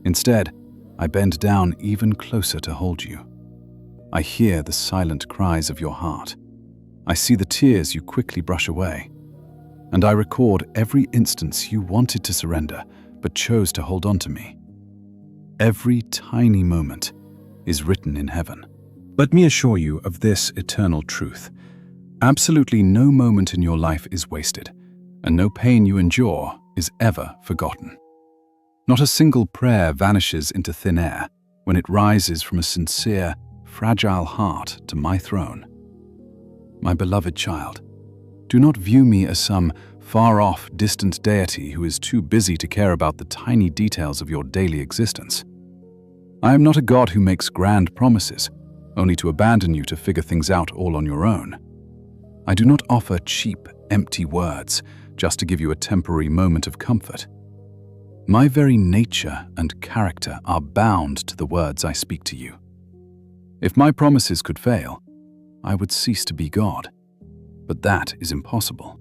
Instead, I bend down even closer to hold you. I hear the silent cries of your heart. I see the tears you quickly brush away. And I record every instance you wanted to surrender but chose to hold on to me. Every tiny moment is written in heaven. Let me assure you of this eternal truth. Absolutely no moment in your life is wasted,
and no pain you endure is ever forgotten. Not a single prayer vanishes into thin air when it rises from a sincere, fragile heart to my throne. My beloved child, do not view me as some far-off, distant deity who is too busy to care about the tiny details of your daily existence. I am not a God who makes grand promises, only to abandon you to figure things out all on your own. I do not offer cheap, empty words just to give you a temporary moment of comfort. My very nature and character are bound to the words I speak to you. If my promises could fail, I would cease to be God. But that is impossible.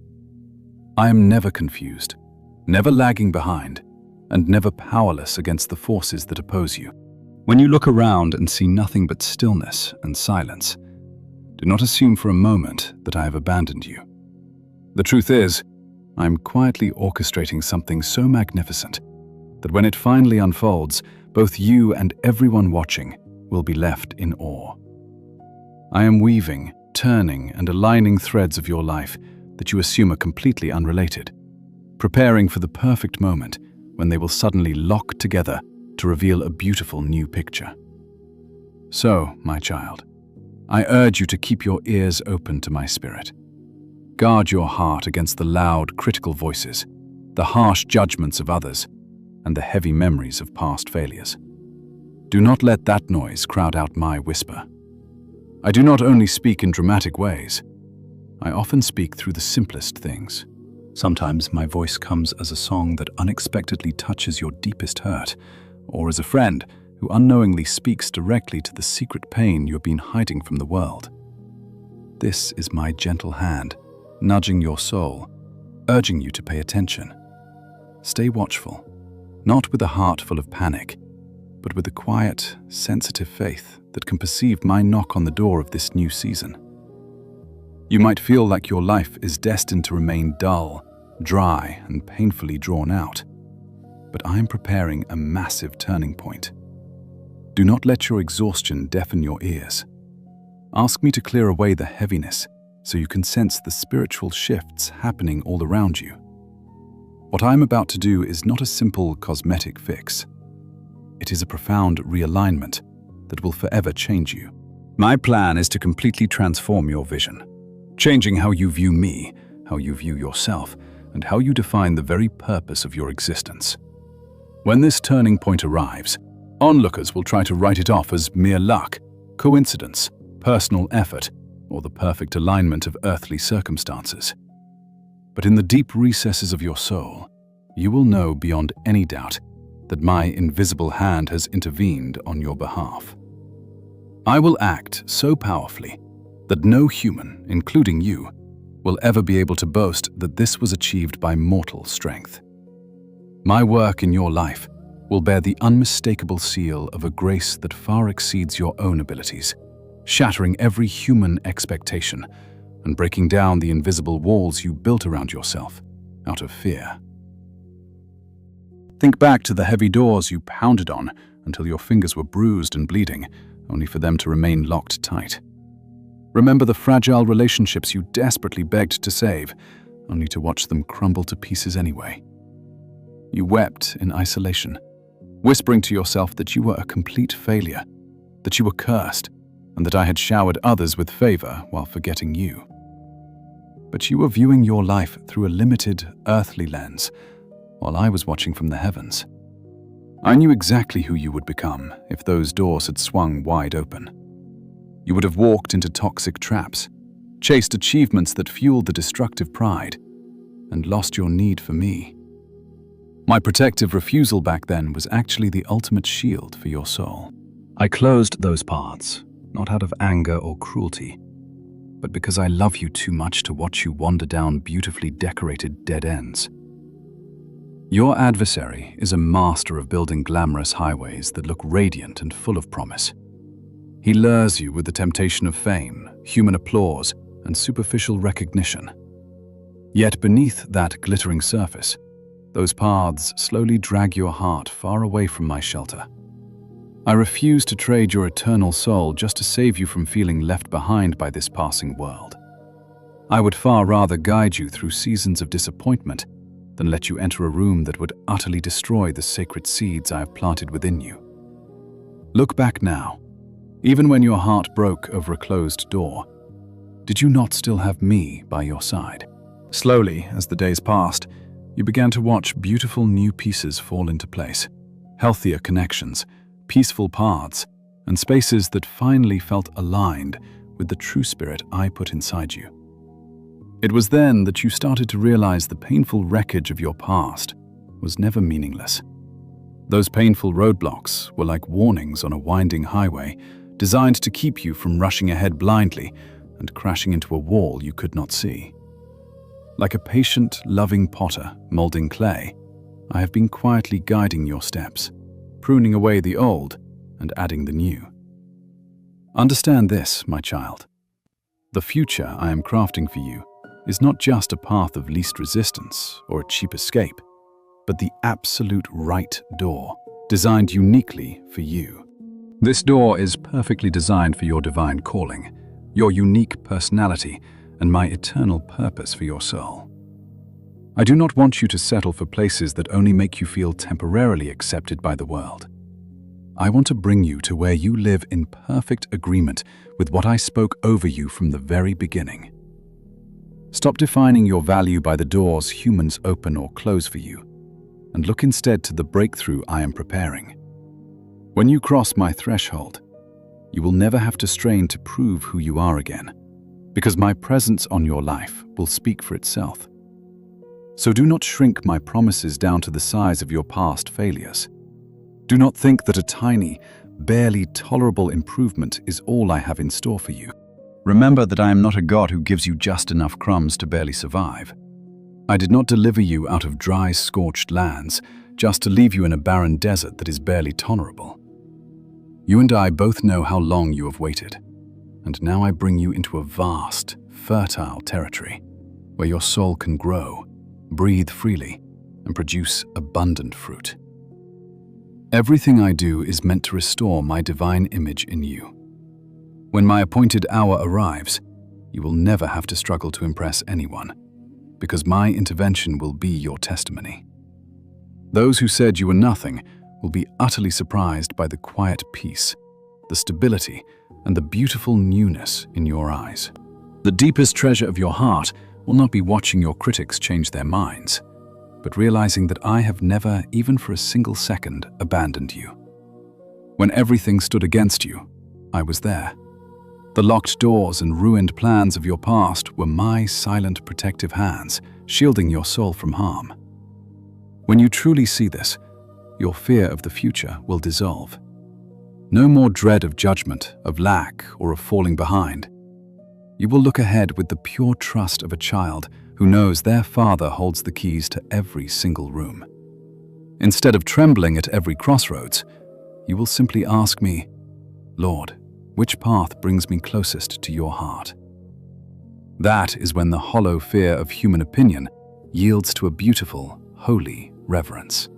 I am never confused, never lagging behind, and never powerless against the forces that oppose you. When you look around and see nothing but stillness and silence, do not assume for a moment that I have abandoned you. The truth is, I am quietly orchestrating something so magnificent that when it finally unfolds, both you and everyone watching will be left in awe. I am weaving, turning, and aligning threads of your life that you assume are completely unrelated, preparing for the perfect moment when they will suddenly lock together to reveal a beautiful new picture. So, my child, I urge you to keep your ears open to my spirit. Guard your heart against the loud, critical voices, the harsh judgments of others, and the heavy memories of past failures. Do not let that noise crowd out my whisper. I do not only speak in dramatic ways. I often speak through the simplest things. Sometimes my voice comes as a song that unexpectedly touches your deepest hurt, or as a friend who unknowingly speaks directly to the secret pain you have been hiding from the world. This is my gentle hand, nudging your soul, urging you to pay attention. Stay watchful, not with a heart full of panic, but with a quiet, sensitive faith that can perceive my knock on the door of this new season. You might feel like your life is destined to remain dull, dry, and painfully drawn out. But I am preparing a massive turning point. Do not let your exhaustion deafen your ears. Ask me to clear away the heaviness so you can sense the spiritual shifts happening all around you. What I am about to do is not a simple cosmetic fix. It is a profound realignment that will forever change you. My plan is to completely transform your vision, changing how you view me, how you view yourself, and how you define the very purpose of your existence. When this turning point arrives, onlookers will try to write it off as mere luck, coincidence, personal effort, or the perfect alignment of earthly circumstances. But in the deep recesses of your soul, you will know beyond any doubt that my invisible hand has intervened on your behalf. I will act so powerfully that no human, including you, will ever be able to boast that this was achieved by mortal strength. My work in your life will bear the unmistakable seal of a grace that far exceeds your own abilities, shattering every human expectation and breaking down the invisible walls you built around yourself out of fear. Think back to the heavy doors you pounded on until your fingers were bruised and bleeding, only for them to remain locked tight. Remember the fragile relationships you desperately begged to save, only to watch them crumble to pieces anyway. You wept in isolation, whispering to yourself that you were a complete failure, that you were cursed, and that I had showered others with favor while forgetting you. But you were viewing your life through a limited, earthly lens, while I was watching from the heavens. I knew exactly who you would become if those doors had swung wide open. You would have walked into toxic traps, chased achievements that fueled the destructive pride, and lost your need for me. My protective refusal back then was actually the ultimate shield for your soul. I closed those paths, not out of anger or cruelty, but because I love you too much to watch you wander down beautifully decorated dead ends. Your adversary is a master of building glamorous highways that look radiant and full of promise. He lures you with the temptation of fame, human applause, and superficial recognition. Yet beneath that glittering surface, those paths slowly drag your heart far away from my shelter. I refuse to trade your eternal soul just to save you from feeling left behind by this passing world. I would far rather guide you through seasons of disappointment than let you enter a room that would utterly destroy the sacred seeds I have planted within you. Look back now. Even when your heart broke over a closed door, did you not still have me by your side? Slowly, as the days passed, you began to watch beautiful new pieces fall into place. Healthier connections, peaceful paths, and spaces that finally felt aligned with the true spirit I put inside you. It was then that you started to realize the painful wreckage of your past was never meaningless. Those painful roadblocks were like warnings on a winding highway, designed to keep you from rushing ahead blindly and crashing into a wall you could not see. Like a patient, loving potter molding clay, I have been quietly guiding your steps, pruning away the old and adding the new. Understand this, my child. The future I am crafting for you is not just a path of least resistance or a cheap escape, but the absolute right door, designed uniquely for you. This door is perfectly designed for your divine calling, your unique personality, and my eternal purpose for your soul. I do not want you to settle for places that only make you feel temporarily accepted by the world. I want to bring you to where you live in perfect agreement with what I spoke over you from the very beginning. Stop defining your value by the doors humans open or close for you, and look instead to the breakthrough I am preparing. When you cross my threshold, you will never have to strain to prove who you are again, because my presence on your life will speak for itself. So do not shrink my promises down to the size of your past failures. Do not think that a tiny, barely tolerable improvement is all I have in store for you. Remember that I am not a God who gives you just enough crumbs to barely survive. I did not deliver you out of dry, scorched lands just to leave you in a barren desert that is barely tolerable. You and I both know how long you have waited, and now I bring you into a vast, fertile territory where your soul can grow, breathe freely, and produce abundant fruit. Everything I do is meant to restore my divine image in you. When my appointed hour arrives, you will never have to struggle to impress anyone, because my intervention will be your testimony. Those who said you were nothing will be utterly surprised by the quiet peace, the stability, and the beautiful newness in your eyes. The deepest treasure of your heart will not be watching your critics change their minds, but realizing that I have never, even for a single second, abandoned you. When everything stood against you, I was there. The locked doors and ruined plans of your past were my silent protective hands, shielding your soul from harm. When you truly see this, your fear of the future will dissolve. No more dread of judgment, of lack, or of falling behind. You will look ahead with the pure trust of a child who knows their father holds the keys to every single room. Instead of trembling at every crossroads, you will simply ask me, Lord, which path brings me closest to your heart? That is when the hollow fear of human opinion yields to a beautiful, holy reverence.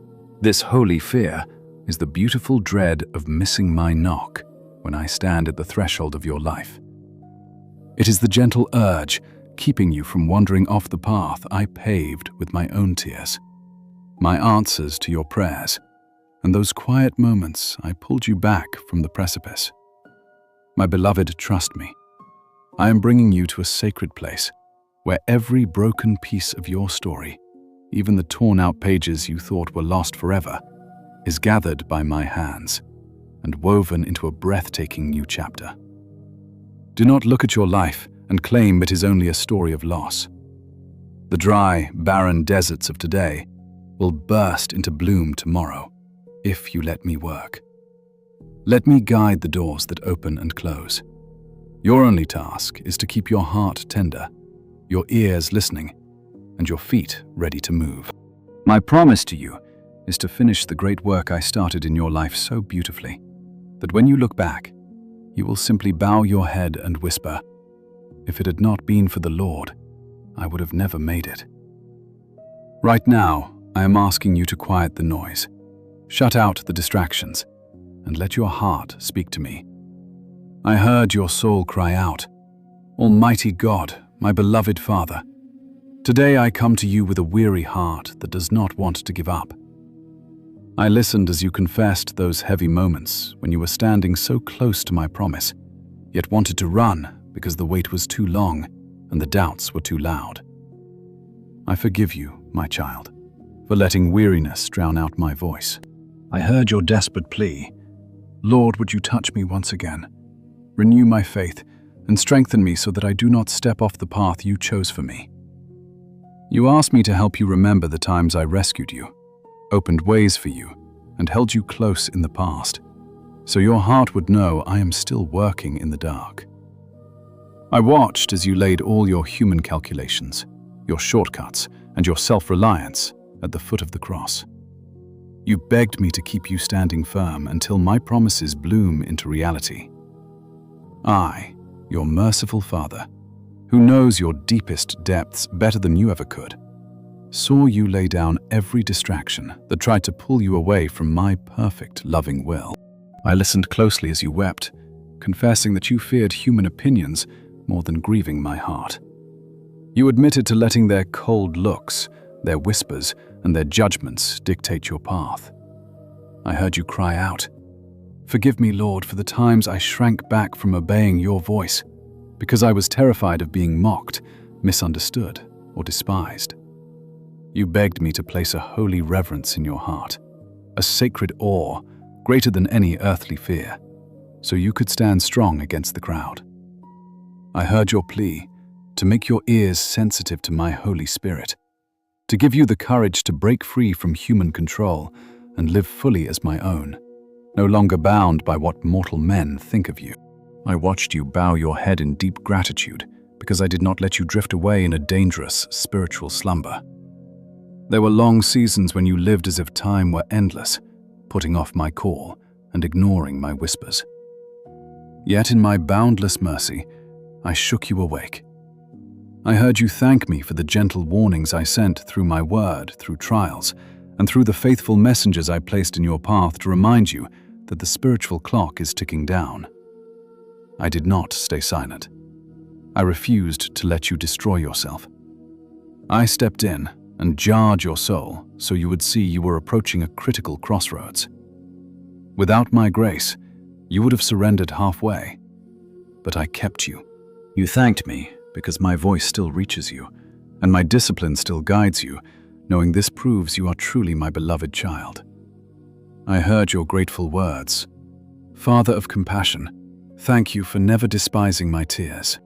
This holy fear is the beautiful dread of missing my knock when I stand at the threshold of your life. It is the gentle urge keeping you from wandering off the path I paved with my own tears, my answers to your prayers, and those quiet moments I pulled you back from the precipice. My beloved, trust me. I am bringing you to a sacred place where every broken piece of your story, even the torn-out pages you thought were lost forever, is gathered by my hands and woven into a breathtaking new chapter. Do not look at your life and claim it is only a story of loss. The dry, barren deserts of today will burst into bloom tomorrow if you let me work. Let me guide the doors that open and close. Your only task is to keep your heart tender, your ears listening, and your feet ready to move. My promise to you is to finish the great work I started in your life so beautifully that when you look back, you will simply bow your head and whisper, "If it had not been for the Lord, I would have never made it." Right now, I am asking you to quiet the noise, shut out the distractions, and let your heart speak to me. I heard your soul cry out, "Almighty God,
my beloved Father. Today I come to you with a weary heart that does not want to give up. I listened as you confessed those heavy moments when you were standing so close to my promise, yet wanted to run because the wait was too long and the doubts were too loud. I forgive you, my child, for letting weariness drown out my voice. I heard your desperate plea. Lord, would you touch me once again? Renew my faith and strengthen me so that I do not step off the path you chose for me. You asked me to help you remember the times I rescued you, opened ways for you, and held you close in the past, so your heart would know I am still working in the dark. I watched as you laid all your human calculations, your shortcuts, and your self-reliance at the foot of the cross. You begged me to keep you standing firm until my promises bloom into reality. I, your merciful Father, who knows your deepest depths better than you ever could, saw you lay down every distraction that tried to pull you away from my perfect, loving will. I listened closely as you wept, confessing that you feared human opinions more than grieving my heart. You admitted to letting their cold looks, their whispers, and their judgments dictate your path. I heard you cry out, "Forgive me, Lord, for the times I shrank back from obeying your voice, because I was terrified of being mocked, misunderstood, or despised." You begged me to place a holy reverence in your heart, a sacred awe greater than any earthly fear, so you could stand strong against the crowd. I heard your plea to make your ears sensitive to my Holy Spirit, to give you the courage to break free from human control and live fully as my own, no longer bound by what mortal men think of you. I watched you bow your head in deep gratitude because I did not let you drift away in a dangerous spiritual slumber. There were long seasons when you lived as if time were endless, putting off my call and ignoring my whispers. Yet in my boundless mercy, I shook you awake. I heard you thank me for the gentle warnings I sent through my word, through trials, and through the faithful messengers I placed in your path to remind you that the spiritual clock is ticking down. I did not stay silent. I refused to let you destroy yourself. I stepped in and jarred your soul so you would see you were approaching a critical crossroads. Without my grace, you would have surrendered halfway, but I kept you. You thanked me because my voice still reaches you, and my discipline still guides you, knowing this proves you are truly my beloved child. I heard your grateful words. Father of compassion, thank you for never despising my tears.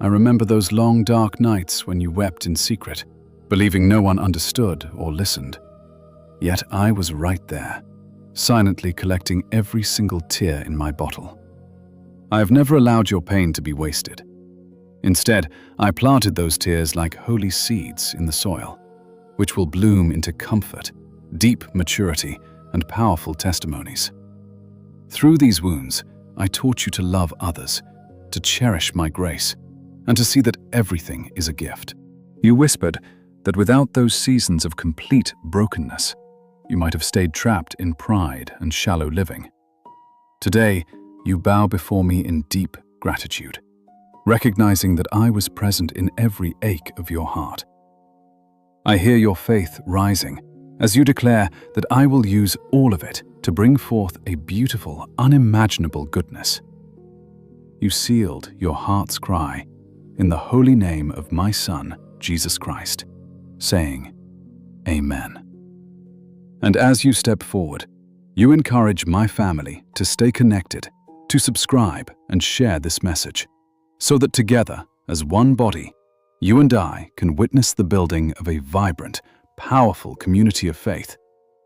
I remember those long, dark nights when you wept in secret, believing no one understood or listened. Yet I was right there, silently collecting every single tear in my bottle. I have never allowed your pain to be wasted. Instead, I planted those tears like holy seeds in the soil, which will bloom into comfort, deep maturity, and powerful testimonies. Through these wounds, I taught you to love others, to cherish my grace, and to see that everything is a gift. You whispered that without those seasons of complete brokenness, you might have stayed trapped in pride and shallow living. Today, you bow before me in deep gratitude, recognizing that I was present in every ache of your heart. I hear your faith rising as you declare that I will use all of it to bring forth a beautiful, unimaginable goodness. You sealed your heart's cry in the holy name of my Son, Jesus Christ, saying, Amen. And as you step forward, you encourage my family to stay connected, to subscribe and share this message, so that together, as one body, you and I can witness the building of a vibrant, powerful community of faith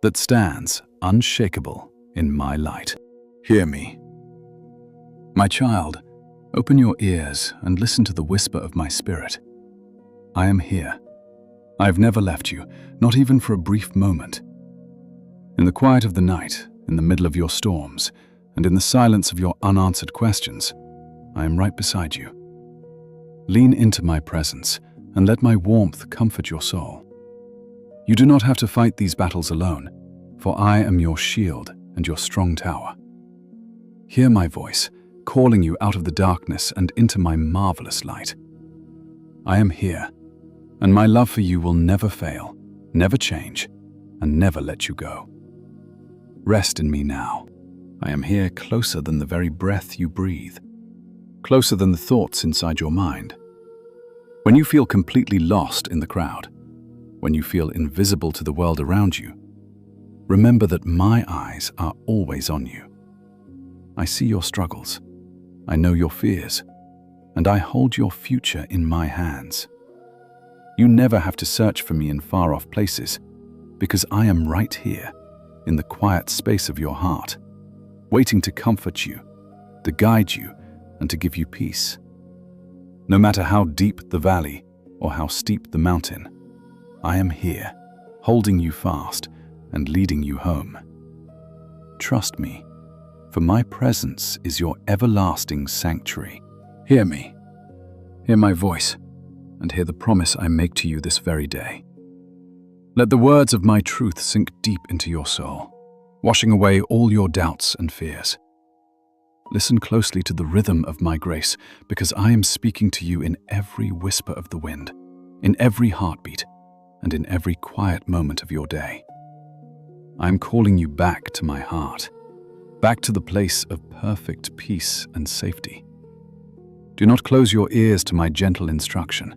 that stands unshakable in my light. Hear me. My child, open your ears and listen to the whisper of my spirit. I am here. I have never left you, not even for a brief moment. In the quiet of the night, in the middle of your storms, and in the silence of your unanswered questions, I am right beside you. Lean into my presence and let my warmth comfort your soul. You do not have to fight these battles alone, for I am your shield and your strong tower. Hear my voice, calling you out of the darkness and into my marvelous light. I am here, and my love for you will never fail, never change, and never let you go. Rest in me now. I am here closer than the very breath you breathe, closer than the thoughts inside your mind. When you feel completely lost in the crowd, when you feel invisible to the world around you, remember that my eyes are always on you. I see your struggles, I know your fears, and I hold your future in my hands. You never have to search for me in far-off places, because I am right here, in the quiet space of your heart, waiting to comfort you, to guide you, and to give you peace. No matter how deep the valley or how steep the mountain, I am here, holding you fast and leading you home. Trust me, for my presence is your everlasting sanctuary. Hear me, hear my voice, and hear the promise I make to you this very day. Let the words of my truth sink deep into your soul, washing away all your doubts and fears. Listen closely to the rhythm of my grace, because I am speaking to you in every whisper of the wind, in every heartbeat, and in every quiet moment of your day. I am calling you back to my heart, back to the place of perfect peace and safety. Do not close your ears to my gentle instruction,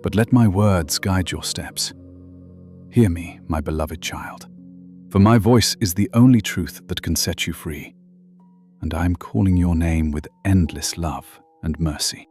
but let my words guide your steps. Hear me, my beloved child, for my voice is the only truth that can set you free, and I am calling your name with endless love and mercy.